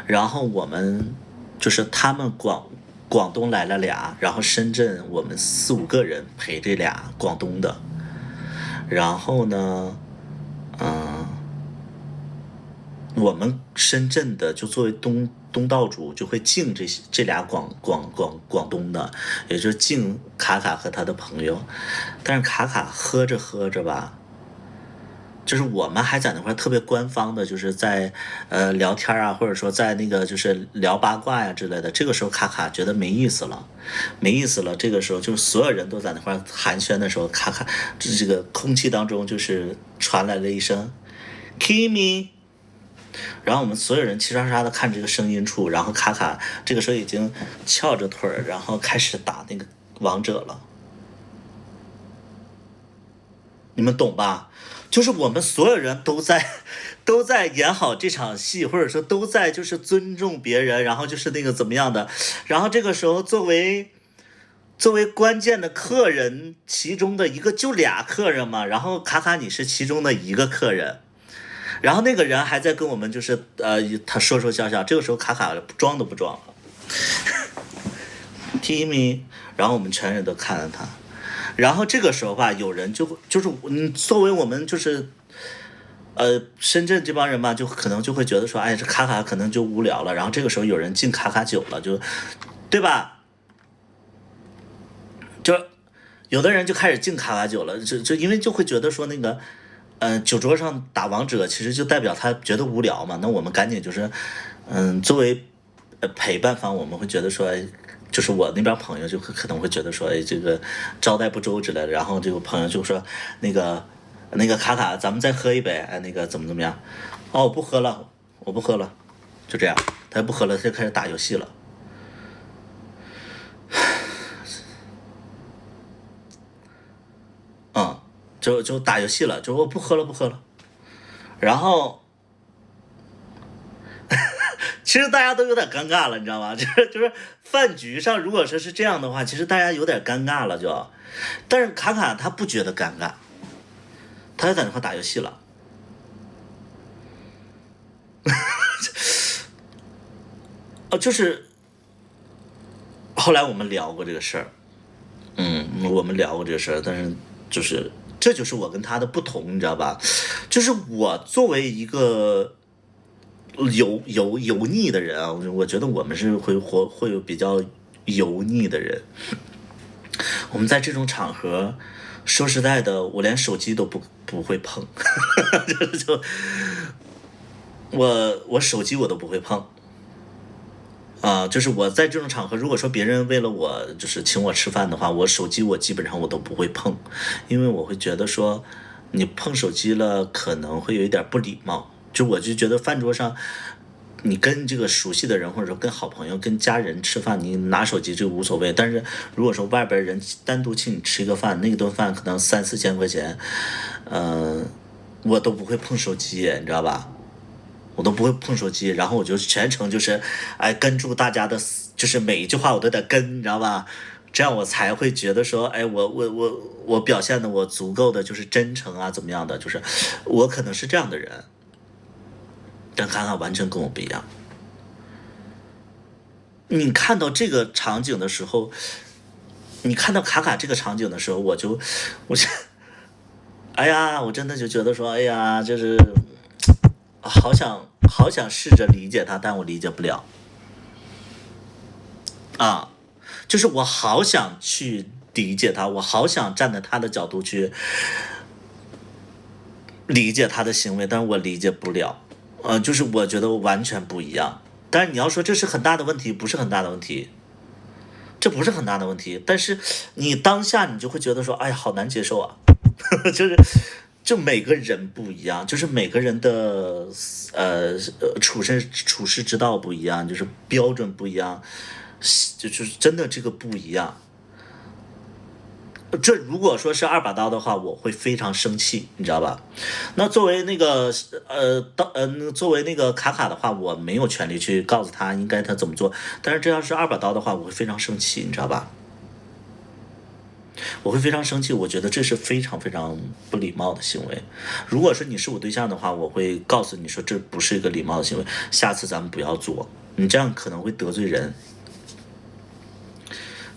[SPEAKER 1] 然后我们就是他们广东来了俩，然后深圳我们4、5个人陪这俩广东的，然后呢，我们深圳的就作为东道主就会敬这俩广东的，也就是敬卡卡和他的朋友，但是卡卡喝着吧，就是我们还在那块特别官方的，就是在聊天啊，或者说在那个就是聊八卦呀之类的。这个时候卡卡觉得没意思了。这个时候就是所有人都在那块寒暄的时候，卡卡这个空气当中就是传来了一声 Kimi。然后我们所有人齐刷刷的看这个声音处，然后卡卡这个时候已经翘着腿儿，然后开始打那个王者了。你们懂吧？就是我们所有人都在演好这场戏，或者说都在就是尊重别人，然后就是那个怎么样的。然后这个时候作为关键的客人其中的一个，就俩客人嘛，然后卡卡你是其中的一个客人。然后那个人还在跟我们就是他说笑，这个时候卡卡装都不装了，Timmy， 然后我们全人都看了他，然后这个时候吧，有人就是作为我们就是深圳这帮人吧，就可能就会觉得说，哎，这卡卡可能就无聊了，然后这个时候有人敬卡卡酒了，就对吧？就有的人就开始敬卡卡酒了，就因为就会觉得说那个。酒桌上打王者其实就代表他觉得无聊嘛，那我们赶紧就是，作为陪伴方，我们会觉得说，就是我那边朋友就可能会觉得说，哎，这个招待不周之类的，然后这个朋友就说，那个卡卡，咱们再喝一杯，哎，那个怎么样？哦，我不喝了，就这样，他不喝了，他就开始打游戏了。就打游戏了，就我不喝了，然后其实大家都有点尴尬了，你知道吗？就是饭局上，如果说是这样的话，其实大家有点尴尬了就，但是卡卡他不觉得尴尬，他就在那块打游戏了。就是后来我们聊过这个事儿，但是就是这就是我跟他的不同，你知道吧？就是我作为一个油腻的人啊，我觉得我们是会有比较油腻的人。我们在这种场合，说实在的，我连手机都不会碰，我手机我都不会碰。就是我在这种场合，如果说别人为了我就是请我吃饭的话，我手机我基本上我都不会碰，因为我会觉得说你碰手机了可能会有一点不礼貌，我就觉得饭桌上你跟这个熟悉的人，或者说跟好朋友、跟家人吃饭，你拿手机就无所谓。但是如果说外边人单独请你吃一个饭，那顿饭可能3、4千块钱，我都不会碰手机，你知道吧？我都不会碰手机，然后我就全程就是，哎，跟住大家的，就是每一句话我都得跟，你知道吧？这样我才会觉得说，哎，我表现的我足够的就是真诚啊，怎么样的？就是我可能是这样的人。但卡卡完全跟我不一样。你看到这个场景的时候，你看到卡卡这个场景的时候，我就，哎呀，我真的就觉得说，哎呀，就是好想试着理解他，但我理解不了。啊，就是我好想去理解他，我好想站在他的角度去理解他的行为，但是我理解不了。就是我觉得完全不一样。但是你要说这是很大的问题，不是很大的问题，这不是很大的问题。但是你当下你就会觉得说，哎呀，好难接受啊，就每个人不一样，就是每个人的处事之道不一样，就是标准不一样，就是真的这个不一样。这如果说是2把刀的话，我会非常生气，你知道吧？那作为那个作为那个卡卡的话，我没有权利去告诉他应该他怎么做。但是这要是2把刀的话，我会非常生气，你知道吧？我会非常生气，我觉得这是非常非常不礼貌的行为。如果说你是我对象的话，我会告诉你说这不是一个礼貌的行为，下次咱们不要做，你这样可能会得罪人。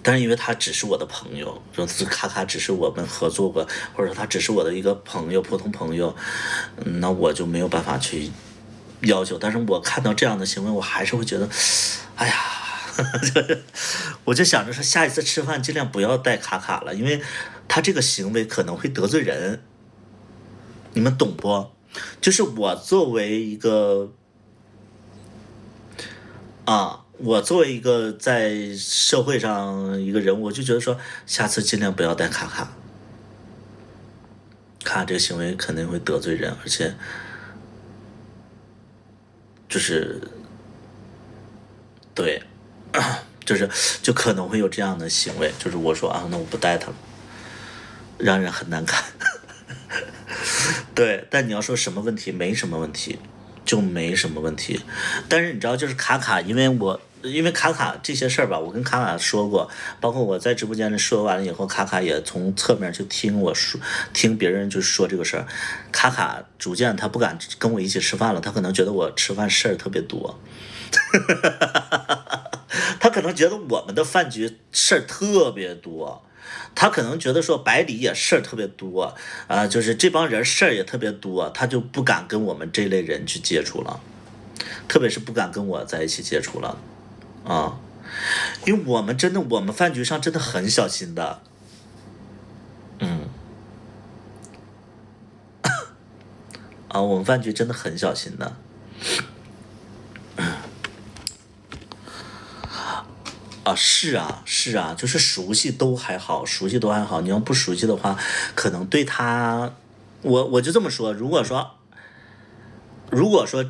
[SPEAKER 1] 但是因为他只是我的朋友，说卡卡只是我们合作过，或者说他只是我的一个朋友，普通朋友，那我就没有办法去要求。但是我看到这样的行为，我还是会觉得，哎呀，我就想着说下一次吃饭尽量不要带卡卡了，因为他这个行为可能会得罪人，你们懂不？就是我作为一个我作为一个在社会上一个人物，我就觉得说，下次尽量不要带卡卡。卡卡这个行为肯定会得罪人，而且就是对，就可能会有这样的行为。就是我说啊，那我不带他了，让人很难看。对，但你要说什么问题，没什么问题。就没什么问题。但是你知道，就是卡卡，因为卡卡这些事儿吧，我跟卡卡说过，包括我在直播间里说完了以后，卡卡也从侧面去听别人就说这个事儿。卡卡逐渐他不敢跟我一起吃饭了，他可能觉得我吃饭事儿特别多。他可能觉得我们的饭局事儿特别多。他可能觉得说百里也事儿特别多就是这帮人事儿也特别多，他就不敢跟我们这类人去接触了，特别是不敢跟我在一起接触了因为我们饭局上真的很小心的，我们饭局真的很小心的。是啊，就是熟悉都还好，你要不熟悉的话，可能对他，我就这么说，如果说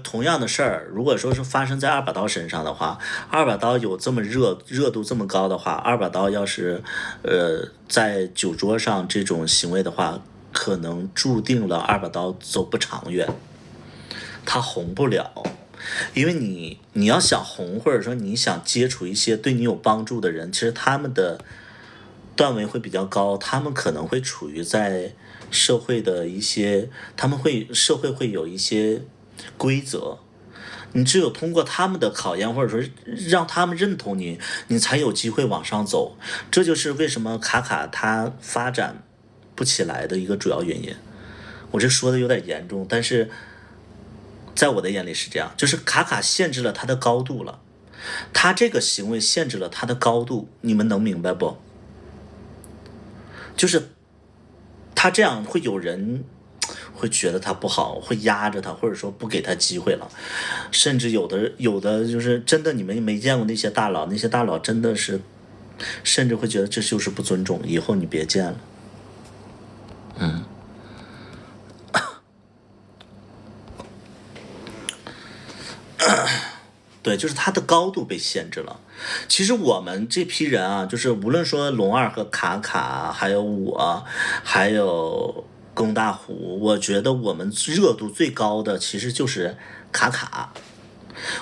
[SPEAKER 1] 同样的事儿，如果说是发生在2把刀身上的话，2把刀有这么热度这么高的话，2把刀要是在酒桌上这种行为的话，可能注定了2把刀走不长远，他红不了。因为你要想红，或者说你想接触一些对你有帮助的人，其实他们的段位会比较高，他们可能会处于在社会的一些，社会会有一些规则，你只有通过他们的考验，或者说让他们认同你，你才有机会往上走。这就是为什么卡卡他发展不起来的一个主要原因。我这说的有点严重，但是在我的眼里是这样，就是卡卡限制了他的高度了，他这个行为限制了他的高度，你们能明白不？就是他这样会有人会觉得他不好，会压着他，或者说不给他机会了，甚至有的就是真的，你们没见过那些大佬真的是，甚至会觉得这就是不尊重，以后你别见了。对，就是他的高度被限制了。其实我们这批人啊，就是无论说龙二和卡卡，还有我，还有龚大虎，我觉得我们热度最高的其实就是卡卡。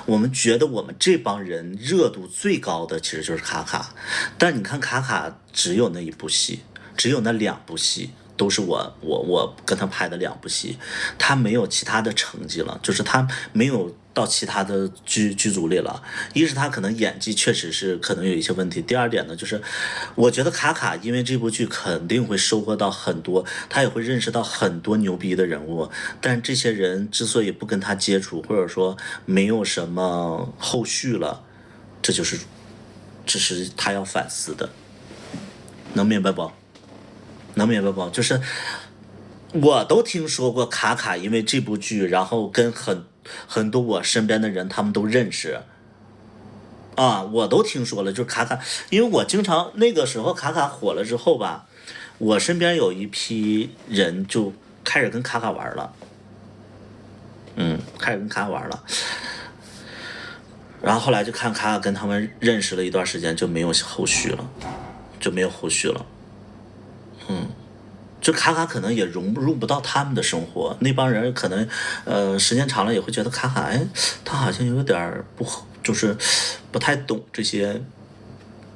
[SPEAKER 1] 我们觉得我们这帮人热度最高的其实就是卡卡，但你看卡卡只有那一部戏，只有那2部戏。都是我跟他拍的2部戏，他没有其他的成绩了，就是他没有到其他的剧组里了。一是他可能演技确实是可能有一些问题，第二点呢，就是我觉得卡卡因为这部剧肯定会收获到很多，他也会认识到很多牛逼的人物，但这些人之所以不跟他接触，或者说没有什么后续了，这是他要反思的，能明白不？能明白不？就是我都听说过卡卡因为这部剧，然后跟很多我身边的人他们都认识啊，我都听说了。就是卡卡，因为我经常那个时候卡卡火了之后吧，我身边有一批人就开始跟卡卡玩了，开始跟卡卡玩了。然后后来就看卡卡跟他们认识了一段时间，就没有后续了，就卡卡可能也融入不到他们的生活，那帮人可能时间长了也会觉得卡卡，他好像有点就是不太懂这些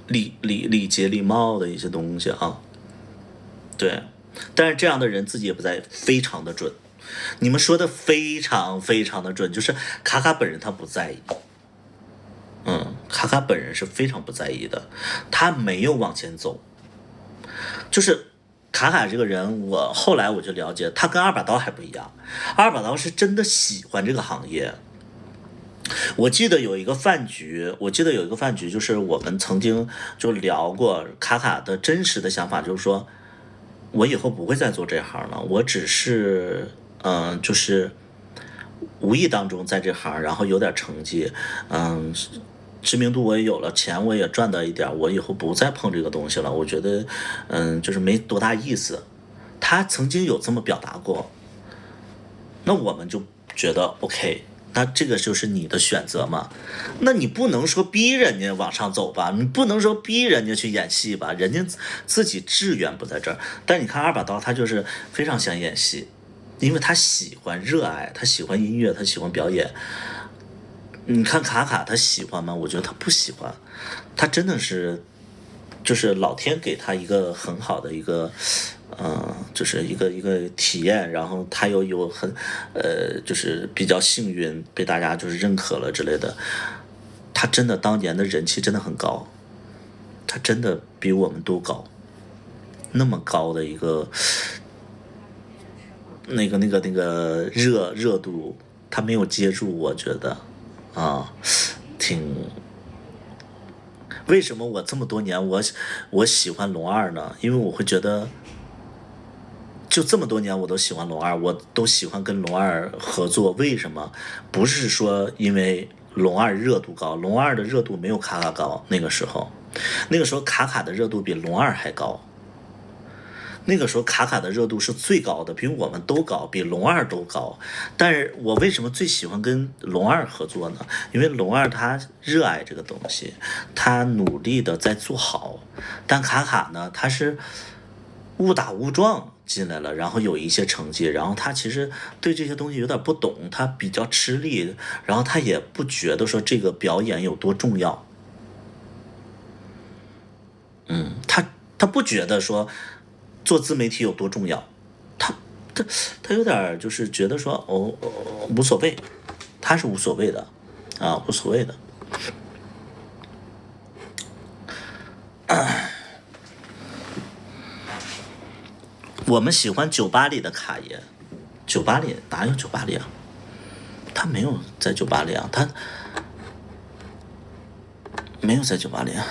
[SPEAKER 1] 礼节礼貌的一些东西啊。对，但是这样的人自己也不在，非常的准。你们说的非常非常的准，就是卡卡本人他不在意。卡卡本人是非常不在意的，他没有往前走，就是卡卡这个人，我后来我就了解，他跟2把刀还不一样。2把刀是真的喜欢这个行业。我记得有一个饭局，就是我们曾经就聊过卡卡的真实的想法，就是说我以后不会再做这行了，我只是就是无意当中在这行，然后有点成绩，知名度我也有了，钱我也赚到一点，我以后不再碰这个东西了。我觉得，就是没多大意思。他曾经有这么表达过，那我们就觉得 OK， 那这个就是你的选择嘛。那你不能说逼人家往上走吧，你不能说逼人家去演戏吧，人家自己志愿不在这儿。但你看2把刀，他就是非常想演戏，因为他喜欢热爱，他喜欢音乐，他喜欢表演。你看卡卡他喜欢吗？我觉得他不喜欢，他真的是就是老天给他一个很好的一个就是一个体验，然后他又有很就是比较幸运被大家就是认可了之类的。他真的当年的人气真的很高，他真的比我们都高，那么高的一个那个热度，他没有接住，我觉得。为什么我这么多年我喜欢龙二呢？因为我会觉得，就这么多年我都喜欢龙二，我都喜欢跟龙二合作。为什么？不是说因为龙二热度高，龙二的热度没有卡卡高。那个时候卡卡的热度比龙二还高。那个时候卡卡的热度是最高的，比我们都高，比龙二都高。但是我为什么最喜欢跟龙二合作呢？因为龙二他热爱这个东西，他努力的在做好。但卡卡呢，他是误打误撞进来了，然后有一些成绩，然后他其实对这些东西有点不懂，他比较吃力，然后他也不觉得说这个表演有多重要。他不觉得说做自媒体有多重要，他有点就是觉得说无所谓，他是无所谓的无所谓的。我们喜欢酒吧里的卡爷，酒吧里哪有酒吧里啊？他没有在酒吧里啊，他没有在酒吧里啊。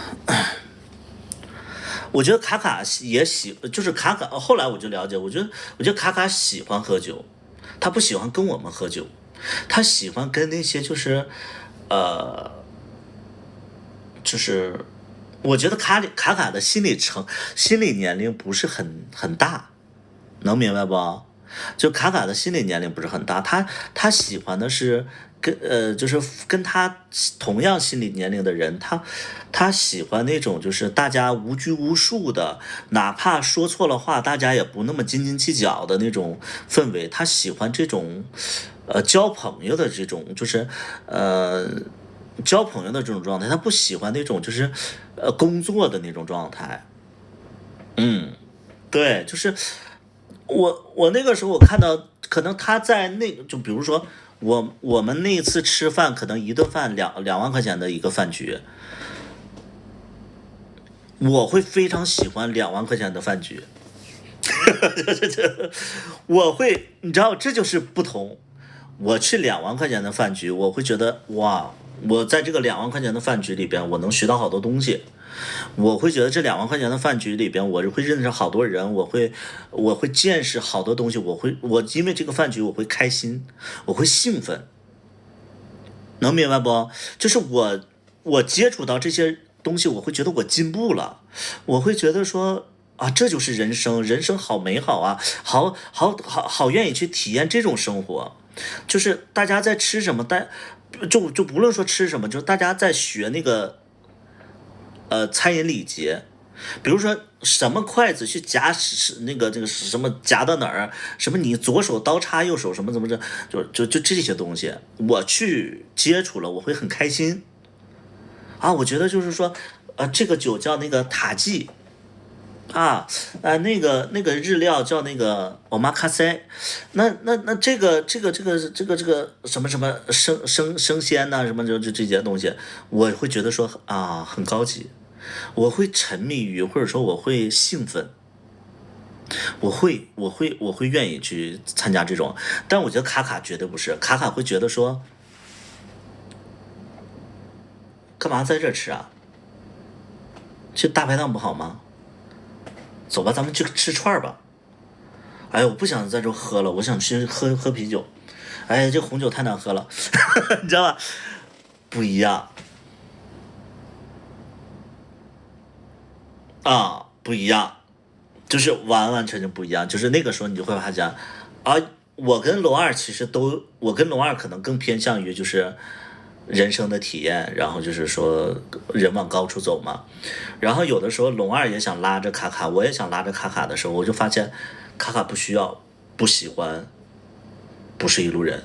[SPEAKER 1] 我觉得卡卡也就是卡卡，后来我就了解，我觉得卡卡喜欢喝酒，他不喜欢跟我们喝酒，他喜欢跟那些就是我觉得卡卡的心理年龄不是很大，能明白不？就卡卡的心理年龄不是很大，他喜欢的是就是跟他同样心理年龄的人，他喜欢那种就是大家无拘无束的，哪怕说错了话，大家也不那么斤斤计较的那种氛围。他喜欢这种交朋友的这种，就是交朋友的这种状态，他不喜欢那种就是工作的那种状态。对，就是我那个时候我看到，可能他在就比如说我们那次吃饭，可能一顿饭两万块钱的一个饭局，我会非常喜欢2万块钱的饭局，我会，你知道这就是不同。我去2万块钱的饭局，我会觉得哇，我在这个2万块钱的饭局里边，我能学到好多东西。我会觉得这2万块钱的饭局里边，我会认识好多人，我会见识好多东西，我因为这个饭局我会开心，我会兴奋，能明白不？就是我接触到这些东西，我会觉得我进步了，我会觉得说啊，这就是人生，人生好美好啊，好愿意去体验这种生活。就是大家在吃什么，就不论说吃什么，就是大家在学那个餐饮礼节，比如说什么筷子去夹那个什么夹到哪儿，什么你左手刀叉右手什么怎么着，就这些东西，我去接触了，我会很开心啊。我觉得就是说，这个酒叫那个塔记。那个日料叫那个omakase，那这个什么什么生鲜呐、什么就这些东西，我会觉得说啊很高级，我会沉迷于，或者说我会兴奋，我会愿意去参加这种。但我觉得卡卡绝对不是，卡卡会觉得说干嘛在这吃啊？去大排档不好吗？走吧，咱们去吃串吧。哎呀，我不想在这喝了，我想去喝啤酒。哎呀，这红酒太难喝了，你知道吧？不一样啊，不一样，就是完完全全不一样。就是那个时候你就会发现，我跟龙二其实我跟龙二可能更偏向于就是人生的体验，然后就是说人往高处走嘛。然后有的时候龙二也想拉着卡卡，我也想拉着卡卡的时候，我就发现卡卡不需要，不喜欢，不是一路人。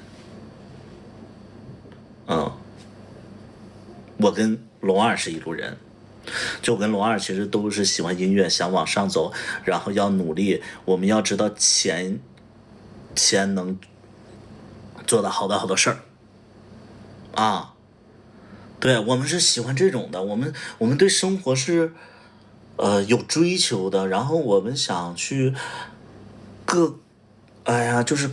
[SPEAKER 1] 我跟龙二是一路人，就我跟龙二其实都是喜欢音乐，想往上走，然后要努力。我们要知道钱能做到好多事儿啊。对，我们是喜欢这种的，我们对生活是有追求的，然后我们想去就是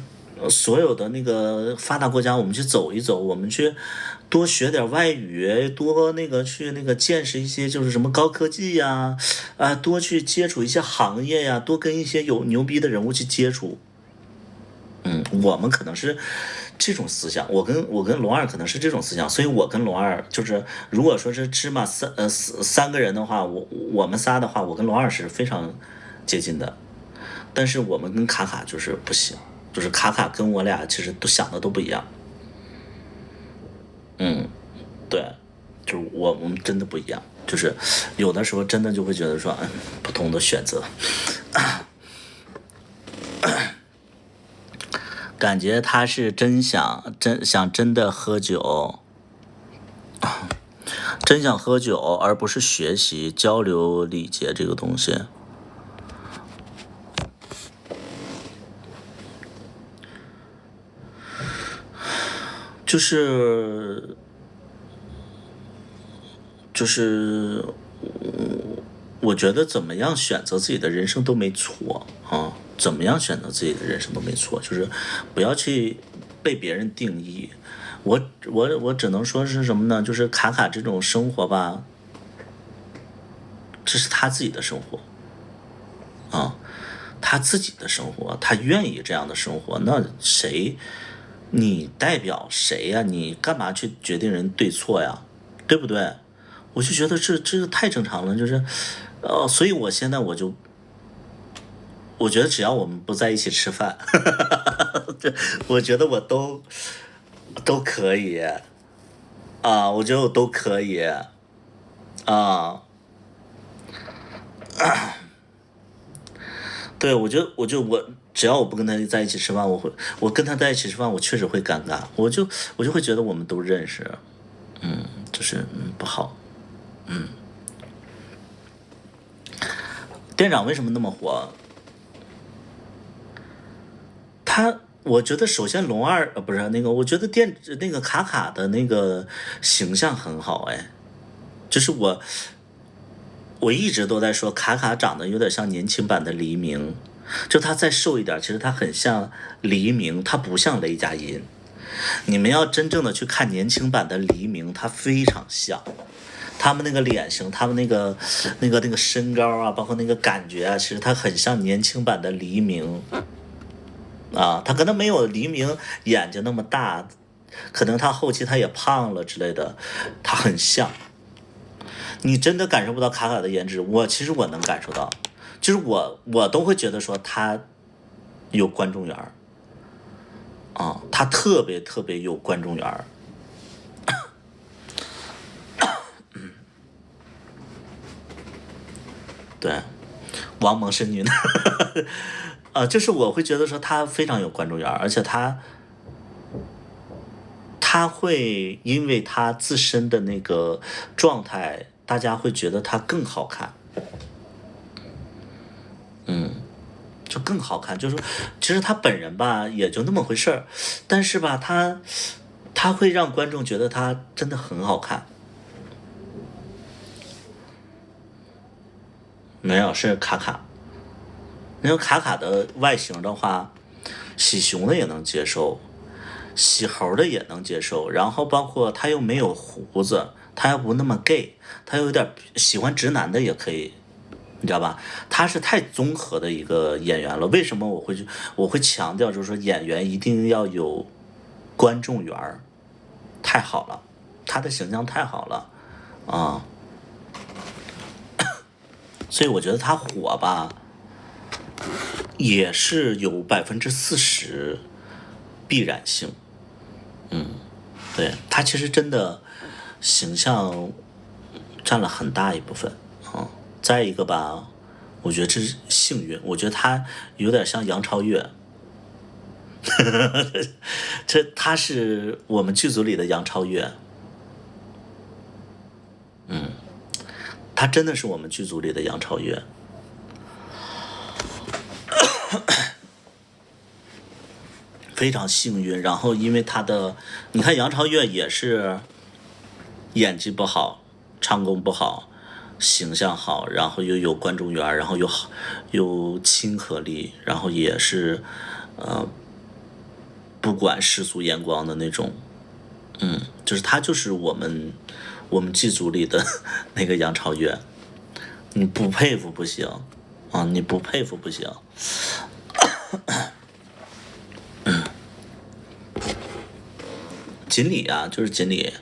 [SPEAKER 1] 所有的那个发达国家，我们去走一走，我们去多学点外语，多去见识一些就是什么高科技呀，多去接触一些行业呀，多跟一些有牛逼的人物去接触。我们可能是这种思想，我跟龙二可能是这种思想，所以我跟龙二就是，如果说是芝麻三个人的话，我们仨的话，我跟龙二是非常接近的，但是我们跟卡卡就是不行，就是卡卡跟我俩其实都想的都不一样。对，就是我们真的不一样，就是有的时候真的就会觉得说，不同的选择。感觉他是真的喝酒，真想喝酒，而不是学习交流礼节这个东西。就是我觉得怎么样选择自己的人生都没错啊，怎么样选择自己的人生都没错，就是不要去被别人定义。我只能说是什么呢？就是卡卡这种生活吧，这是他自己的生活啊，他自己的生活，他愿意这样的生活，那你代表谁呀？你干嘛去决定人对错呀？对不对？我就觉得这个太正常了，就是所以我现在我觉得只要我们不在一起吃饭，我觉得我都都可以啊，我觉得我都可以啊。对，我只要我不跟他在一起吃饭，我跟他在一起吃饭，我确实会尴尬，我就会觉得我们都认识，就是不好，店长为什么那么火？我觉得首先龙二不是那个，我觉得那个卡卡的那个形象很好哎，就是我一直都在说卡卡长得有点像年轻版的黎明，就他再瘦一点，其实他很像黎明，他不像雷佳音。你们要真正的去看年轻版的黎明，他非常像。他们那个脸型，他们那个身高啊，包括那个感觉啊，其实他很像年轻版的黎明。啊，他可能没有黎明眼睛那么大，可能他后期他也胖了之类的，他很像。你真的感受不到卡卡的颜值，其实我能感受到，就是我都会觉得说他有观众缘啊，他特别特别有观众缘对，王蒙是女的。就是我会觉得说他非常有观众缘，而且他会因为他自身的那个状态，大家会觉得他更好看，就更好看。就是说，其实他本人吧也就那么回事儿，但是吧他会让观众觉得他真的很好看。没有，是卡卡。因为卡卡的外形的话，喜熊的也能接受，喜猴的也能接受，然后包括他又没有胡子，他又不那么 gay， 他有点喜欢直男的也可以，你知道吧？他是太综合的一个演员了。为什么我会强调，就是说演员一定要有观众缘儿，太好了，他的形象太好了啊，所以我觉得他火吧。也是有40%必然性，对，他其实真的形象占了很大一部分啊。再一个吧，我觉得这是幸运，我觉得他有点像杨超越，他是我们剧组里的杨超越，他真的是我们剧组里的杨超越。非常幸运，然后因为你看杨超越也是演技不好，唱功不好，形象好，然后又有观众缘，然后有亲和力，然后也是不管世俗眼光的那种，就是他就是我们剧组里的那个杨超越，你不佩服不行啊，你不佩服不行。锦鲤啊，就是锦鲤。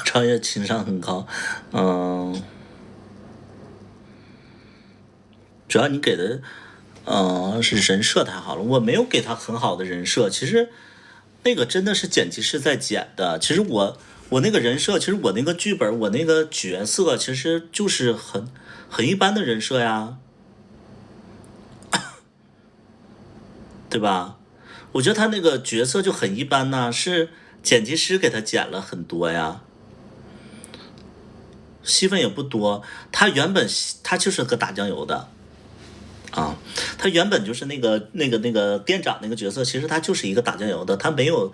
[SPEAKER 1] 超越情商很高，主要你给的。是人设太好了，我没有给他很好的人设。其实那个真的是剪辑师在剪的。其实我那个人设，其实我那个剧本，我那个角色，其实就是很一般的人设呀，对吧？我觉得他那个角色就很一般呐，是剪辑师给他剪了很多呀，戏份也不多。他原本他就是个打酱油的。他原本就是那个店长那个角色，其实他就是一个打酱油的，他没有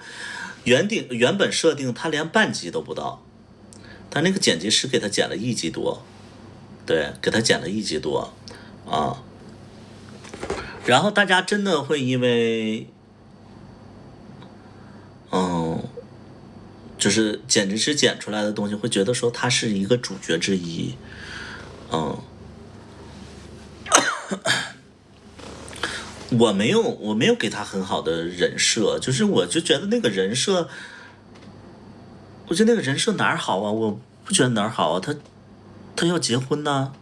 [SPEAKER 1] 原本设定，他连半集都不到，但那个剪辑师给他剪了1集多，对，给他剪了1集多啊。然后大家真的会因为，就是剪辑师剪出来的东西，会觉得说他是一个主角之一，我没有给他很好的人设，就是我就觉得那个人设，我觉得那个人设哪儿好啊？我不觉得哪儿好啊，他要结婚呢、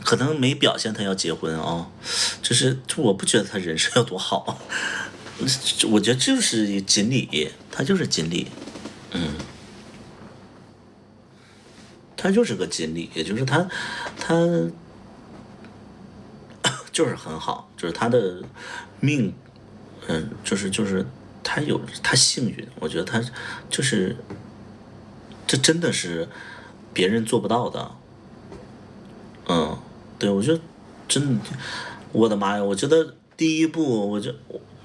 [SPEAKER 1] 可能没表现他要结婚啊，就我不觉得他人设有多好啊，我觉得就是锦鲤，他就是锦鲤，他就是个锦鲤，也就是他就是很好，就是他的命，就是他幸运，我觉得他就是这真的是别人做不到的，对，我觉得真的，我的妈呀！我觉得第一部，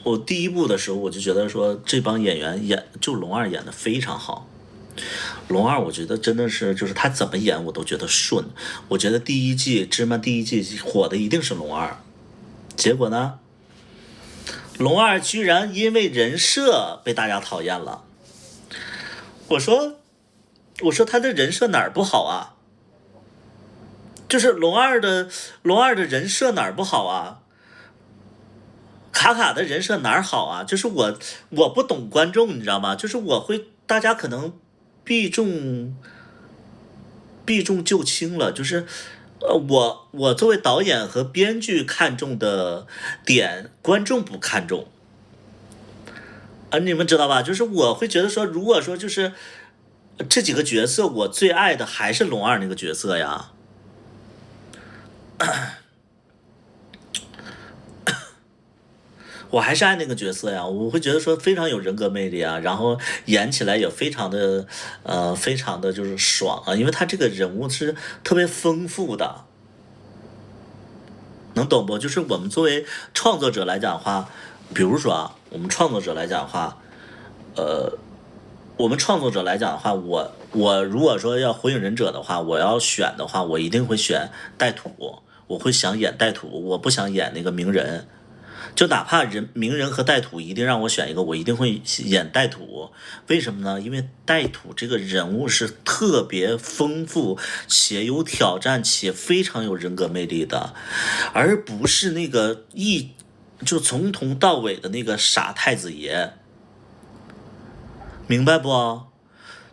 [SPEAKER 1] 我第一部的时候我就觉得说这帮演员就龙二演的非常好。龙二我觉得真的是就是他怎么演我都觉得顺。我觉得第一季芝麻第一季火的一定是龙二，结果呢，龙二居然因为人设被大家讨厌了。我说他的人设哪儿不好啊？就是龙二的人设哪儿不好啊？卡卡的人设哪儿好啊？就是我不懂观众，你知道吗？就是大家可能避重就轻了，就是我作为导演和编剧看重的点，观众不看重啊，你们知道吧？就是我会觉得说，如果说就是这几个角色，我最爱的还是龙二那个角色呀。我还是爱那个角色呀，我会觉得说非常有人格魅力啊，然后演起来也非常的非常的就是爽啊，因为他这个人物是特别丰富的，能懂不？就是我们作为创作者来讲的话，比如说啊，我们创作者来讲的话，我如果说要火影忍者的话，我要选的话，我一定会选带土，我会想演带土，我不想演那个鸣人。就哪怕鸣人和带土一定让我选一个，我一定会演带土。为什么呢？因为带土这个人物是特别丰富且有挑战且非常有人格魅力的，而不是那个就从头到尾的那个傻太子爷，明白不？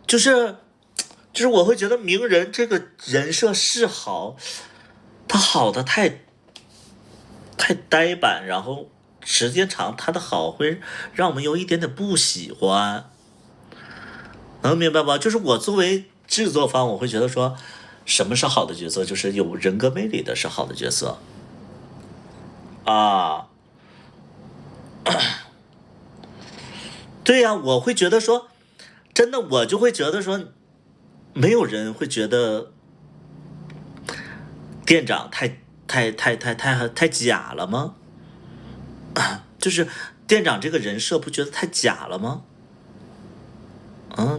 [SPEAKER 1] 就是我会觉得鸣人这个人设是好，他好的太呆板，然后时间长，他的好会让我们有一点点不喜欢，能明白吧？就是我作为制作方，我会觉得说，什么是好的角色？就是有人格魅力的是好的角色啊。对呀，我会觉得说，真的，我就会觉得说，没有人会觉得店长太假了吗？就是店长这个人设不觉得太假了吗？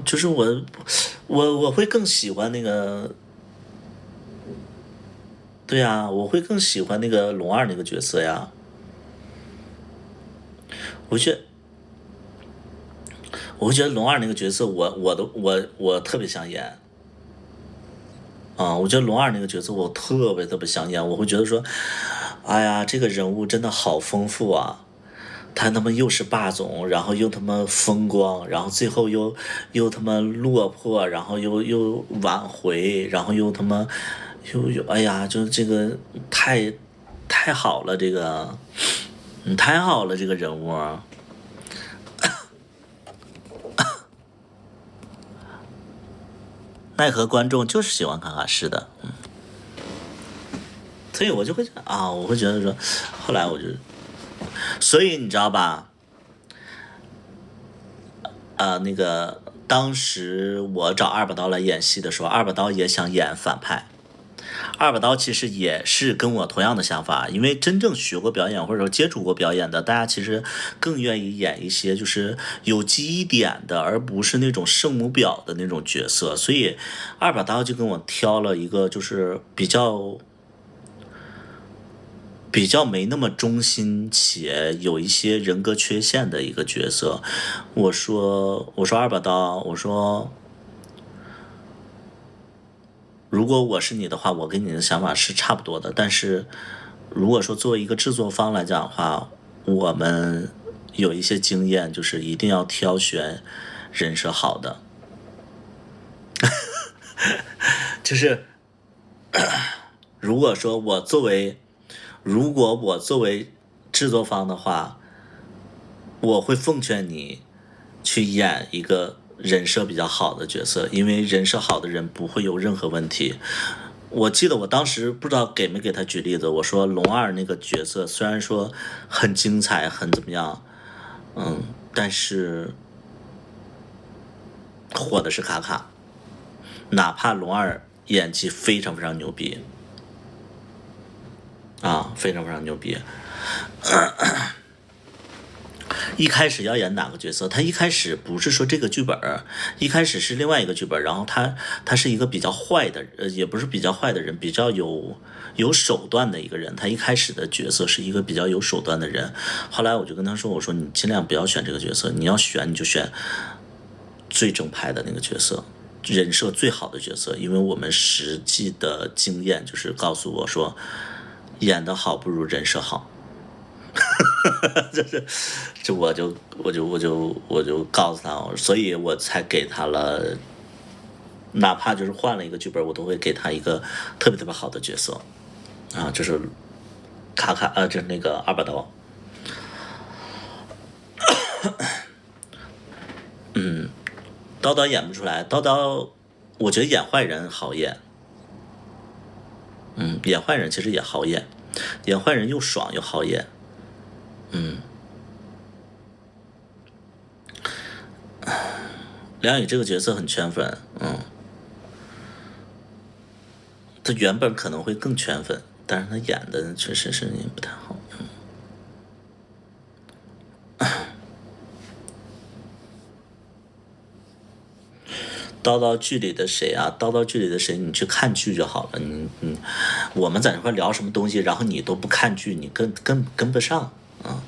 [SPEAKER 1] 就是我会更喜欢那个，对呀，我会更喜欢那个龙二那个角色呀。我觉得龙二那个角色我特别想演。我觉得龙二那个角色我特别想演，我会觉得说，哎呀，这个人物真的好丰富啊！他他妈又是霸总，然后又他妈风光，然后最后又他妈落魄，然后又挽回，然后又他妈又哎呀，就这个太好了，这个太好了，这个人物。奈何观众就是喜欢卡卡西的，所以我就会我会觉得说，后来我就，所以你知道吧？那个当时我找二把刀来演戏的时候，二把刀也想演反派。二把刀其实也是跟我同样的想法，因为真正学过表演或者说接触过表演的，大家其实更愿意演一些就是有记忆点的，而不是那种圣母婊的那种角色。所以二把刀就跟我挑了一个就是比较没那么忠心且有一些人格缺陷的一个角色。我说二把刀，我说如果我是你的话，我跟你的想法是差不多的，但是如果说作为一个制作方来讲的话，我们有一些经验，就是一定要挑选人设好的，就是如果我作为制作方的话，我会奉劝你去演一个人设比较好的角色，因为人设好的人不会有任何问题。我记得我当时不知道给没给他举例子，我说龙二那个角色虽然说很精彩，很怎么样，但是火的是卡卡，哪怕龙二演技非常非常牛逼，非常非常牛逼。一开始要演哪个角色？他一开始不是说这个剧本，一开始是另外一个剧本，然后他是一个比较坏的，也不是比较坏的人，比较有手段的一个人。他一开始的角色是一个比较有手段的人。后来我就跟他说，我说你尽量不要选这个角色，你要选你就选最正派的那个角色，人设最好的角色，因为我们实际的经验就是告诉我说，演得好不如人设好。我就告诉他，所以我才给他了，哪怕就是换了一个剧本，我都会给他一个特别特别好的角色就是卡卡就是那个二把刀。刀刀演不出来，刀刀我觉得演坏人好演，演坏人其实也好演，演坏人又爽又好演。梁宇这个角色很圈粉，他原本可能会更圈粉，但是他演的确实是也不太好。叨叨剧里的谁啊？叨叨剧里的谁？你去看剧就好了。我们在这块聊什么东西，然后你都不看剧，你跟不上啊。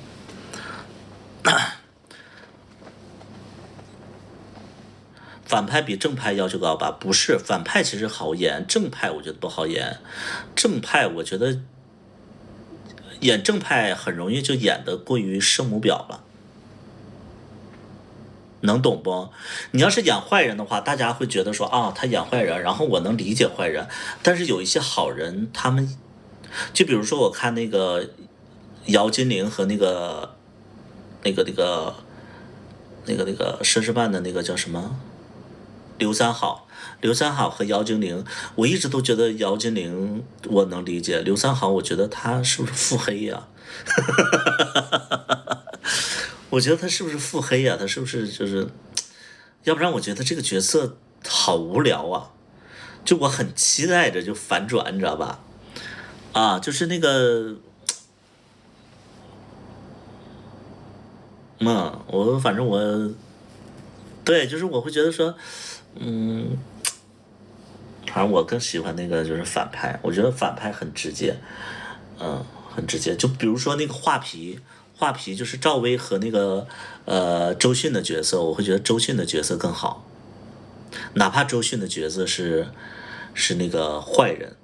[SPEAKER 1] 反派比正派要求高吧？不是，反派其实好演，正派我觉得不好演。正派我觉得演正派很容易就演得过于圣母婊了，能懂不？你要是演坏人的话，大家会觉得说他演坏人，然后我能理解坏人。但是有一些好人，他们就比如说我看那个姚金玲和那个佘诗曼的那个叫什么？刘三好和姚金玲，我一直都觉得姚金玲我能理解，刘三好我觉得他是不是腹黑呀？我觉得他是不是腹黑呀？他是不是就是，要不然我觉得这个角色好无聊啊！就我很期待着就反转，你知道吧？就是那个，反正我，对，就是我会觉得说。反正我更喜欢那个就是反派，我觉得反派很直接，很直接。就比如说那个画皮就是赵薇和那个周迅的角色，我会觉得周迅的角色更好，哪怕周迅的角色是那个坏人，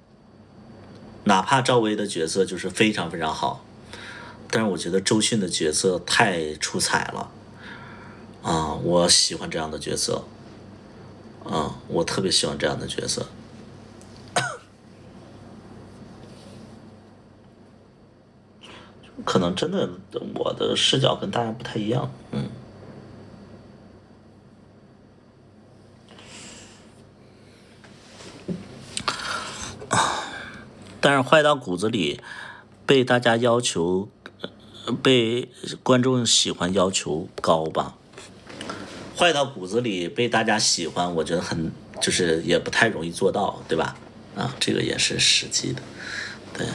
[SPEAKER 1] 哪怕赵薇的角色就是非常非常好，但是我觉得周迅的角色太出彩了，我喜欢这样的角色。我特别喜欢这样的角色。可能真的我的视角跟大家不太一样，但是坏到骨子里被大家要求，被观众喜欢要求高吧。坏到骨子里被大家喜欢，我觉得就是也不太容易做到，对吧？这个也是实际的，对。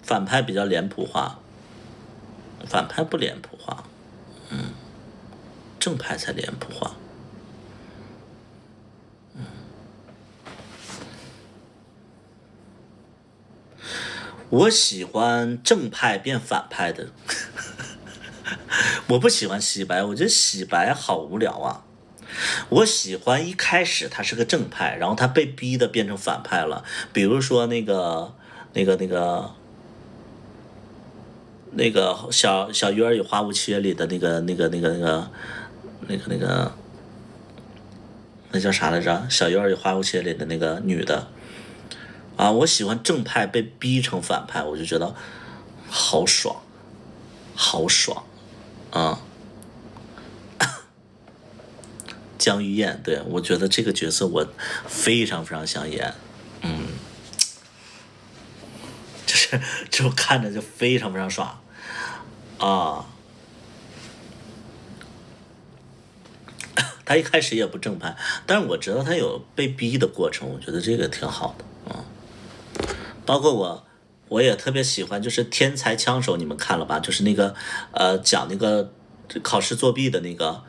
[SPEAKER 1] 反派比较脸谱化，反派不脸谱化，正派才脸谱化。我喜欢正派变反派的，我不喜欢洗白，我觉得洗白好无聊啊。我喜欢一开始他是个正派，然后他被逼的变成反派了。比如说那个小鱼儿与花无缺里的那叫啥来着？小鱼儿与花无缺里的那个女的啊，我喜欢正派被逼成反派，我就觉得好爽，好爽啊！江玉燕，对，我觉得这个角色我非常非常想演，就看着就非常非常爽啊！他一开始也不正派，但是我知道他有被逼的过程，我觉得这个挺好的啊。包括我也特别喜欢，就是《天才枪手》，你们看了吧？就是那个讲那个考试作弊的那个。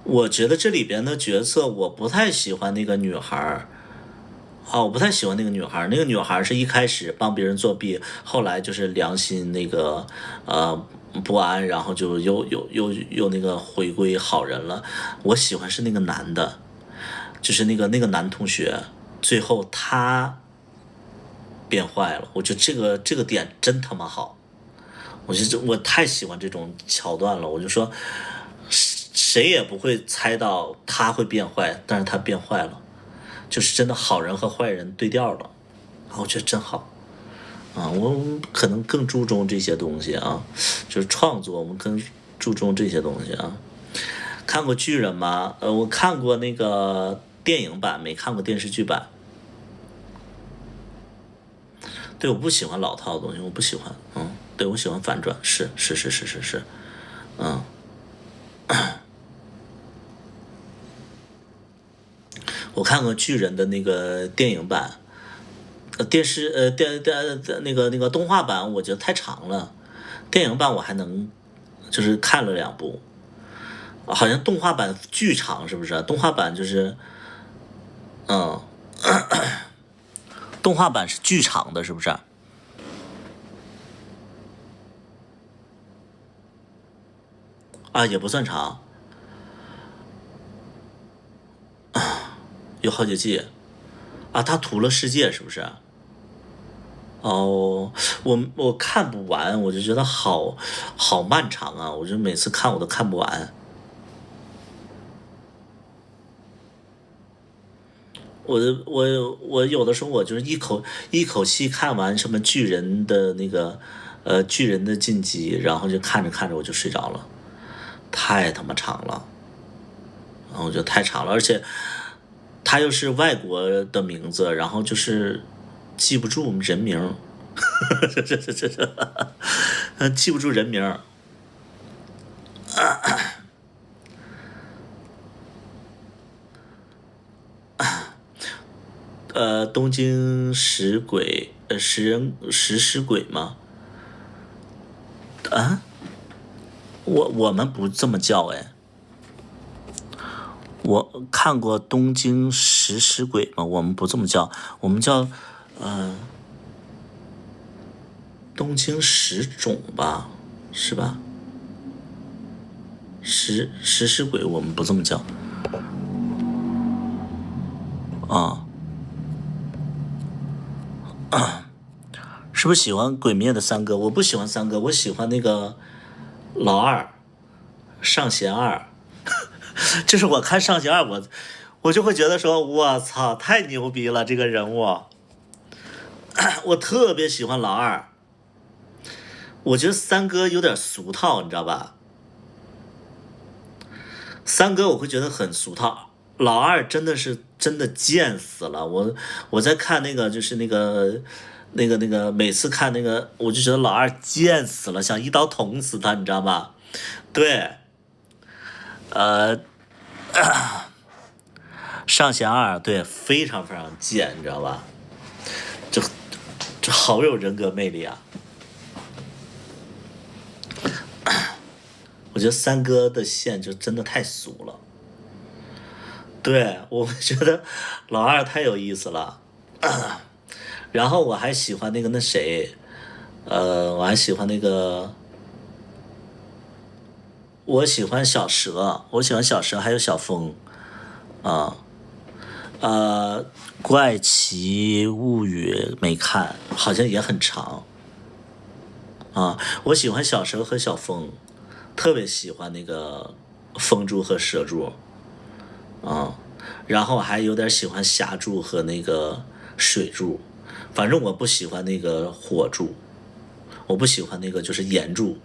[SPEAKER 1] 我觉得这里边的角色我不太喜欢那个女孩我不太喜欢那个女孩那个女孩是一开始帮别人作弊，后来就是良心那个不安，然后就又那个回归好人了。我喜欢是那个男的，就是那个男同学，最后他变坏了。我觉得这个点真他妈好，我太喜欢这种桥段了。我就说。谁也不会猜到他会变坏，但是他变坏了，就是真的好人和坏人对调了，我觉得真好啊！我可能更注重这些东西啊，就是创作，我们更注重这些东西啊。看过巨人吗？我看过那个电影版，没看过电视剧版。对，我不喜欢老套的东西，我不喜欢，对，我喜欢反转，是，我看过巨人的那个电影版，那个动画版，我觉得太长了。电影版我还能，就是看了2部，好像动画版巨长，是不是？动画版就是，动画版是巨长的，是不是？啊，也不算长。有好几季，啊，他屠了世界是不是？哦，我看不完，我就觉得好漫长啊！我就每次看我都看不完。我有的时候我就是一口气看完什么巨人的那个巨人的晋级，然后就看着看着我就睡着了，太他妈长了，然后我觉得太长了，而且。他又是外国的名字，然后就是记不住人名，记不住人名。东京食鬼，食尸鬼吗？啊，我们不这么叫哎。我看过东京食尸鬼吗？我们不这么叫，我们叫东京食种吧，是吧？食尸鬼我们不这么叫啊。是不是喜欢鬼灭的三哥？我不喜欢三哥，我喜欢那个老二上弦二。就是我看上弦二，我就会觉得说，我操，太牛逼了这个人物，我特别喜欢老二。我觉得三哥有点俗套，你知道吧？三哥我会觉得很俗套，老二真的贱死了。我在看那个就是那个每次看那个，我就觉得老二贱死了，想一刀捅死他，你知道吗？对。上弦二对非常非常贱，你知道吧？这好有人格魅力啊！我觉得三哥的线就真的太俗了。对，我觉得老二太有意思了。然后我还喜欢那谁，我还喜欢那个。我喜欢小蛇，还有小风，啊，怪奇物语没看，好像也很长，啊，我喜欢小蛇和小风，特别喜欢那个风柱和蛇柱，啊，然后还有点喜欢霞柱和那个水柱，反正我不喜欢那个火柱，我不喜欢那个就是岩柱，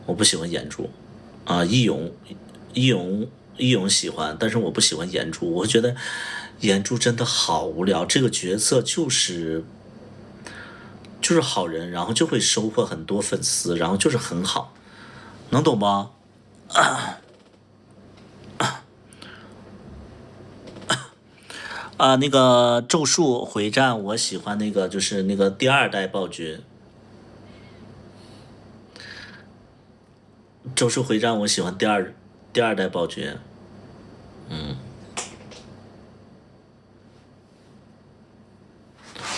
[SPEAKER 1] 我不喜欢岩柱。啊，义勇喜欢，但是我不喜欢岩柱，我觉得岩柱真的好无聊。这个角色就是好人，然后就会收获很多粉丝，然后就是很好，能懂不？那个咒术回战，我喜欢那个就是那个第2代暴君。咒术回战我喜欢第二代暴君，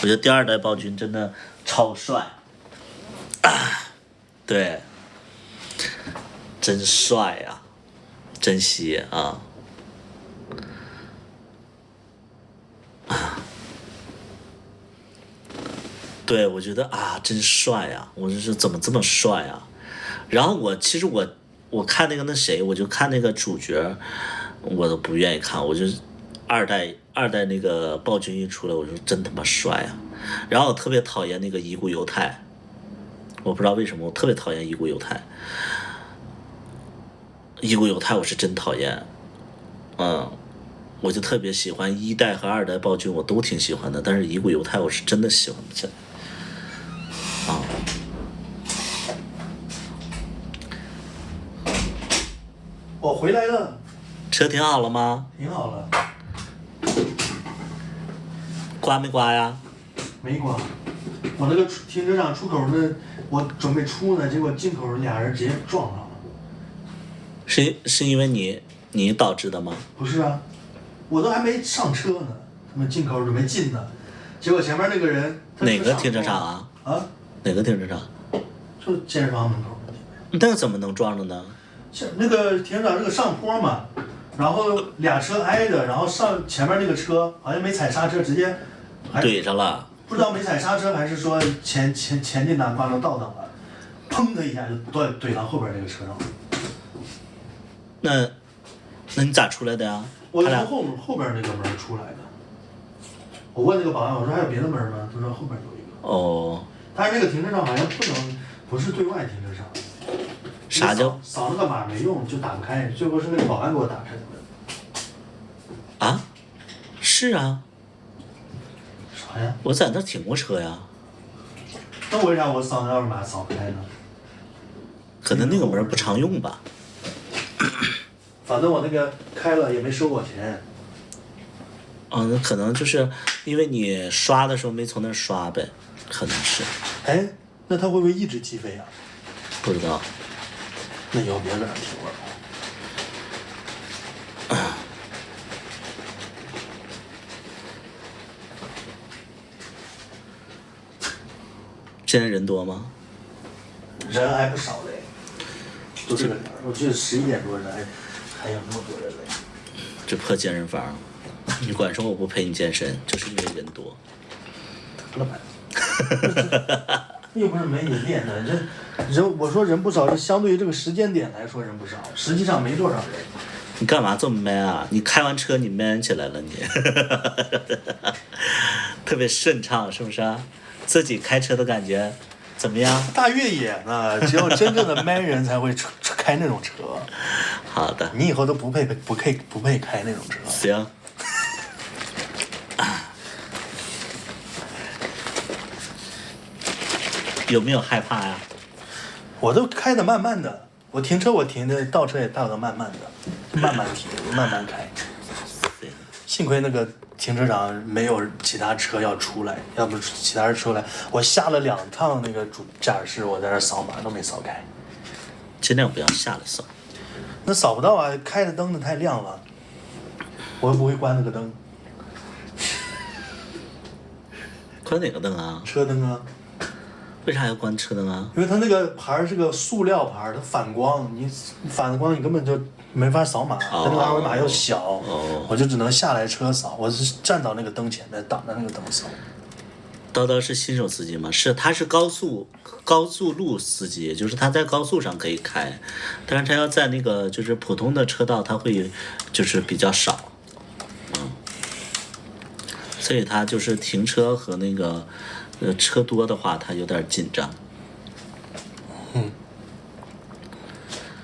[SPEAKER 1] 我觉得第2代暴君真的超帅，对，真帅呀，真惜啊，对，我觉得啊，真帅呀，我就是怎么这么帅啊？然后其实我看那谁，我就看那个主角，我都不愿意看，我就二代那个暴君一出来，我说真他妈帅啊！然后我特别讨厌那个遗骨犹太，我不知道为什么我特别讨厌遗骨犹太，我是真讨厌，我就特别喜欢1代和2代暴君，我都挺喜欢的，但是遗骨犹太我是真的喜欢不起来，
[SPEAKER 2] 我回来了。
[SPEAKER 1] 车停好了吗？
[SPEAKER 2] 挺好了。
[SPEAKER 1] 刮没刮呀？
[SPEAKER 2] 没刮。我那个停车场出口呢，我准备出呢，结果进口俩人直接撞上了。
[SPEAKER 1] 是因为你导致的吗？
[SPEAKER 2] 不是啊，我都还没上车呢，他们进口准备进呢，结果前面那个人。
[SPEAKER 1] 哪个停车场啊？
[SPEAKER 2] 啊？
[SPEAKER 1] 哪个停车场？
[SPEAKER 2] 就健身房门口。
[SPEAKER 1] 那个怎么能撞着呢？
[SPEAKER 2] 那个停车场这个上坡嘛，然后俩车挨着，然后前面那个车好像没踩刹车，直接
[SPEAKER 1] 怼上了。
[SPEAKER 2] 不知道没踩刹车还是说前进档发生倒档了，砰的一下就怼到后边那个车上。
[SPEAKER 1] 那你咋出来的呀？
[SPEAKER 2] 我从后边那个门出来的。我问那个保安，我说还有别的门吗？他说后边有一个。
[SPEAKER 1] 哦。
[SPEAKER 2] 但是那个停车场好像不是对外停车场。
[SPEAKER 1] 啥叫
[SPEAKER 2] 扫那个码没用，就打不开，最后是那个保安给我打开的门。
[SPEAKER 1] 啊？是啊。
[SPEAKER 2] 啥呀？
[SPEAKER 1] 我在那停过车呀。
[SPEAKER 2] 那为啥我扫那二维码扫不开呢？
[SPEAKER 1] 可能那个门不常用吧。
[SPEAKER 2] 反正我那个开了也没收我钱。
[SPEAKER 1] 那可能就是因为你刷的时候没从那儿刷呗，可能是。
[SPEAKER 2] 哎，那他会不会一直计费啊？
[SPEAKER 1] 不知道。
[SPEAKER 2] 那以后别搁那停了。
[SPEAKER 1] 现在人多吗？
[SPEAKER 2] 人还不少嘞，就这个点儿，我记得11点多人还有那么多人嘞。
[SPEAKER 1] 这破健身房，你管说我不陪你健身，就是因为人多。
[SPEAKER 2] 得了吧。又不是没你练的，人我说人不少，是相对于这个时间点来说人不少，实际上没多少人。
[SPEAKER 1] 你干嘛这么 man 啊？你开完车你 man 起来了你，特别顺畅是不是啊？自己开车的感觉怎么样？
[SPEAKER 2] 大越野呢，只有真正的 man 人才会开那种车。
[SPEAKER 1] 好的。
[SPEAKER 2] 你以后都不配开那种车。
[SPEAKER 1] 行。有没有害怕呀？
[SPEAKER 2] 我都开得慢慢的，我停的，倒车也倒得慢慢的，慢慢停，慢慢开。幸亏那个停车场没有其他车要出来，要不其他人出来，我下了2趟那个驾驶室，我在那扫码都没扫开。
[SPEAKER 1] 尽量不要下来扫。
[SPEAKER 2] 那扫不到啊，开的灯太亮了，我又不会关那个灯。
[SPEAKER 1] 关哪个灯啊？
[SPEAKER 2] 车灯啊。
[SPEAKER 1] 为啥要关车灯啊？
[SPEAKER 2] 因为它那个牌儿是个塑料牌儿，它反光，你反光你根本就没法扫码，它那个二维码又小，我就只能下来车扫，我是站到那个灯前面挡着那个灯扫。
[SPEAKER 1] 叨叨是新手司机吗？是，他是高速路司机，就是他在高速上可以开，但是他要在那个就是普通的车道，他会就是比较少，所以他就是停车和那个车多的话，他有点紧张。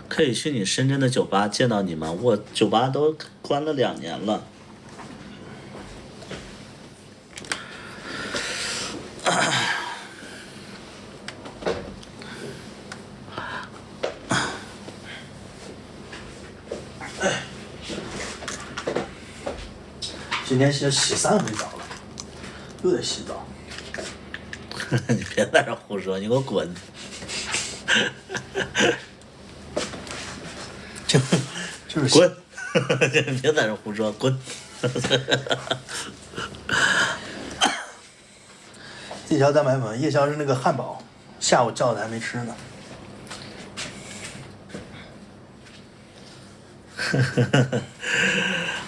[SPEAKER 1] 可以去你深圳的酒吧见到你吗？我酒吧都关了2年了。
[SPEAKER 2] 今天洗3回澡了，又得洗澡。
[SPEAKER 1] 你别在这胡说，你给我滚！
[SPEAKER 2] 就是
[SPEAKER 1] 滚！别在这胡说，滚！
[SPEAKER 2] 夜宵在买粉，夜宵是那个汉堡，下午叫的还没吃呢。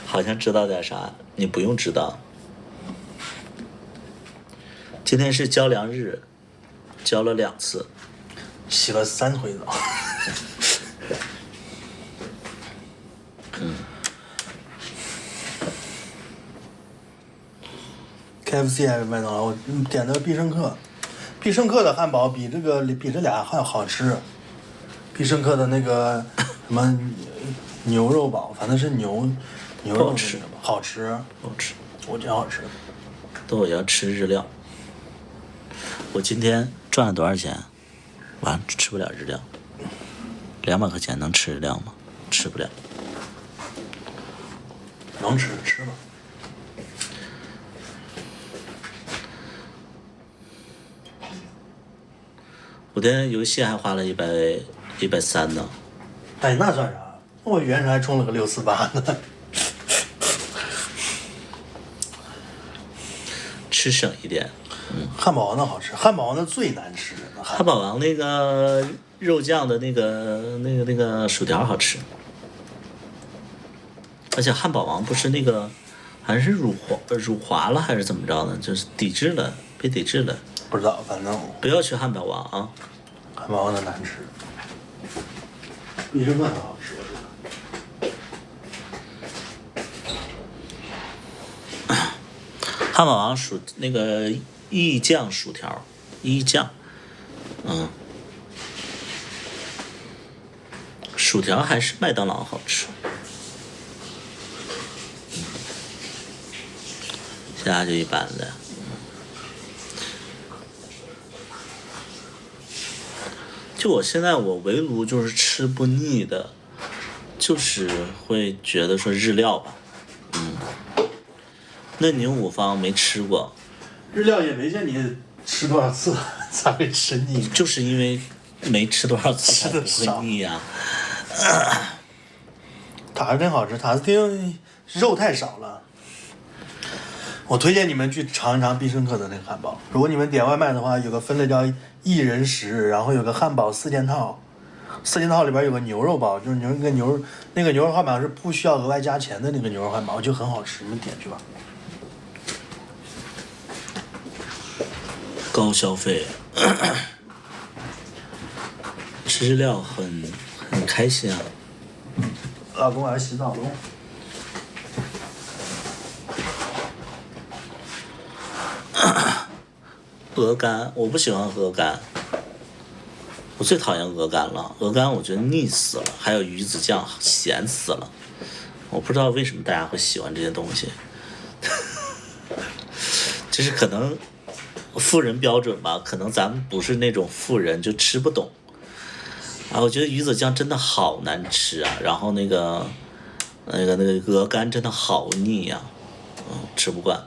[SPEAKER 1] 好像知道点啥，你不用知道。今天是浇凉日，浇了2次，
[SPEAKER 2] 洗了3回澡。KFC 还是麦当劳？我点的必胜客，必胜客的汉堡比这俩还好吃。必胜客的那个什么牛肉堡，反正是牛肉
[SPEAKER 1] 好吃
[SPEAKER 2] 的那个吧，好吃，
[SPEAKER 1] 好吃。
[SPEAKER 2] 我觉得好吃。
[SPEAKER 1] 都我要吃日料。我今天赚了多少钱？完吃不了日料。200块钱能吃日料吗？吃不了。
[SPEAKER 2] 能吃吧。
[SPEAKER 1] 我的游戏还花了130呢。
[SPEAKER 2] 哎，那算啥？我原神还充了个648呢。
[SPEAKER 1] 吃省一点。
[SPEAKER 2] 汉堡王的好吃，汉堡王的最难吃。
[SPEAKER 1] 汉堡王那个肉酱的那个薯条好吃，而且汉堡王不是那个还是辱华了还是怎么着呢？就是抵制了，被抵制了。
[SPEAKER 2] 不知道，反正
[SPEAKER 1] 不要去汉堡王啊！
[SPEAKER 2] 汉堡王的难吃，必胜客的好吃，我觉得。
[SPEAKER 1] 汉堡王那个意酱薯条，意酱，薯条还是麦当劳好吃，其他就一般的。就我现在我围炉就是吃不腻的，就是会觉得说日料吧，嫩牛五方没吃过，
[SPEAKER 2] 日料也没见你吃多少次才会吃腻，
[SPEAKER 1] 就是因为没吃多少次才不
[SPEAKER 2] 吃得少
[SPEAKER 1] 会腻呀。
[SPEAKER 2] 塔斯汀好吃，塔斯汀肉太少了。我推荐你们去尝一尝必胜客的那个汉堡。如果你们点外卖的话，有个分类叫1人食，然后有个汉堡4件套，4件套里边有个牛肉堡，就是那个牛肉汉堡是不需要额外加钱的那个牛肉汉堡，就很好吃，你们点去吧。
[SPEAKER 1] 高消费，吃日料很开心啊。
[SPEAKER 2] 老公，我要洗澡喽。
[SPEAKER 1] 鹅肝，我不喜欢鹅肝，我最讨厌鹅肝了。鹅肝我觉得腻死了，还有鱼子酱咸死了。我不知道为什么大家会喜欢这些东西，就是可能富人标准吧，可能咱们不是那种富人就吃不懂。啊，我觉得鱼子酱真的好难吃啊，然后那个鹅肝真的好腻呀，吃不惯。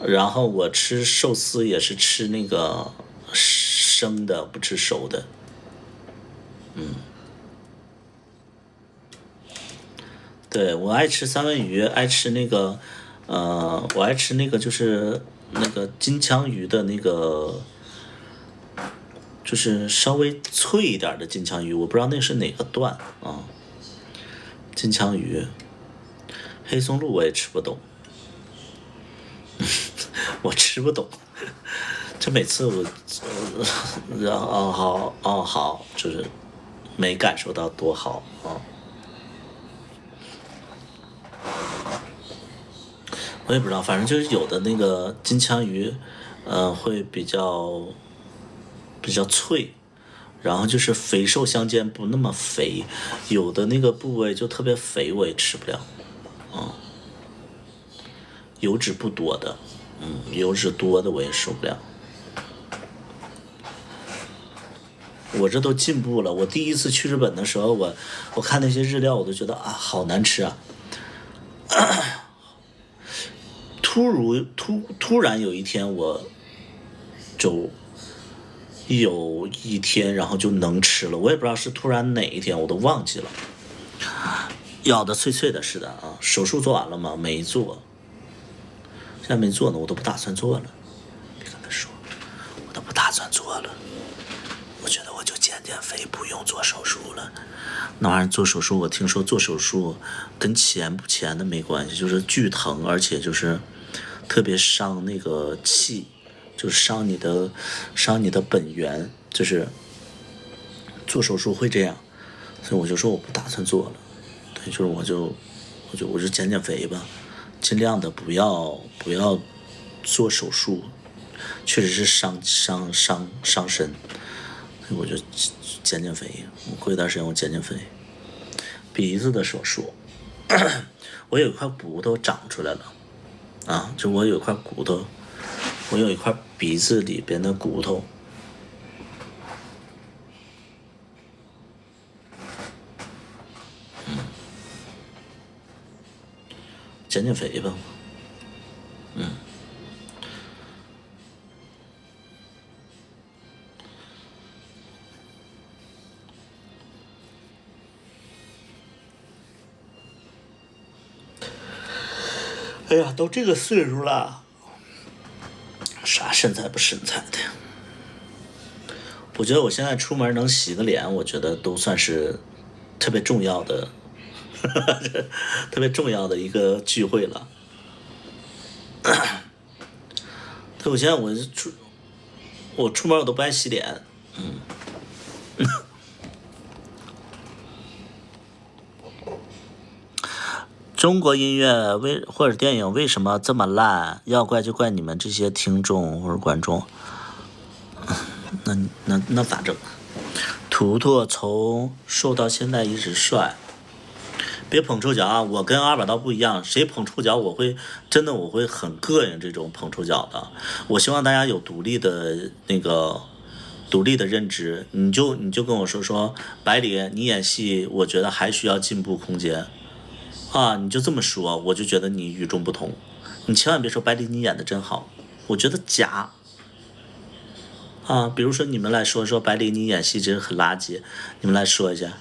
[SPEAKER 1] 然后我吃寿司也是吃那个生的，不吃熟的。对，我爱吃三文鱼，爱吃那个，我爱吃那个就是那个金枪鱼的那个就是稍微脆一点的金枪鱼，我不知道那是哪个段啊。金枪鱼，黑松露我也吃不懂，我吃不懂。这每次我，好，就是没感受到多好啊。我也不知道，反正就是有的那个金枪鱼，会比较脆，然后就是肥瘦相间，不那么肥。有的那个部位就特别肥，我也吃不了。油脂不多的，油脂多的我也受不了。我这都进步了。我第一次去日本的时候，我看那些日料，我都觉得啊，好难吃啊。突然有一天，我就有一天，然后就能吃了。我也不知道是突然哪一天，我都忘记了。咬的脆脆的似的啊。手术做完了吗？没做，现在没做呢，我都不打算做了。别跟他说，我都不打算做了。我觉得我就减肥，不用做手术了。那玩意儿做手术，我听说做手术跟钱不钱的没关系，就是巨疼，而且就是特别伤那个气，就是伤你的本源，就是做手术会这样，所以我就说我不打算做了。对，就是我就减肥吧，尽量的不要做手术，确实是伤身。我就减肥，我过一段时间我减肥。鼻子的手术，我有一块骨头长出来了，啊，就我有一块骨头，我有一块鼻子里边的骨头，减肥吧，哎呀，都这个岁数了，啥身材不身材的。我觉得我现在出门能洗个脸，我觉得都算是特别重要的，特别重要的一个聚会了。对，我现在我出门我都不爱洗脸，中国音乐或者电影为什么这么烂？要怪就怪你们这些听众或者观众。那咋整？图图从瘦到现在一直帅，别捧臭脚啊！我跟阿宝道不一样，谁捧臭脚我会很膈应这种捧臭脚的。我希望大家有独立的认知，你就跟我说百里，你演戏我觉得还需要进步空间。啊，你就这么说，我就觉得你与众不同。你千万别说百里你演的真好，我觉得假。啊，比如说你们来说百里你演戏真是很垃圾，你们来说一下。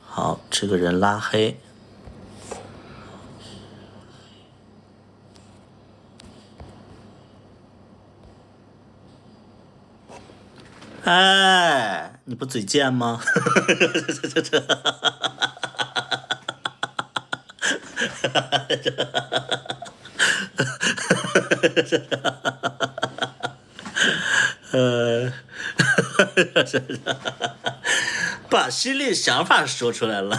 [SPEAKER 1] 好，这个人拉黑。哎，你不嘴贱吗？把心里想法说出来了，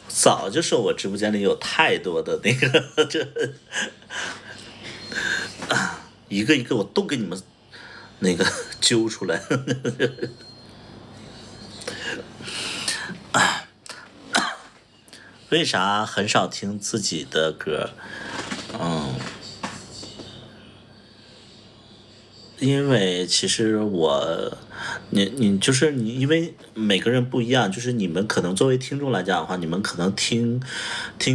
[SPEAKER 1] 早就说我直播间里有太多的那个一个一个我都给你们那个揪出来。为啥很少听自己的歌？因为其实你就是你，因为每个人不一样，就是你们可能作为听众来讲的话，你们可能听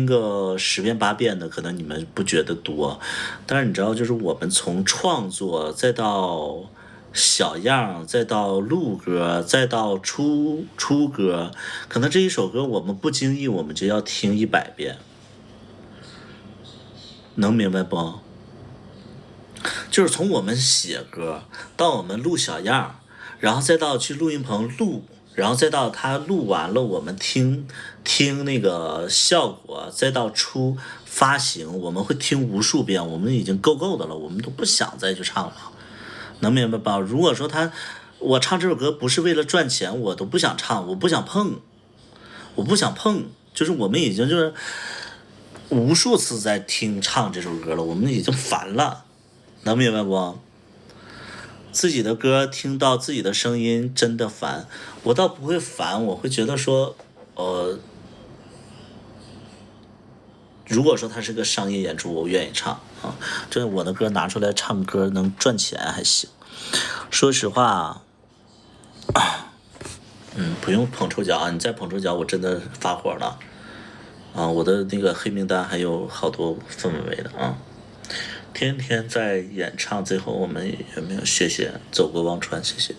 [SPEAKER 1] 个10遍8遍的，可能你们不觉得多，但是你知道，就是我们从创作再到小样，再到录歌，再到出歌，可能这一首歌我们不经意我们就要听100遍，能明白不？就是从我们写歌到我们录小样，然后再到去录音棚录，然后再到他录完了我们听那个效果，再到发行，我们会听无数遍，我们已经够的了，我们都不想再去唱了，能明白吧？如果说我唱这首歌不是为了赚钱，我都不想唱，我不想碰，就是我们已经就是无数次在唱这首歌了，我们已经烦了，能明白不？自己的歌听到自己的声音真的烦，我倒不会烦，我会觉得说，如果说它是个商业演出，我愿意唱啊。这我的歌拿出来唱歌能赚钱还行。说实话，不用捧臭脚啊！你再捧臭脚，我真的发火了啊！我的那个黑名单还有好多氛围的啊。天天在演唱，最后我们有没有？谢谢走过忘川，谢谢。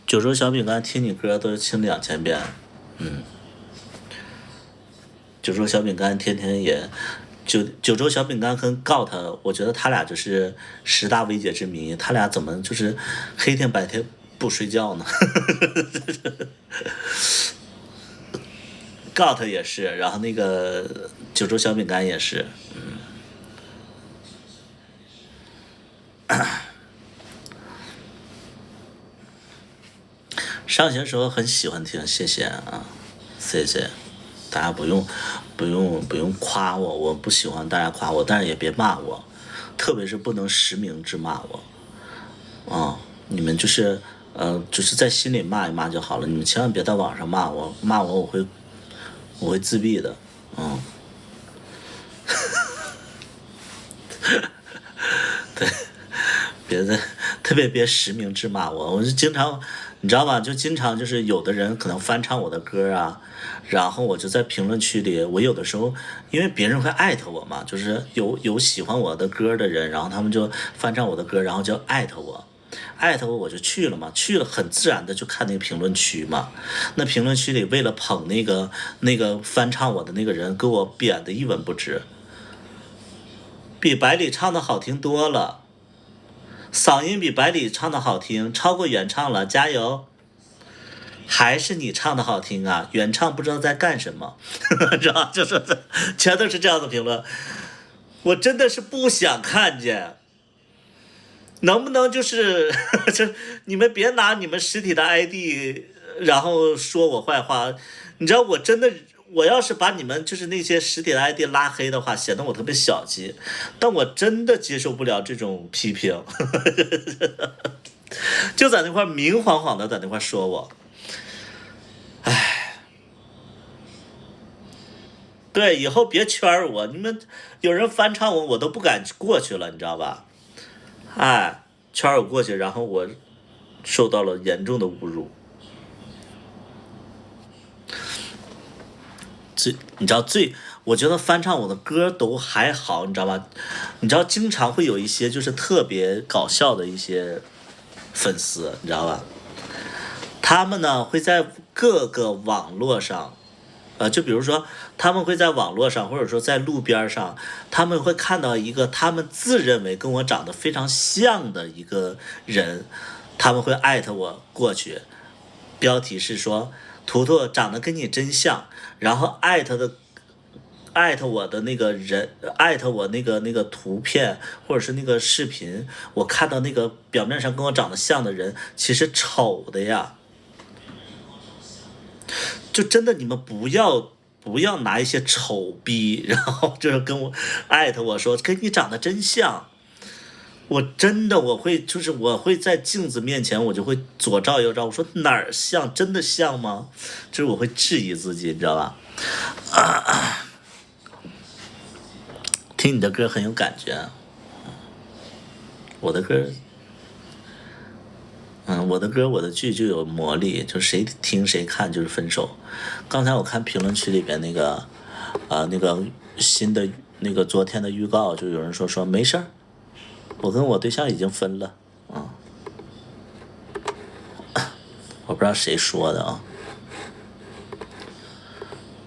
[SPEAKER 1] 九州小饼干听你歌都听2000遍，九州小饼干天天也，九州小饼干跟 GOT， 我觉得他俩就是10大未解之谜，他俩怎么就是黑天白天不睡觉呢？GOT 也是，然后那个九州小饼干也是，上学时候很喜欢听，谢谢啊，谢谢，大家不用夸我，我不喜欢大家夸我，但是也别骂我，特别是不能实名制骂我，你们就是在心里骂一骂就好了，你们千万别在网上骂我，我会自闭的，对，特别别实名制骂我，我就经常。你知道吧？就经常就是有的人可能翻唱我的歌啊，然后我就在评论区里，我有的时候因为别人会艾特我嘛，就是有喜欢我的歌的人，然后他们就翻唱我的歌，然后就艾特我我就去了嘛，去了很自然的就看那个评论区嘛，那评论区里为了捧那个翻唱我的那个人，给我贬得一文不值，比百里唱的好听多了。嗓音比百里唱的好听，超过原唱了，加油！还是你唱的好听啊，原唱不知道在干什么，知道？就是全都是这样的评论，我真的是不想看见。能不能就是你们别拿你们实体的 ID， 然后说我坏话？你知道我真的。我要是把你们就是那些实体的 ID 拉黑的话，显得我特别小气，但我真的接受不了这种批评，就在那块明晃晃的在那块说我，对，以后别圈我，你们有人翻唱我都不敢过去了，你知道吧？圈我过去，然后我受到了严重的侮辱。你知道我觉得翻唱我的歌都还好，你知道吧？你知道经常会有一些就是特别搞笑的一些粉丝，你知道吧？他们呢会在各个网络上，就比如说他们会在网络上，或者说在路边上，他们会看到一个他们自认为跟我长得非常像的一个人，他们会艾特我过去，标题是说图图长得跟你真像，然后艾特我的那个人，艾特我那个图片或者是那个视频，我看到那个表面上跟我长得像的人其实丑的呀，就真的你们不要拿一些丑逼，然后就是跟我艾特我说跟你长得真像，我真的我会在镜子面前我就会左照右照，我说哪儿像，真的像吗？就是我会质疑自己，你知道吧？听你的歌很有感觉，我的歌我的歌我的剧就有魔力，就谁听谁看就是分手。刚才我看评论区里边那个那个新的那个昨天的预告，就有人说没事儿，我跟我对象已经分了。我不知道谁说的啊。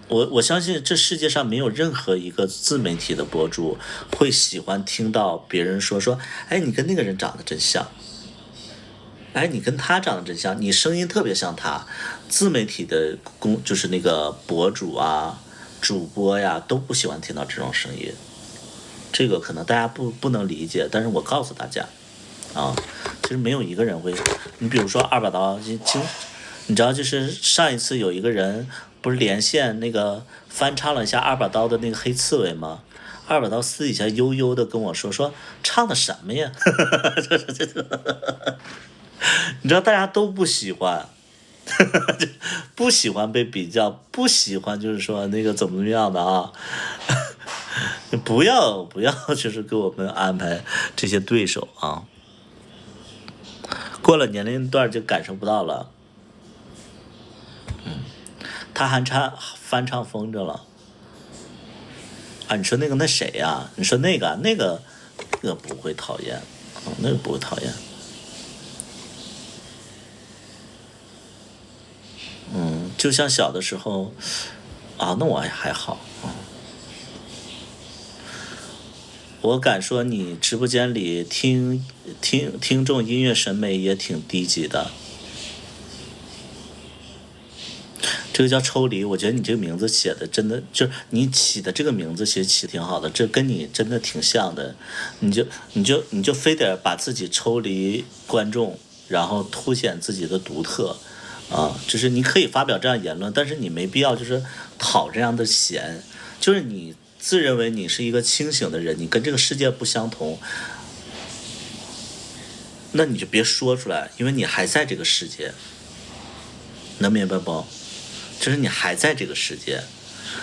[SPEAKER 1] 我相信这世界上没有任何一个自媒体的博主会喜欢听到别人说，哎，你跟那个人长得真像，哎，你跟他长得真像，你声音特别像他。自媒体的就是那个博主啊、主播呀，都不喜欢听到这种声音。这个可能大家不能理解，但是我告诉大家啊，其实没有一个人会。你比如说二把刀，你知道，就是上一次有一个人不是连线那个翻唱了一下二把刀的那个黑刺猬吗？二把刀私底下悠悠的跟我说唱的什么呀？你知道大家都不喜欢，不喜欢被比较，不喜欢就是说那个怎么样的啊？不要就是给我们安排这些对手啊！过了年龄段就感受不到了。他还翻唱风筝了啊！你说那个那谁呀？你说那个不会讨厌，那个不会讨厌。就像小的时候啊，那我还好。我敢说你直播间里听众音乐审美也挺低级的。这个叫抽离，我觉得你这个名字写的真的，就是你起的这个名字起挺好的，这跟你真的挺像的。你就非得把自己抽离观众，然后凸显自己的独特啊，就是你可以发表这样言论，但是你没必要就是讨这样的嫌，就是你自认为你是一个清醒的人，你跟这个世界不相同，那你就别说出来，因为你还在这个世界，能明白不？就是你还在这个世界，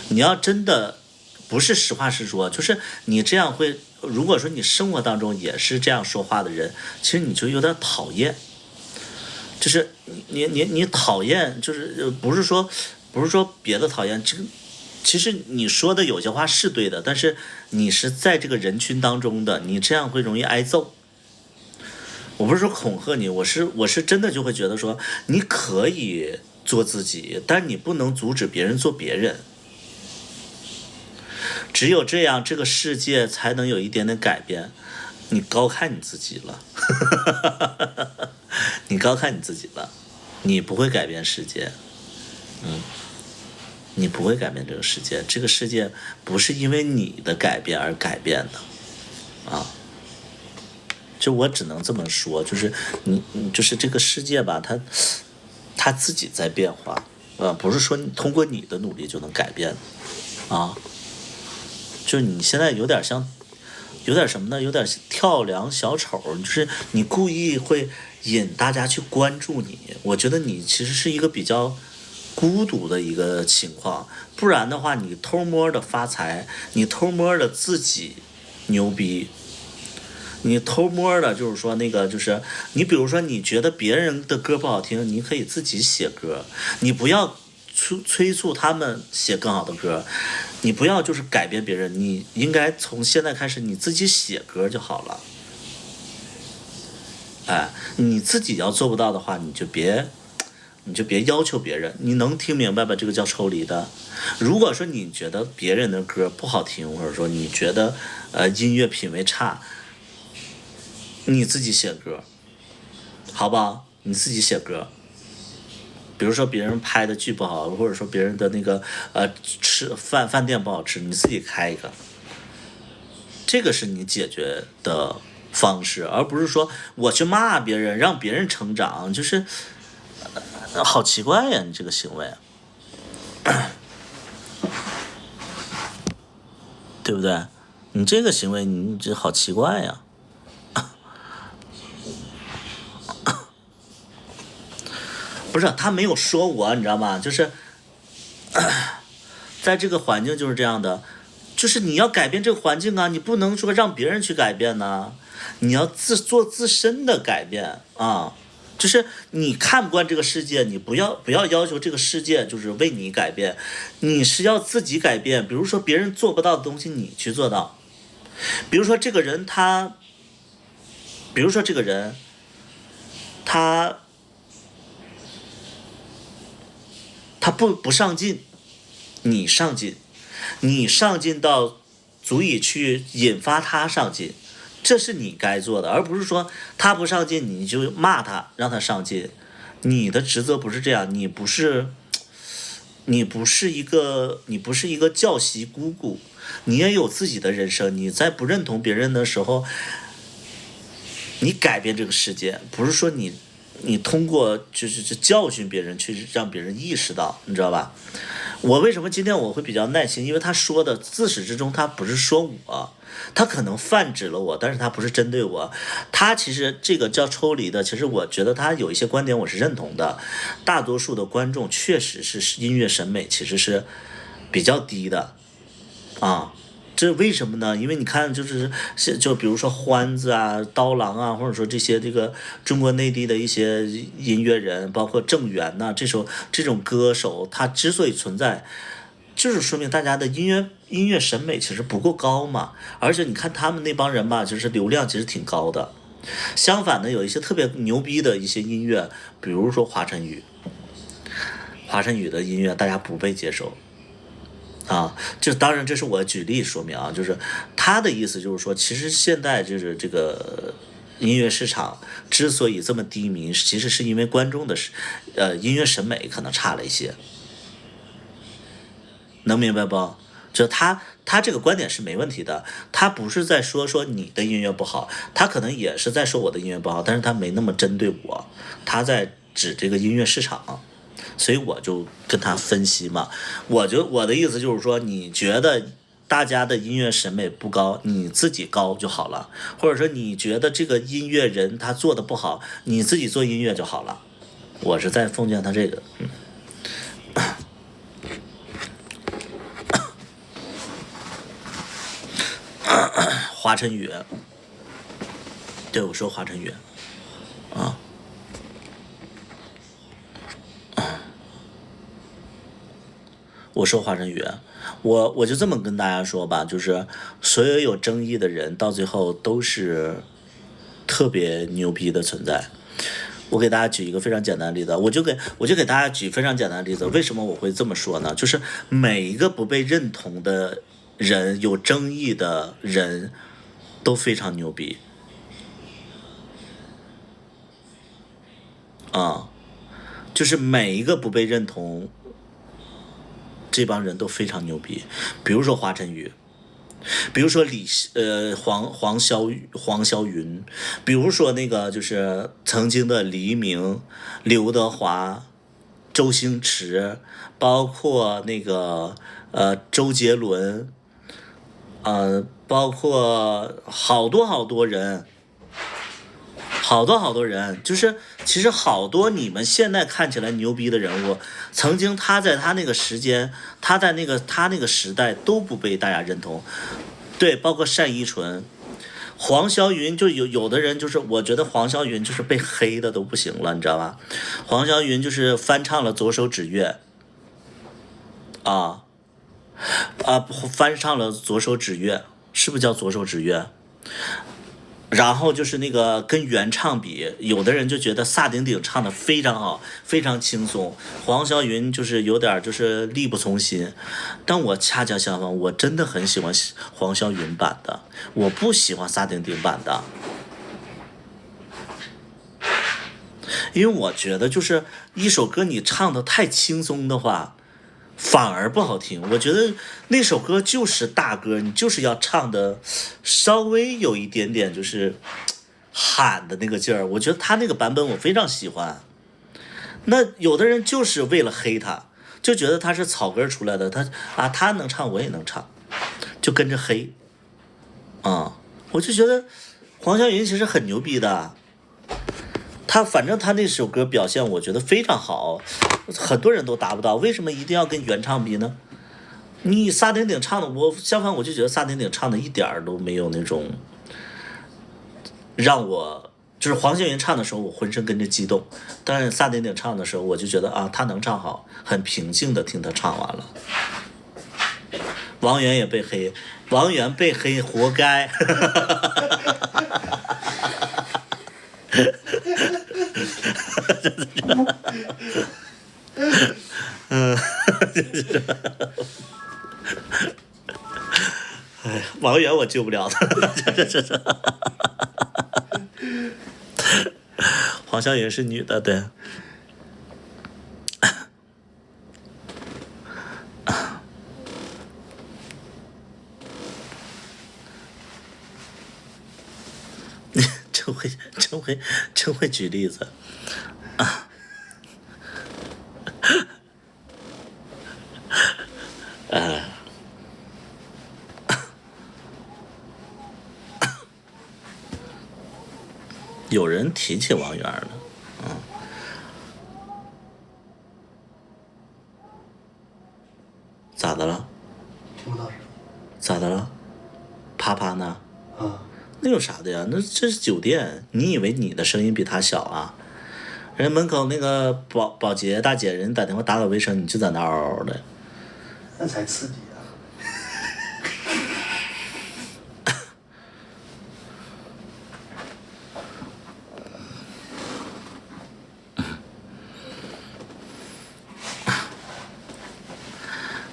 [SPEAKER 1] 你要真的不是实话实说，就是你这样会，如果说你生活当中也是这样说话的人，其实你就有点讨厌，就是你讨厌，就是不是说别的讨厌，这个其实你说的有些话是对的，但是你是在这个人群当中的，你这样会容易挨揍。我不是说恐吓你，我是真的就会觉得说你可以做自己，但你不能阻止别人做别人。只有这样，这个世界才能有一点点改变。你高看你自己了，你高看你自己了，你不会改变世界，你不会改变这个世界，这个世界不是因为你的改变而改变的，啊。就我只能这么说，就是就是这个世界吧，它自己在变化，不是说你通过你的努力就能改变的，啊，就是你现在有点像，有点什么呢？有点跳梁小丑，就是你故意会引大家去关注你。我觉得你其实是一个比较孤独的一个情况，不然的话，你偷摸的发财，你偷摸的自己牛逼。你偷摸的，就是说那个，就是你比如说，你觉得别人的歌不好听，你可以自己写歌，你不要催促他们写更好的歌，你不要就是改变别人，你应该从现在开始你自己写歌就好了。哎，你自己要做不到的话，你就别要求别人。你能听明白吧？这个叫抽离的。如果说你觉得别人的歌不好听，或者说你觉得音乐品味差，你自己写歌，好不好？你自己写歌。比如说别人拍的剧不好，或者说别人的那个吃饭店不好吃，你自己开一个。这个是你解决的方式，而不是说我去骂别人，让别人成长，就是好奇怪呀，你这个行为，对不对？你这个行为，你这好奇怪呀。不是，他没有说我，你知道吗？就是在这个环境就是这样的，就是你要改变这个环境啊，你不能说让别人去改变呢，你要做自身的改变啊，就是你看不惯这个世界，你不要要求这个世界就是为你改变，你是要自己改变。比如说别人做不到的东西，你去做到。比如说这个人他不上进，你上进，你上进到足以去引发他上进，这是你该做的，而不是说他不上进你就骂他让他上进。你的职责不是这样，你不是一个教习姑姑，你也有自己的人生。你在不认同别人的时候，你改变这个世界，不是说你通过就是教训别人去让别人意识到，你知道吧？我为什么今天我会比较耐心？因为他说的自始至终他不是说我，他可能泛指了我，但是他不是针对我。他其实这个叫抽离的，其实我觉得他有一些观点我是认同的。大多数的观众确实是音乐审美其实是比较低的啊。这为什么呢？因为你看，就比如说欢子啊、刀郎啊，或者说这个中国内地的一些音乐人，包括郑源呐、这种歌手，他之所以存在，就是说明大家的音乐审美其实不够高嘛。而且你看他们那帮人吧，就是流量其实挺高的。相反的，有一些特别牛逼的一些音乐，比如说华晨宇的音乐，大家不被接受。这当然这是我举例说明啊，就是他的意思就是说，其实现在就是这个音乐市场之所以这么低迷，其实是因为观众的音乐审美可能差了一些，能明白不？就他这个观点是没问题的，他不是在说你的音乐不好，他可能也是在说我的音乐不好，但是他没那么针对我，他在指这个音乐市场。所以我就跟他分析嘛，我的意思就是说，你觉得大家的音乐审美不高，你自己高就好了，或者说你觉得这个音乐人他做的不好，你自己做音乐就好了。我是在奉劝他这个。华晨宇，对，我说华晨宇啊。我说华晨宇，我就这么跟大家说吧，就是所有争议的人到最后都是特别牛逼的存在。我给大家举一个非常简单的例子，我就给大家举非常简单的例子。为什么我会这么说呢？就是每一个不被认同的人，有争议的人都非常牛逼就是每一个不被认同这帮人都非常牛逼。比如说华晨宇，比如说黄霄云，比如说那个就是曾经的黎明、刘德华、周星驰，包括那个周杰伦，包括好多人。好多人，就是其实好多你们现在看起来牛逼的人物，曾经他在他那个时间，他那个时代都不被大家认同。对，包括单依纯、黄霄云，就有的人就是我觉得黄霄云就是被黑的都不行了，你知道吧？黄霄云就是翻唱了《左手指月》翻唱了《左手指月》，是不是叫《左手指月》？然后就是那个跟原唱比，有的人就觉得萨顶顶唱的非常好，非常轻松，黄霄云就是有点就是力不从心。但我恰恰相反，我真的很喜欢黄霄云版的，我不喜欢萨顶顶版的，因为我觉得就是一首歌你唱的太轻松的话反而不好听。我觉得那首歌就是大歌，你就是要唱的稍微有一点点就是喊的那个劲儿。我觉得他那个版本我非常喜欢。那有的人就是为了黑他，就觉得他是草根出来的，他能唱我也能唱，就跟着黑我就觉得黄霄云其实很牛逼的，反正他那首歌表现我觉得非常好，很多人都达不到，为什么一定要跟原唱比呢？你萨顶顶唱的，相反我就觉得萨顶顶唱的一点都没有那种让我就是黄秀云唱的时候，我浑身跟着激动，但是萨顶顶唱的时候，我就觉得啊，他能唱好，很平静的听他唱完了。王源也被黑，王源被黑活该。哎，王源我救不了他。黄晓云是女的，对。真会举例子。有人提起王源了，咋的了？
[SPEAKER 2] 听不到声。
[SPEAKER 1] 咋的了？啪啪呢？
[SPEAKER 2] 啊，
[SPEAKER 1] 那有啥的呀？那这是酒店，你以为你的声音比他小啊？人门口那个保洁大姐，人打电话打扫卫生，你就在那嗷嗷的。
[SPEAKER 2] 那才刺激啊！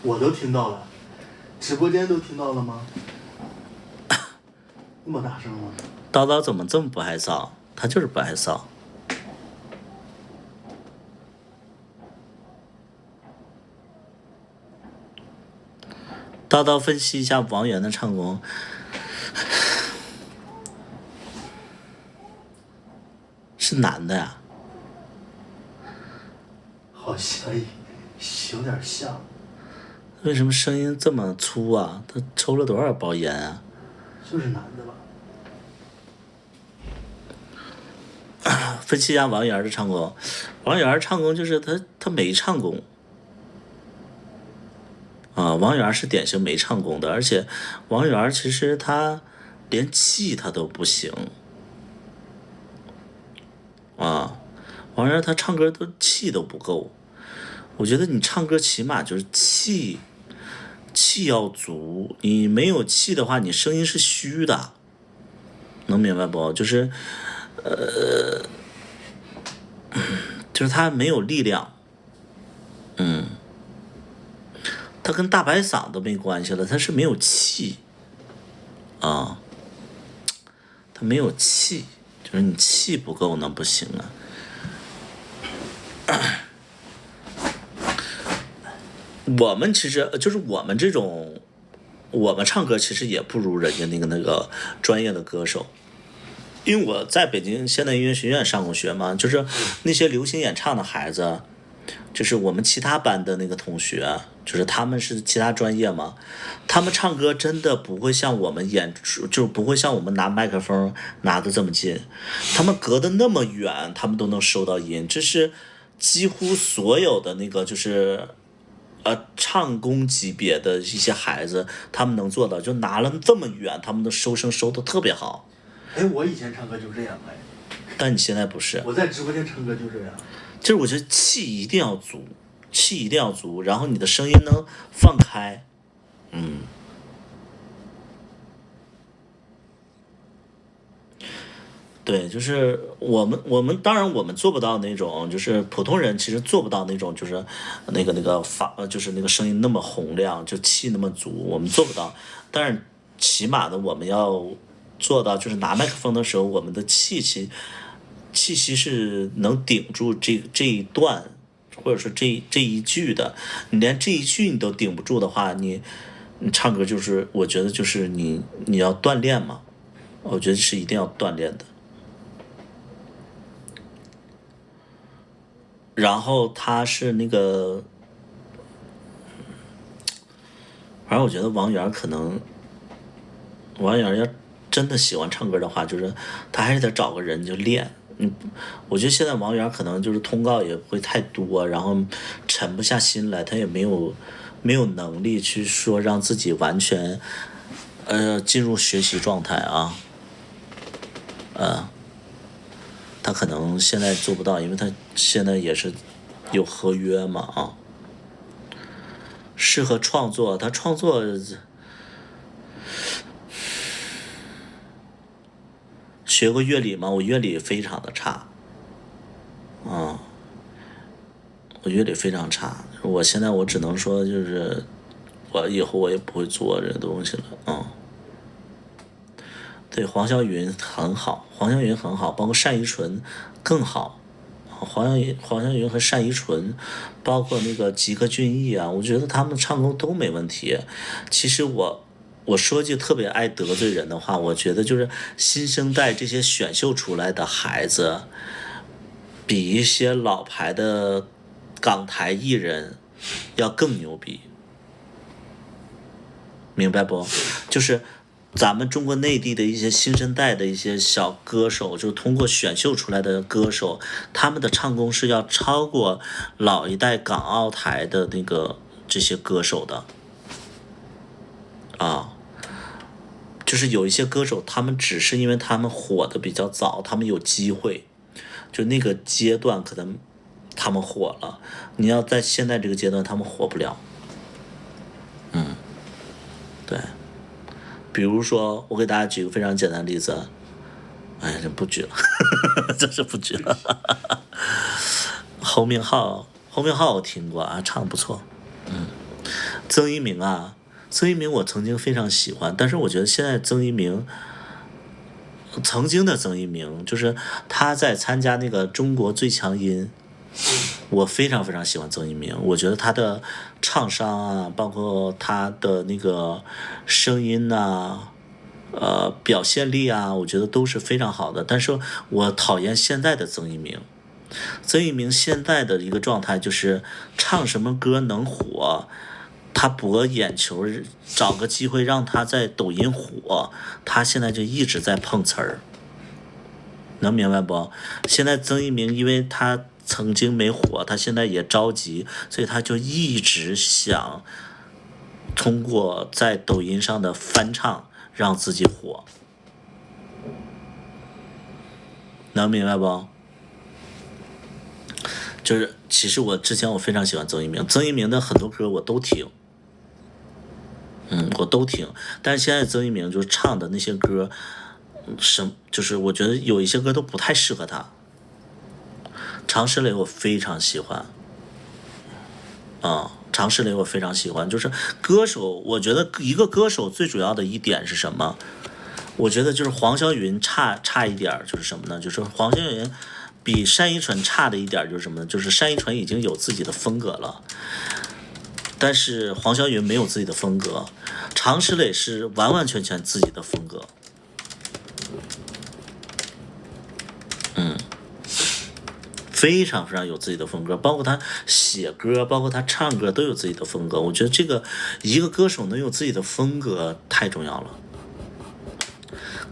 [SPEAKER 2] 我都听到了，直播间都听到了吗？那么大声吗？
[SPEAKER 1] 叨叨怎么这么不害臊？他就是不害臊。叨叨分析一下王源的唱功。是男的呀？
[SPEAKER 2] 好像有点像。
[SPEAKER 1] 为什么声音这么粗啊？他抽了多少包烟啊？
[SPEAKER 2] 就是男的吧？
[SPEAKER 1] 分析一下王源的唱功。王源唱功就是他没唱功。王源是典型没唱功的，而且王源其实他连气他都不行。王源他唱歌都气都不够。我觉得你唱歌起码就是气要足，你没有气的话，你声音是虚的，能明白不？就是就是他没有力量。他跟大白嗓都没关系了，他是没有气啊，他没有气，就是你气不够那不行啊。我们其实就是我们这种，我们唱歌其实也不如人家那个专业的歌手，因为我在北京现代音乐学院上过学嘛，就是那些流行演唱的孩子，就是我们其他班的那个同学，就是他们是其他专业嘛，他们唱歌真的不会像我们演出，就不会像我们拿麦克风拿得这么近，他们隔得那么远，他们都能收到音，这是几乎所有的那个就是唱功级别的一些孩子，他们能做到，就拿了这么远，他们的收声收得特别好。
[SPEAKER 2] 哎，我以前唱歌就这样哎。
[SPEAKER 1] 但你现在不是。
[SPEAKER 2] 我在直播间唱歌就这样。
[SPEAKER 1] 就是我觉得气一定要足，气一定要足，然后你的声音能放开。对，就是我们当然我们做不到那种，就是普通人其实做不到那种，就是就是那个声音那么洪亮，就气那么足，我们做不到。但是起码的我们要做到，就是拿麦克风的时候，我们的气息是能顶住这一段，或者说这一句的。你连这一句你都顶不住的话，你唱歌就是我觉得就是你要锻炼嘛，我觉得是一定要锻炼的。然后他是那个，反正我觉得王源要真的喜欢唱歌的话，就是他还是得找个人就练。我觉得现在王源可能就是通告也会太多，然后沉不下心来，他也没有能力去说让自己完全进入学习状态啊。他可能现在做不到，因为他现在也是有合约嘛啊。适合创作，他创作学过乐理吗？我乐理非常的差，我乐理非常差。我现在我只能说就是，我以后我也不会做这个东西了对，黄霄云很好，黄霄云很好，包括单依纯更好。黄霄云和单依纯，包括那个吉克隽逸啊，我觉得他们唱功都没问题。其实我说句特别爱得罪人的话，我觉得就是新生代这些选秀出来的孩子，比一些老牌的港台艺人要更牛逼，明白不？就是咱们中国内地的一些新生代的一些小歌手，就通过选秀出来的歌手，他们的唱功是要超过老一代港澳台的那个这些歌手的就是有一些歌手，他们只是因为他们火的比较早，他们有机会，就那个阶段可能他们火了，你要在现在这个阶段他们火不了。对。比如说，我给大家举个非常简单的例子，这不举了，真是不举了。侯明昊我听过啊，唱得不错。曾一鸣我曾经非常喜欢，但是我觉得现在曾经的曾一鸣，就是他在参加那个中国最强音，我非常非常喜欢曾一鸣，我觉得他的唱商啊，包括他的那个声音啊，表现力啊，我觉得都是非常好的。但是我讨厌现在的曾一鸣。曾一鸣现在的一个状态就是唱什么歌能火，他博眼球，找个机会让他在抖音火，他现在就一直在碰瓷儿，能明白不？现在曾一鸣因为他曾经没火，他现在也着急，所以他就一直想通过在抖音上的翻唱让自己火，能明白不？就是其实我之前我非常喜欢曾一鸣，曾一鸣的很多歌我都听，我都听，但是现在曾一鸣就是唱的那些歌，就是我觉得有一些歌都不太适合他。常石磊我非常喜欢，常石磊我非常喜欢，就是歌手，我觉得一个歌手最主要的一点是什么？我觉得就是黄霄云差一点，就是什么呢？就是黄霄云比单依纯差的一点就是什么呢？就是单依纯已经有自己的风格了，但是黄霄云没有自己的风格，常石磊是完完全全自己的风格。非常非常有自己的风格，包括他写歌，包括他唱歌都有自己的风格。我觉得这个一个歌手能有自己的风格太重要了。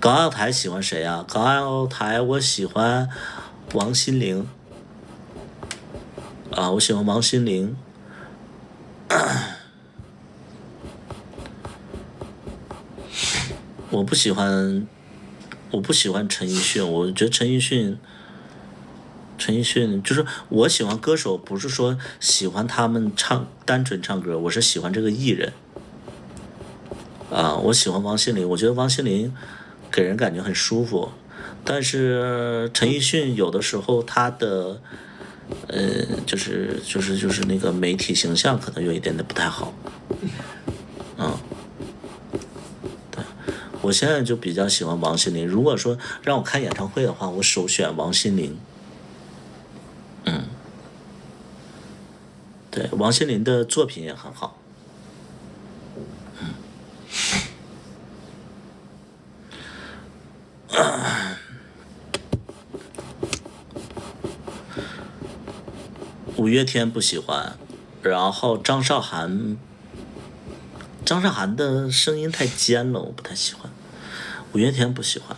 [SPEAKER 1] 港澳台喜欢谁啊？港澳台我喜欢王心凌我喜欢王心凌。我不喜欢陈奕迅，我觉得陈奕迅就是我喜欢歌手，不是说喜欢他们单纯唱歌，我是喜欢这个艺人我喜欢王心凌，我觉得王心凌给人感觉很舒服，但是陈奕迅有的时候他的就是那个媒体形象可能有一点点不太好。对，我现在就比较喜欢王心凌，如果说让我看演唱会的话，我首选王心凌。对，王心凌的作品也很好。五月天不喜欢，然后张韶涵的声音太尖了，我不太喜欢。五月天不喜欢。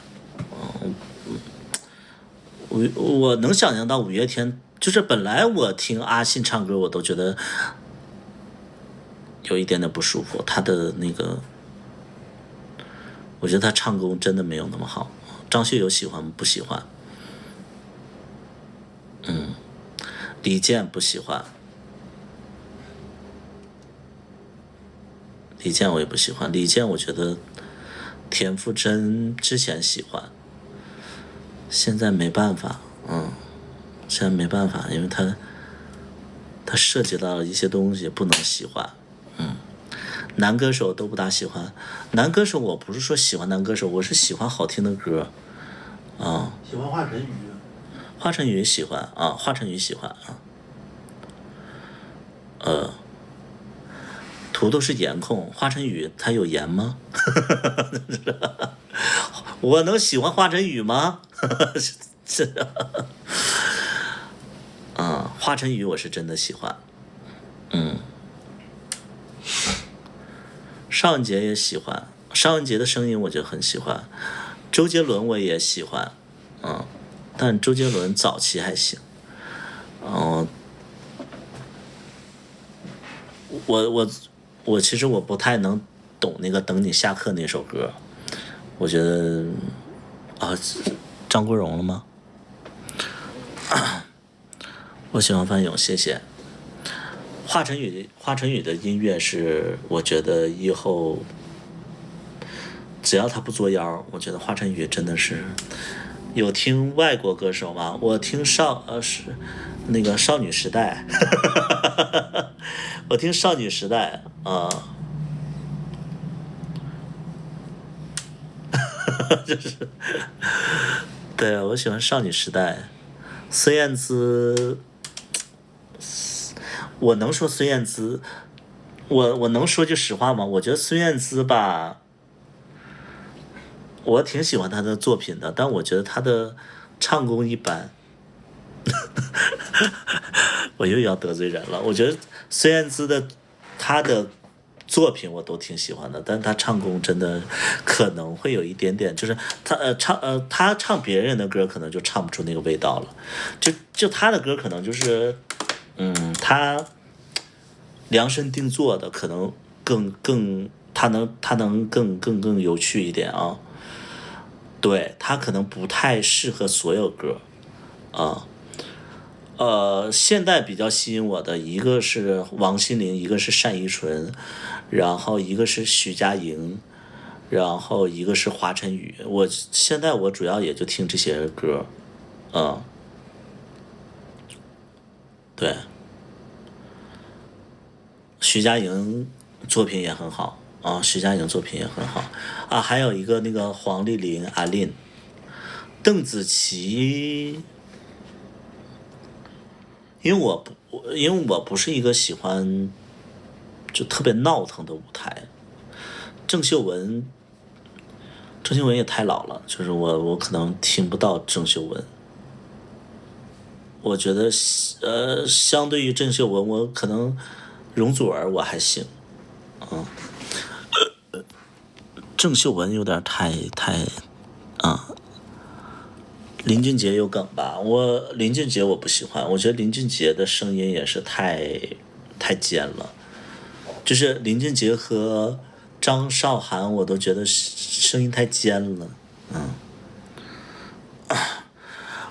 [SPEAKER 1] 我能想象到五月天，就是本来我听阿信唱歌，我都觉得有一点点不舒服。他的那个，我觉得他唱功真的没有那么好。张学友喜欢不喜欢？李健不喜欢，李健我也不喜欢。李健我觉得田馥甄之前喜欢，现在没办法，现在没办法，因为他涉及到了一些东西不能喜欢，男歌手都不大喜欢。男歌手我不是说喜欢男歌手，我是喜欢好听的歌，
[SPEAKER 2] 喜欢华晨宇。
[SPEAKER 1] 华晨宇喜欢啊，华晨宇喜欢啊。图都是颜控，华晨宇他有颜吗？我能喜欢华晨宇吗？是华晨宇我是真的喜欢，尚雯婕也喜欢，尚雯婕的声音我就很喜欢，周杰伦我也喜欢，但周杰伦早期还行，我其实我不太能懂那个等你下课那首歌，我觉得张国荣了吗？我喜欢范勇，谢谢。华晨宇的音乐是我觉得以后只要他不作妖，我觉得华晨宇真的是。有听外国歌手吗？我听是那个少女时代，我听少女时代就是对，我喜欢少女时代。孙燕姿，我能说孙燕姿，我能说句实话吗？我觉得孙燕姿吧，我挺喜欢她的作品的，但我觉得她的唱功一般。我又要得罪人了。我觉得孙燕姿她的作品我都挺喜欢的，但她唱功真的可能会有一点点，就是她唱别人的歌可能就唱不出那个味道了，就她的歌可能就是她量身定做的，可能她能更有趣一点啊。对，她可能不太适合所有歌现在比较吸引我的一个是王心凌，一个是单依纯，然后一个是徐佳莹，然后一个是华晨宇。现在我主要也就听这些歌，对，徐佳莹作品也很好徐佳莹作品也很好还有一个那个黄丽玲、阿令、邓紫棋。因为我不是一个喜欢就特别闹腾的舞台。郑秀文也太老了，就是我可能听不到郑秀文。我觉得相对于郑秀文，我可能容祖儿我还行郑秀文有点太林俊杰有梗吧？林俊杰我不喜欢，我觉得林俊杰的声音也是太尖了，就是林俊杰和张韶涵我都觉得声音太尖了，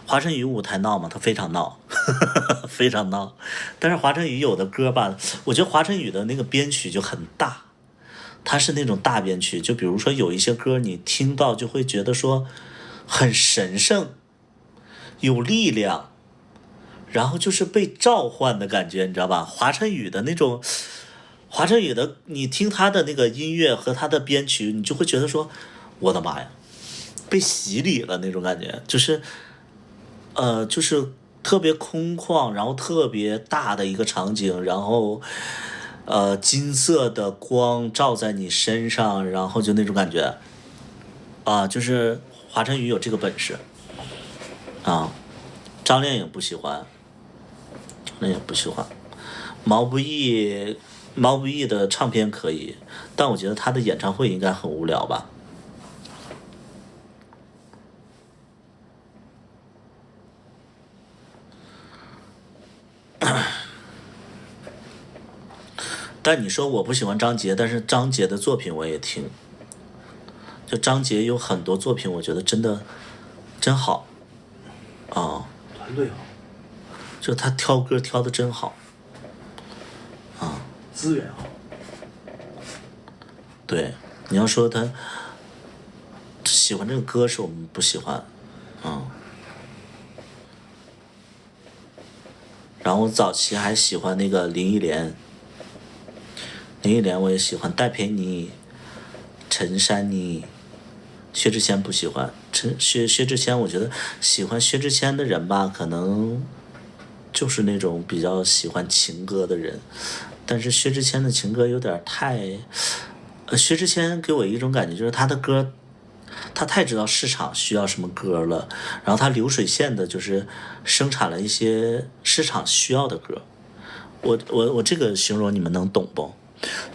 [SPEAKER 1] 华晨宇舞台闹嘛，他非常闹，非常闹，但是华晨宇有的歌吧，我觉得华晨宇的那个编曲就很大，他是那种大编曲，就比如说有一些歌你听到就会觉得说很神圣。有力量，然后就是被召唤的感觉，你知道吧？华晨宇的，你听他的那个音乐和他的编曲，你就会觉得说，我的妈呀，被洗礼了那种感觉，就是特别空旷，然后特别大的一个场景，然后金色的光照在你身上，然后就那种感觉就是华晨宇有这个本事。张靓颖不喜欢，毛不易的唱片可以，但我觉得他的演唱会应该很无聊吧。但你说我不喜欢张杰，但是张杰的作品我也听，就张杰有很多作品，我觉得真好。
[SPEAKER 2] 团队好，
[SPEAKER 1] 就他挑歌挑的真好，
[SPEAKER 2] 资源好。
[SPEAKER 1] 对，你要说他喜欢这个歌手不喜欢，然后早期还喜欢那个林忆莲我也喜欢，戴佩妮、陈珊妮。薛之谦不喜欢，薛之谦，我觉得喜欢薛之谦的人吧，可能就是那种比较喜欢情歌的人，但是薛之谦的情歌有点太，薛之谦给我一种感觉就是他的歌，他太知道市场需要什么歌了，然后他流水线的就是生产了一些市场需要的歌，我这个形容你们能懂不？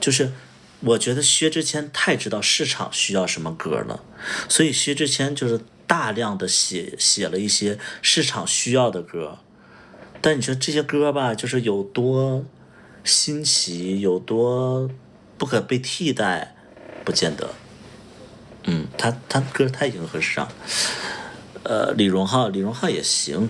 [SPEAKER 1] 就是我觉得薛之谦太知道市场需要什么歌了，所以薛之谦就是大量的写了一些市场需要的歌，但你说这些歌吧，就是有多新奇，有多不可被替代，不见得。他歌太迎合市场。李荣浩也行。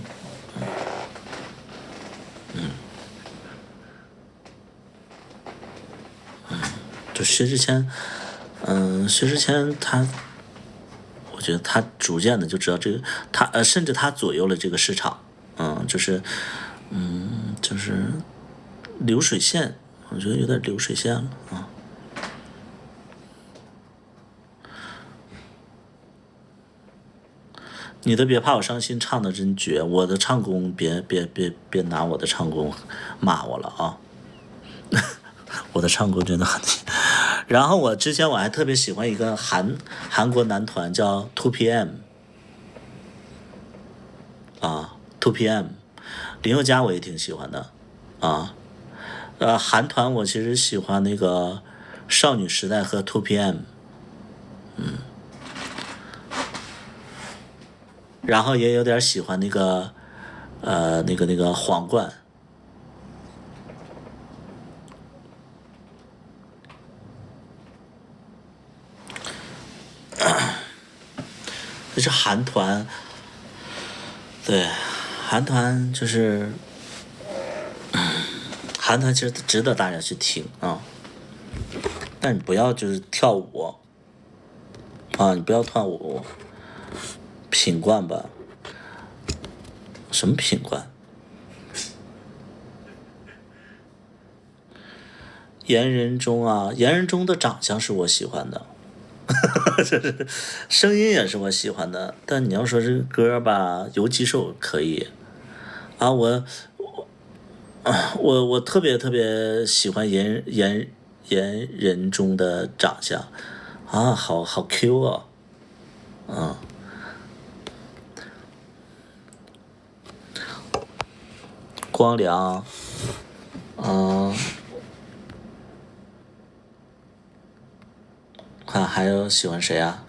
[SPEAKER 1] 就薛之谦，他，我觉得他逐渐的就知道这个，甚至他左右了这个市场，就是流水线，我觉得有点流水线了啊。你的别怕我伤心唱的真绝，我的唱功别拿我的唱功骂我了啊。我的唱功真的很，然后我之前我还特别喜欢一个韩国男团叫 2PM 2PM， 林宥嘉我也挺喜欢的韩团我其实喜欢那个少女时代和 2PM， 然后也有点喜欢那个那个皇冠。这是韩团，对，韩团就是，韩团其实值得大家去听啊，但你不要就是跳舞你不要跳舞，品冠吧，什么品冠？严仁中的长相是我喜欢的。就是声音也是我喜欢的，但你要说这个歌吧，有几首可以我特别喜欢严仁中的长相好 Q 光良看还有喜欢谁啊？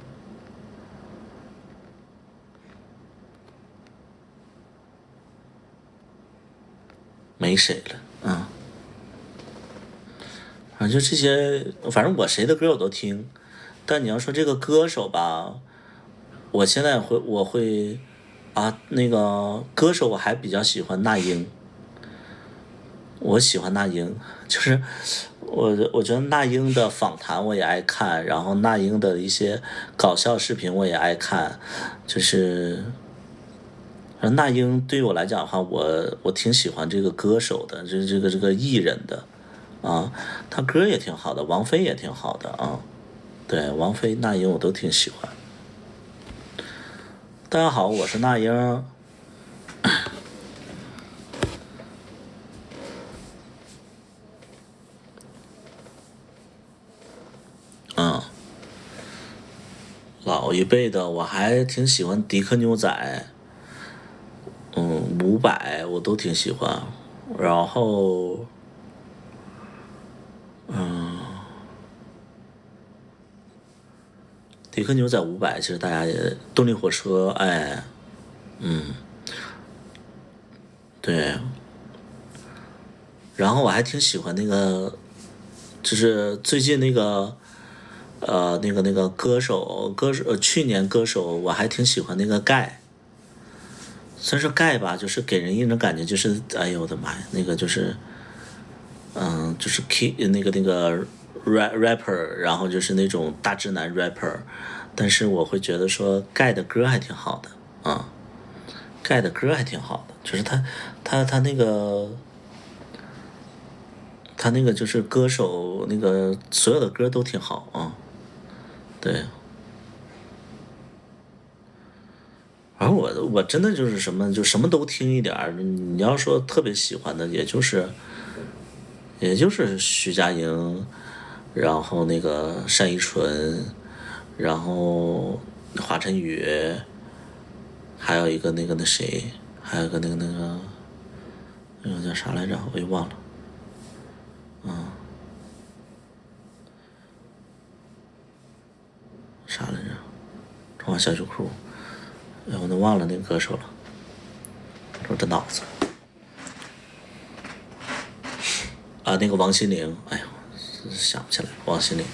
[SPEAKER 1] 没谁了，反正就这些，反正我谁的歌我都听，但你要说这个歌手吧，我现在我会那个歌手我还比较喜欢那英，我喜欢那英，就是我觉得那英的访谈我也爱看，然后那英的一些搞笑视频我也爱看，就是那英对于我来讲的话，我挺喜欢这个歌手的，这个艺人的他歌也挺好的，王菲也挺好的对，王菲、那英我都挺喜欢。大家好，我是那英。老一辈的我还挺喜欢迪克牛仔，伍佰我都挺喜欢，然后迪克牛仔伍佰其实大家也动力火车对，然后我还挺喜欢那个就是最近那个那个歌手去年歌手我还挺喜欢那个盖，虽然说盖吧，就是给人一种感觉，就是哎呦我的妈呀，那个就是，就是 那个 rapper，然后就是那种大直男 rapper，但是我会觉得说盖的歌还挺好的啊，盖的歌还挺好的，就是他那个。他那个就是歌手，那个所有的歌都挺好啊，对。而我真的就是什么就什么都听一点儿，你要说特别喜欢的，也就是徐佳莹，然后那个单依纯，然后华晨宇，还有一个那谁，还有一个那个叫啥来着，我又忘了。啥来着？中华小酒库，哎，我都忘了那个歌手了，我的脑子。啊，那个王心凌，哎呦，想不起来，王心凌。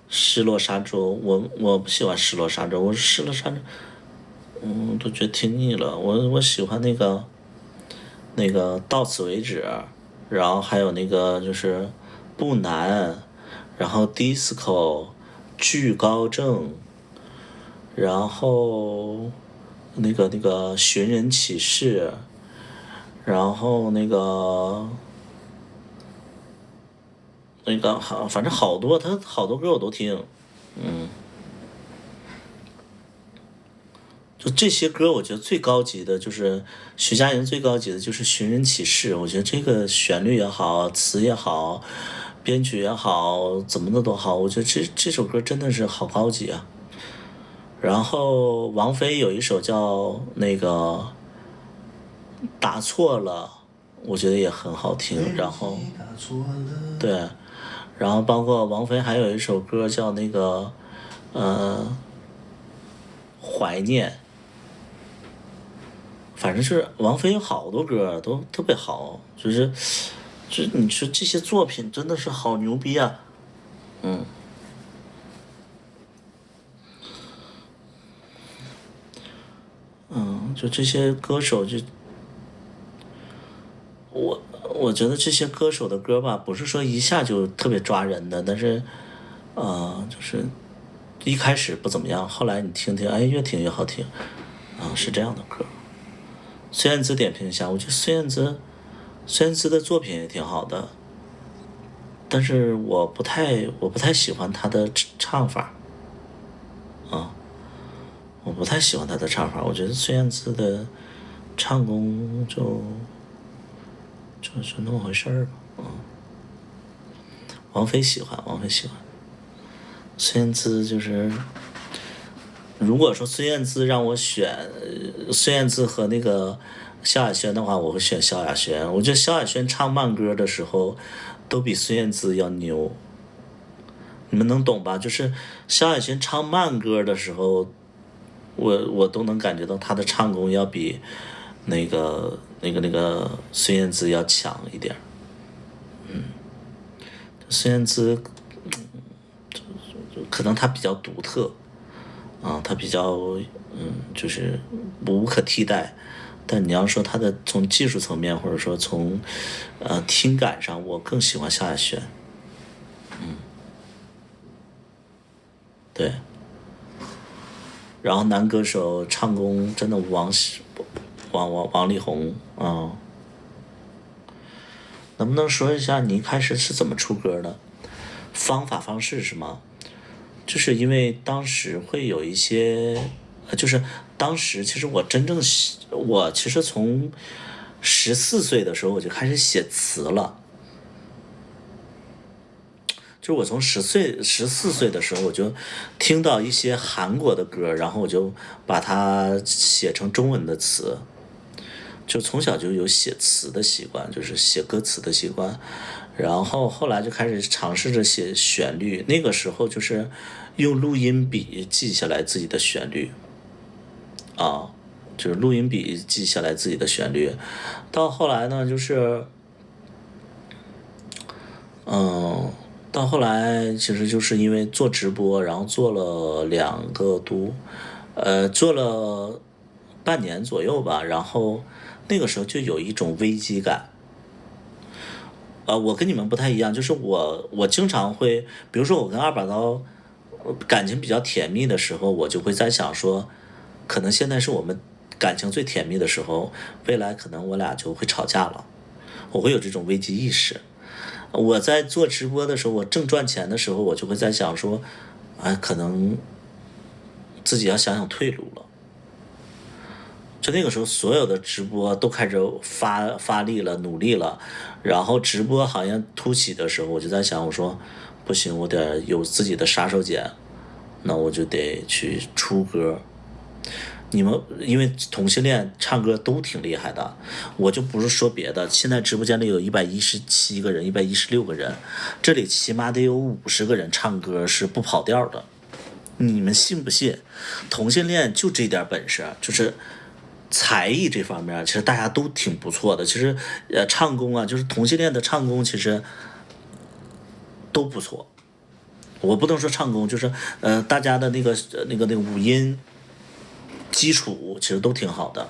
[SPEAKER 1] 失落沙洲，我不喜欢失落沙洲，我失落沙洲，都觉得听腻了。我喜欢那个到此为止，然后还有那个就是不难，然后 disco 巨高正，然后那个寻人启事，然后那个反正好多他好多歌我都听，就这些歌，我觉得最高级的就是徐佳莹，最高级的就是《寻人启事》。我觉得这个旋律也好，词也好，编曲也好，怎么的都好，我觉得这首歌真的是好高级啊。然后王菲有一首叫那个打错了，我觉得也很好听。然后对，然后包括王菲还有一首歌叫那个怀念。反正是王菲有好多歌都特别好，就是你说这些作品真的是好牛逼啊，就这些歌手我觉得这些歌手的歌吧，不是说一下就特别抓人的，但是就是一开始不怎么样，后来你听听，哎，越听越好听，是这样的歌。孙燕姿点评一下，我觉得孙燕姿的作品也挺好的，但是我不太喜欢她的唱法，我不太喜欢她的唱法，我觉得孙燕姿的唱功就那么回事儿吧，王菲喜欢，孙燕姿就是。如果说孙燕姿让我选孙燕姿和那个萧亚轩的话，我会选萧亚轩。我觉得萧亚轩唱慢歌的时候，都比孙燕姿要牛。你们能懂吧？就是萧亚轩唱慢歌的时候，我都能感觉到她的唱功要比那个孙燕姿要强一点。孙燕姿，可能她比较独特。他比较就是无可替代，但你要说他的从技术层面或者说从听感上，我更喜欢萧亚轩，对。然后男歌手唱功真的王力宏能不能说一下你一开始是怎么出歌的？方式是吗？就是因为当时会有一些，就是当时其实我其实从14岁的时候我就开始写词了，就是我从14岁的时候我就听到一些韩国的歌，然后我就把它写成中文的词，就从小就有写词的习惯，就是写歌词的习惯。然后后来就开始尝试着写旋律，那个时候就是用录音笔记下来自己的旋律，就是录音笔记下来自己的旋律。到后来呢，就是到后来其实就是因为做直播，然后做了做了半年左右吧，然后那个时候就有一种危机感。我跟你们不太一样，就是我经常会，比如说我跟二把刀感情比较甜蜜的时候，我就会在想说，可能现在是我们感情最甜蜜的时候，未来可能我俩就会吵架了，我会有这种危机意识。我在做直播的时候，我正赚钱的时候，我就会在想说，可能自己要想想退路了。就那个时候，所有的直播都开始发力了，努力了。然后直播行业突起的时候，我就在想，我说不行，我得有自己的杀手锏，那我就得去出歌。你们因为同性恋唱歌都挺厉害的，我就不是说别的。现在直播间里有117个人，116个人，这里起码得有50个人唱歌是不跑调的。你们信不信？同性恋就这点本事，就是才艺这方面，其实大家都挺不错的。其实唱功啊，就是同性恋的唱功，其实都不错。我不能说唱功，就是大家的那个五音基础其实都挺好的，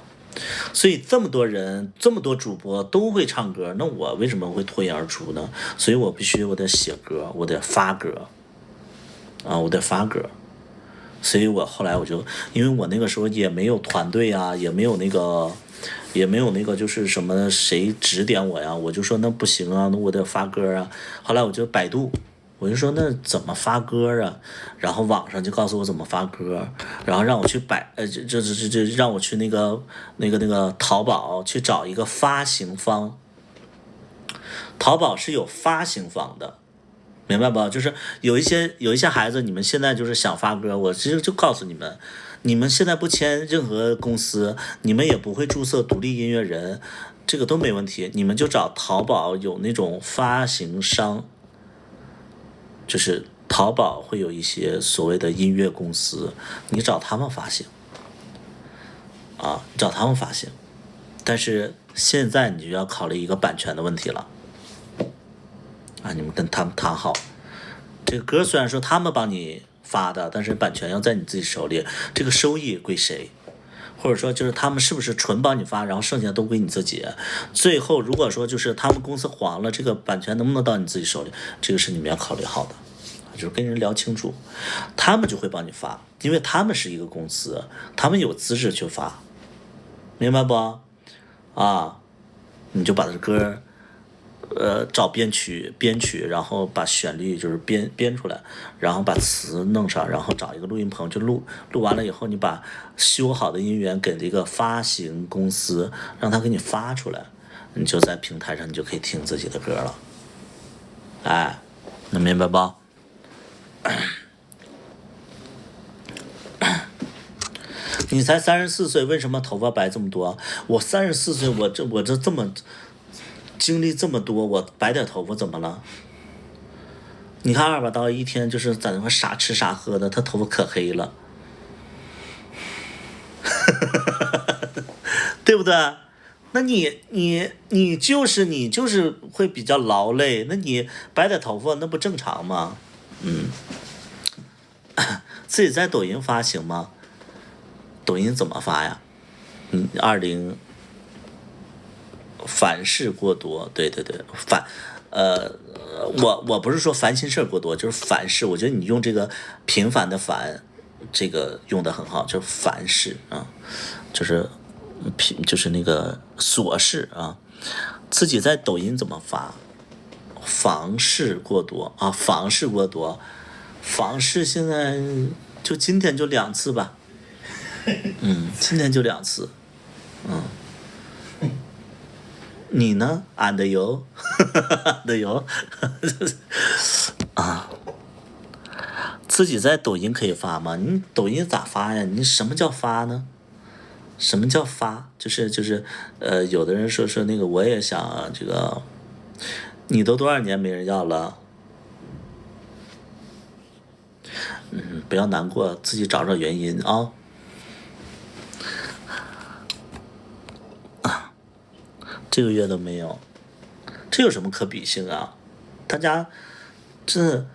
[SPEAKER 1] 所以这么多人，这么多主播都会唱歌，那我为什么会脱颖而出呢？所以我必须我得写歌，我得发歌，我得发歌。所以我后来因为我那个时候也没有团队啊，也没有那个就是什么谁指点我呀，我就说那不行啊，那我得发歌啊。后来我就百度。我就说那怎么发歌啊？然后网上就告诉我怎么发歌，然后让我去让我去那个淘宝去找一个发行方。淘宝是有发行方的，明白不？就是有一些孩子，你们现在就是想发歌，我其实就告诉你们，你们现在不签任何公司，你们也不会注册独立音乐人，这个都没问题，你们就找淘宝有那种发行商。就是淘宝会有一些所谓的音乐公司，你找他们发行，找他们发行。但是现在你就要考虑一个版权的问题了，你们跟他们谈好，这个歌虽然说他们帮你发的，但是版权要在你自己手里，这个收益归谁？或者说就是他们是不是纯帮你发，然后剩下都归你自己？最后如果说就是他们公司黄了，这个版权能不能到你自己手里？这个是你们要考虑好的，就是跟人聊清楚，他们就会帮你发，因为他们是一个公司，他们有资质去发，明白不？你就把这歌找编曲，然后把旋律就是编出来，然后把词弄上，然后找一个录音棚就录完了以后，你把修好的音源给这个发行公司，让他给你发出来，你就在平台上你就可以听自己的歌了。能明白不？你才34岁，为什么头发白这么多？我34岁，我这么经历这么多，我白点头发怎么了？你看二把刀一天就是在那块傻吃傻喝的，他头发可黑了，对不对？那你就是会比较劳累，那你白点头发那不正常吗？自己在抖音发行吗？抖音怎么发呀？烦事过多，对，我不是说烦心事过多，就是烦事。我觉得你用这个平凡的烦，这个用的很好，就是烦事就是那个琐事自己在抖音怎么发？房事过多，房事现在就今天就2次吧。今天就2次。你呢？俺的油，自己在抖音可以发吗？你抖音咋发呀？你什么叫发呢？什么叫发？就是有的人说那个我也想这个，你都多少年没人要了？不要难过，自己找找原因啊。这个月都没有，这有什么可比性啊？大家这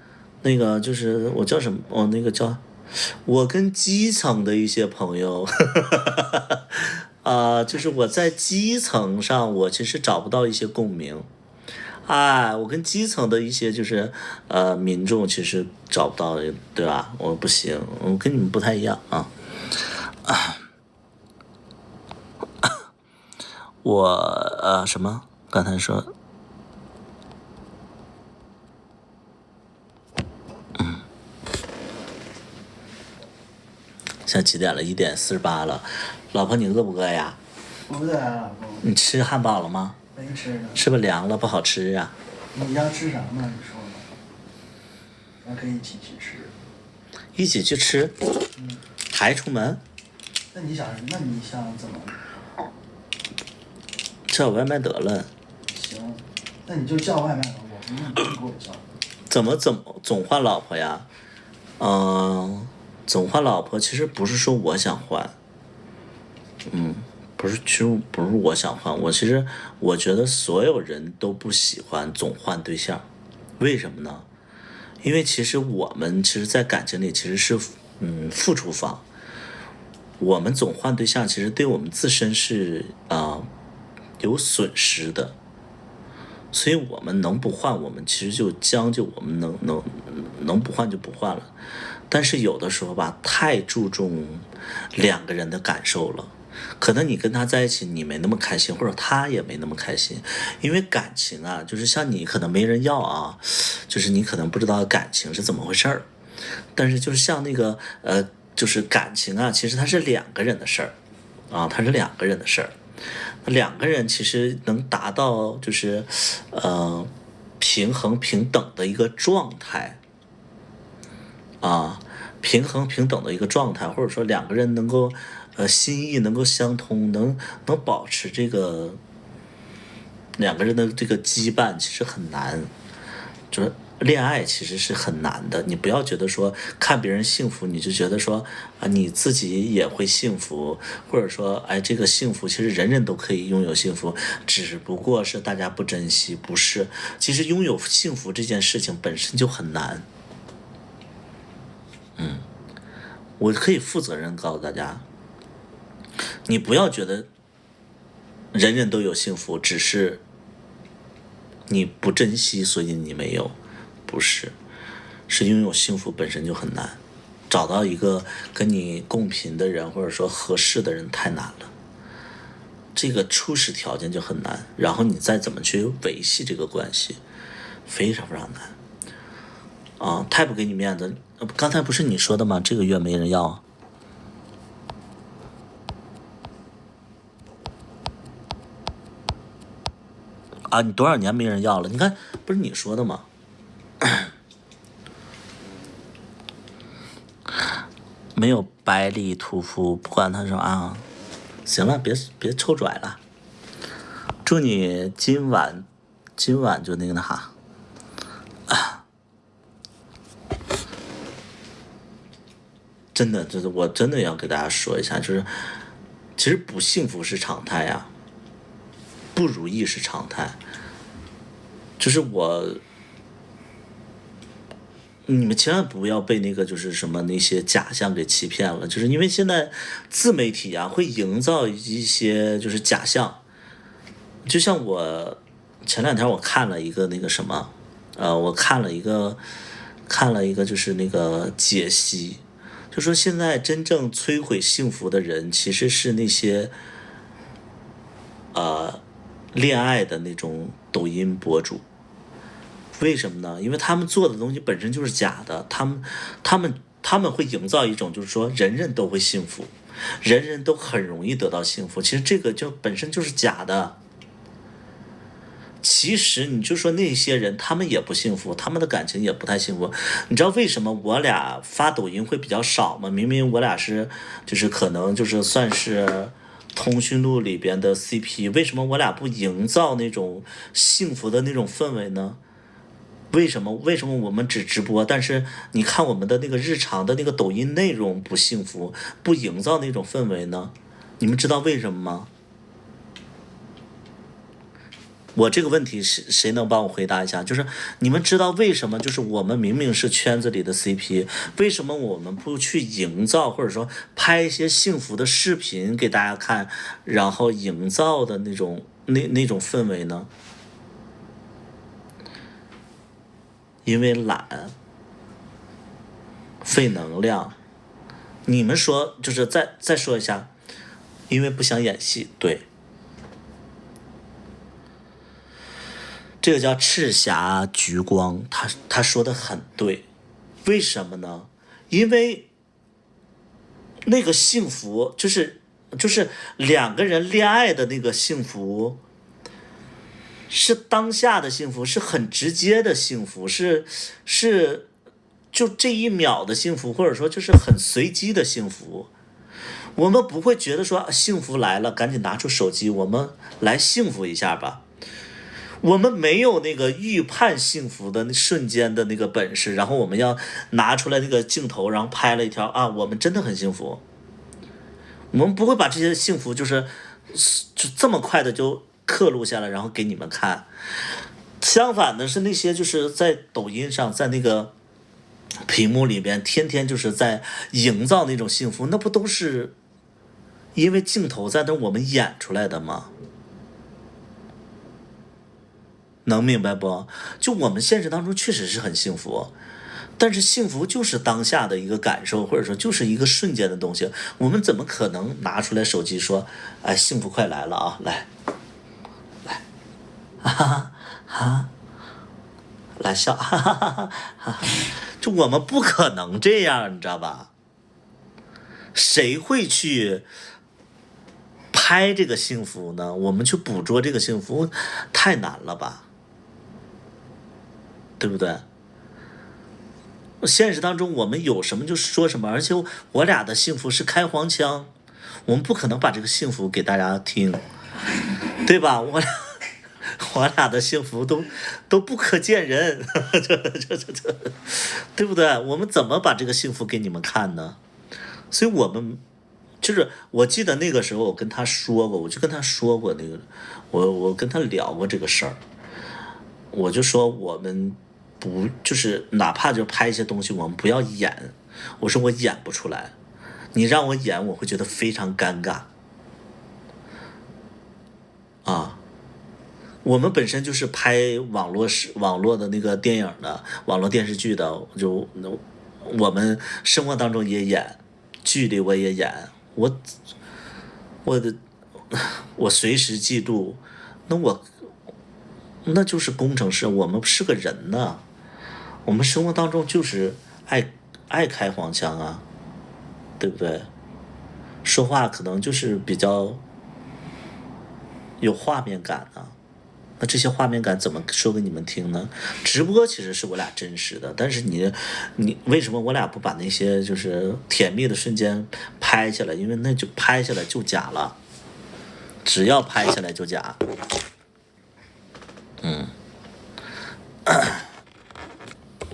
[SPEAKER 1] 那个就是我叫什么？我那个叫我跟基层的一些朋友，就是我在基层上，我其实找不到一些共鸣。哎，我跟基层的一些就是民众其实找不到，对吧？我不行，我跟你们不太一样啊。我什么？刚才说，现在几点了？1:48了。老婆，你饿不饿呀？
[SPEAKER 2] 我不饿啊，老公。
[SPEAKER 1] 你吃汉堡了吗？
[SPEAKER 2] 没吃呢。
[SPEAKER 1] 是不是凉了？不好吃呀？
[SPEAKER 2] 你要吃啥呢？你说吧，咱可以一起去吃。
[SPEAKER 1] 一起去吃？还出门？
[SPEAKER 2] 那你想怎么？
[SPEAKER 1] 叫外卖得了。
[SPEAKER 2] 行，那你就叫外卖吧，我不用你给我叫。
[SPEAKER 1] 怎么总换老婆呀？总换老婆其实不是说我想换，不是，其实不是我想换，我觉得所有人都不喜欢总换对象，为什么呢？因为其实我们在感情里其实是付出方，我们总换对象其实对我们自身是有损失的，所以我们能不换，我们其实就将就，我们能不换就不换了。但是有的时候吧，太注重两个人的感受了，可能你跟他在一起你没那么开心，或者他也没那么开心，因为感情啊，就是像你可能没人要啊，就是你可能不知道感情是怎么回事儿，但是就是像那个就是感情啊，其实它是两个人的事儿啊，它是两个人的事儿。两个人其实能达到就是平衡平等的一个状态啊，平衡平等的一个状态，或者说两个人能够心意能够相通，能保持这个两个人的这个羁绊，其实很难，就是恋爱其实是很难的。你不要觉得说看别人幸福，你就觉得说你自己也会幸福，或者说这个幸福其实人人都可以拥有幸福，只不过是大家不珍惜，不是。其实拥有幸福这件事情本身就很难。我可以负责任告诉大家，你不要觉得人人都有幸福，只是你不珍惜，所以你没有。不是，是拥有幸福本身就很难，找到一个跟你共频的人或者说合适的人太难了，这个初始条件就很难，然后你再怎么去维系这个关系，非常非常难太不给你面子。刚才不是你说的吗？这个月没人要你多少年没人要了？你看，不是你说的吗？没有百里屠夫，不管他说行了，别臭拽了。祝你今晚就那个啥。真的，就是我真的要给大家说一下，就是其实不幸福是常态呀，不如意是常态。就是你们千万不要被那个就是什么那些假象给欺骗了，就是因为现在自媒体会营造一些就是假象。就像我前2天我看了一个那个什么，我看了一个就是那个解析，就说现在真正摧毁幸福的人其实是那些恋爱的那种抖音博主。为什么呢？因为他们做的东西本身就是假的，他们会营造一种就是说人人都会幸福，人人都很容易得到幸福，其实这个就本身就是假的。其实你就说那些人他们也不幸福，他们的感情也不太幸福。你知道为什么我俩发抖音会比较少吗？明明我俩是就是可能就是算是通讯录里边的 CP， 为什么我俩不营造那种幸福的那种氛围呢？为什么我们只直播，但是你看我们的那个日常的那个抖音内容不幸福，不营造那种氛围呢？你们知道为什么吗？我这个问题是谁能帮我回答一下？就是你们知道为什么就是我们明明是圈子里的 CP， 为什么我们不去营造或者说拍一些幸福的视频给大家看，然后营造的那种氛围呢？因为懒，费能量。你们说就是再说一下，因为不想演戏，对。这个叫赤霞橘光，他说的很对，为什么呢？因为那个幸福就是两个人恋爱的那个幸福，是当下的幸福，是很直接的幸福，是就这一秒的幸福，或者说就是很随机的幸福。我们不会觉得说幸福来了，赶紧拿出手机，我们来幸福一下吧。我们没有那个预判幸福的那瞬间的那个本事，然后我们要拿出来那个镜头，然后拍了一条啊，我们真的很幸福。我们不会把这些幸福就这么快的就刻录下来，然后给你们看。相反的是那些就是在抖音上，在那个屏幕里边，天天就是在营造那种幸福，那不都是因为镜头在那我们演出来的吗？能明白不？就我们现实当中确实是很幸福，但是幸福就是当下的一个感受，或者说就是一个瞬间的东西。我们怎么可能拿出来手机说，哎，幸福快来了啊，来，哈哈哈，来笑，哈哈哈哈，就我们不可能这样，你知道吧？谁会去拍这个幸福呢？我们去捕捉这个幸福，太难了吧？对不对？现实当中我们有什么就说什么，而且我俩的幸福是开黄腔，我们不可能把这个幸福给大家听，对吧？我俩的幸福都不可见人，对不对？我们怎么把这个幸福给你们看呢？所以我们就是我记得那个时候我跟他说过，我就跟他说过那个，我跟他聊过这个事儿，我就说我们不就是哪怕就拍一些东西，我们不要演。我说我演不出来，你让我演，我会觉得非常尴尬。啊，我们本身就是拍网络的那个电影的，网络电视剧的，就我们生活当中也演，剧里我也演，我随时记录，那就是工程师，我们是个人呢，我们生活当中就是爱开黄腔啊，对不对？说话可能就是比较有画面感啊，那这些画面感怎么说给你们听呢？直播其实是我俩真实的，但是你为什么我俩不把那些就是甜蜜的瞬间拍下来？因为那就拍下来就假了，只要拍下来就假。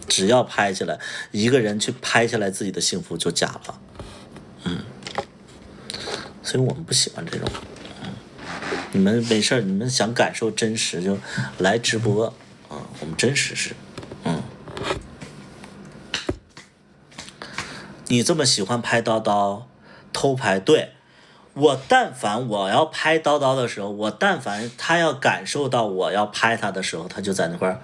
[SPEAKER 1] 只要拍下来，一个人去拍下来自己的幸福就假了，所以我们不喜欢这种，你们没事你们想感受真实就来直播啊，我们真实是，你这么喜欢拍叨叨，偷拍，对，我但凡我要拍叨叨的时候，我但凡他要感受到我要拍他的时候，他就在那块儿。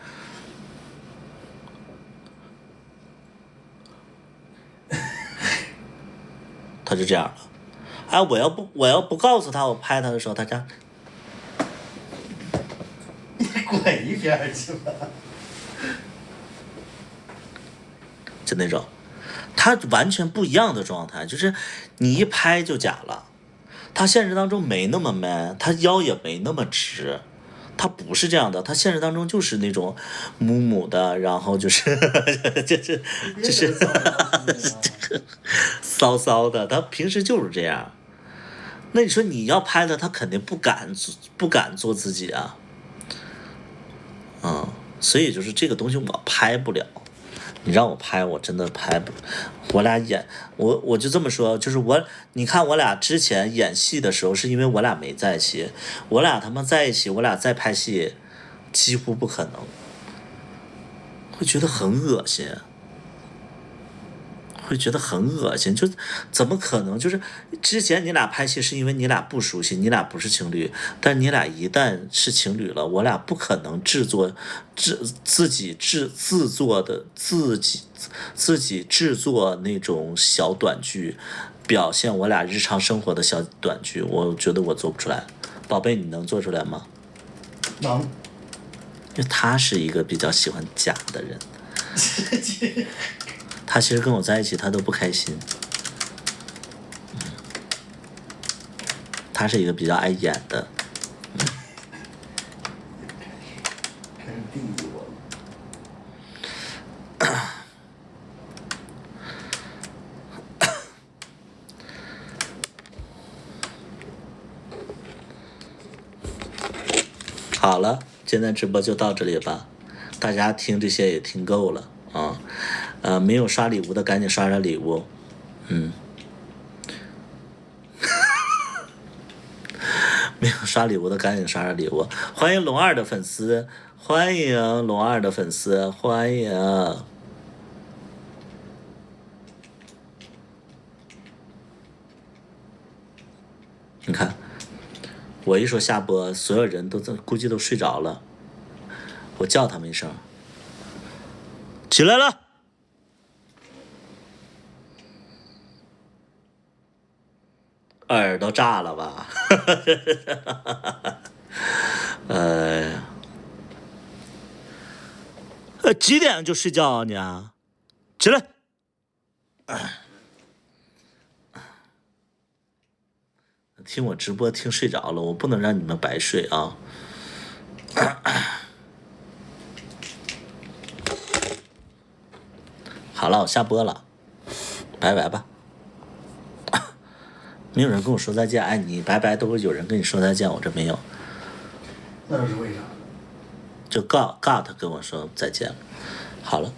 [SPEAKER 1] 他就这样了，哎，我要不告诉他我拍他的时候，他这样，
[SPEAKER 2] 你滚一边去吧。
[SPEAKER 1] 就那种，他完全不一样的状态，就是你一拍就假了。他现实当中没那么 man， 他腰也没那么直，他不是这样的，他现实当中就是那种母母的，然后就是就是骚骚的，他平时就是这样。那你说你要拍他，他肯定不敢做自己啊，所以就是这个东西我拍不了。你让我拍，我真的拍不。我俩演，我就这么说，就是你看我俩之前演戏的时候，是因为我俩没在一起。我俩他妈在一起，我俩再拍戏，几乎不可能，会觉得很恶心。会觉得很恶心，就怎么可能？就是之前你俩拍戏是因为你俩不熟悉，你俩不是情侣，但你俩一旦是情侣了，我俩不可能自己制作那种小短剧，表现我俩日常生活的小短剧，我觉得我做不出来。宝贝，你能做出来吗？
[SPEAKER 2] 能。
[SPEAKER 1] 因为他是一个比较喜欢假的人。他其实跟我在一起，他都不开心。他是一个比较爱演的。
[SPEAKER 2] 开始定义我
[SPEAKER 1] 了。好了，今天直播就到这里吧，大家听这些也听够了啊。没有刷礼物的赶紧刷刷礼物，没有刷礼物的赶紧刷刷礼物。欢迎龙二的粉丝，欢迎龙二的粉丝，欢迎。你看，我一说下播，所有人都估计都睡着了。我叫他们一声，起来了。耳朵炸了吧？几点就睡觉啊你啊？起来！听我直播听睡着了，我不能让你们白睡啊！好了，我下播了，拜拜吧。没有人跟我说再见，哎，你拜拜都有人跟你说再见，我这没有。
[SPEAKER 2] 那是为啥？
[SPEAKER 1] 就 God 跟我说再见了。好了。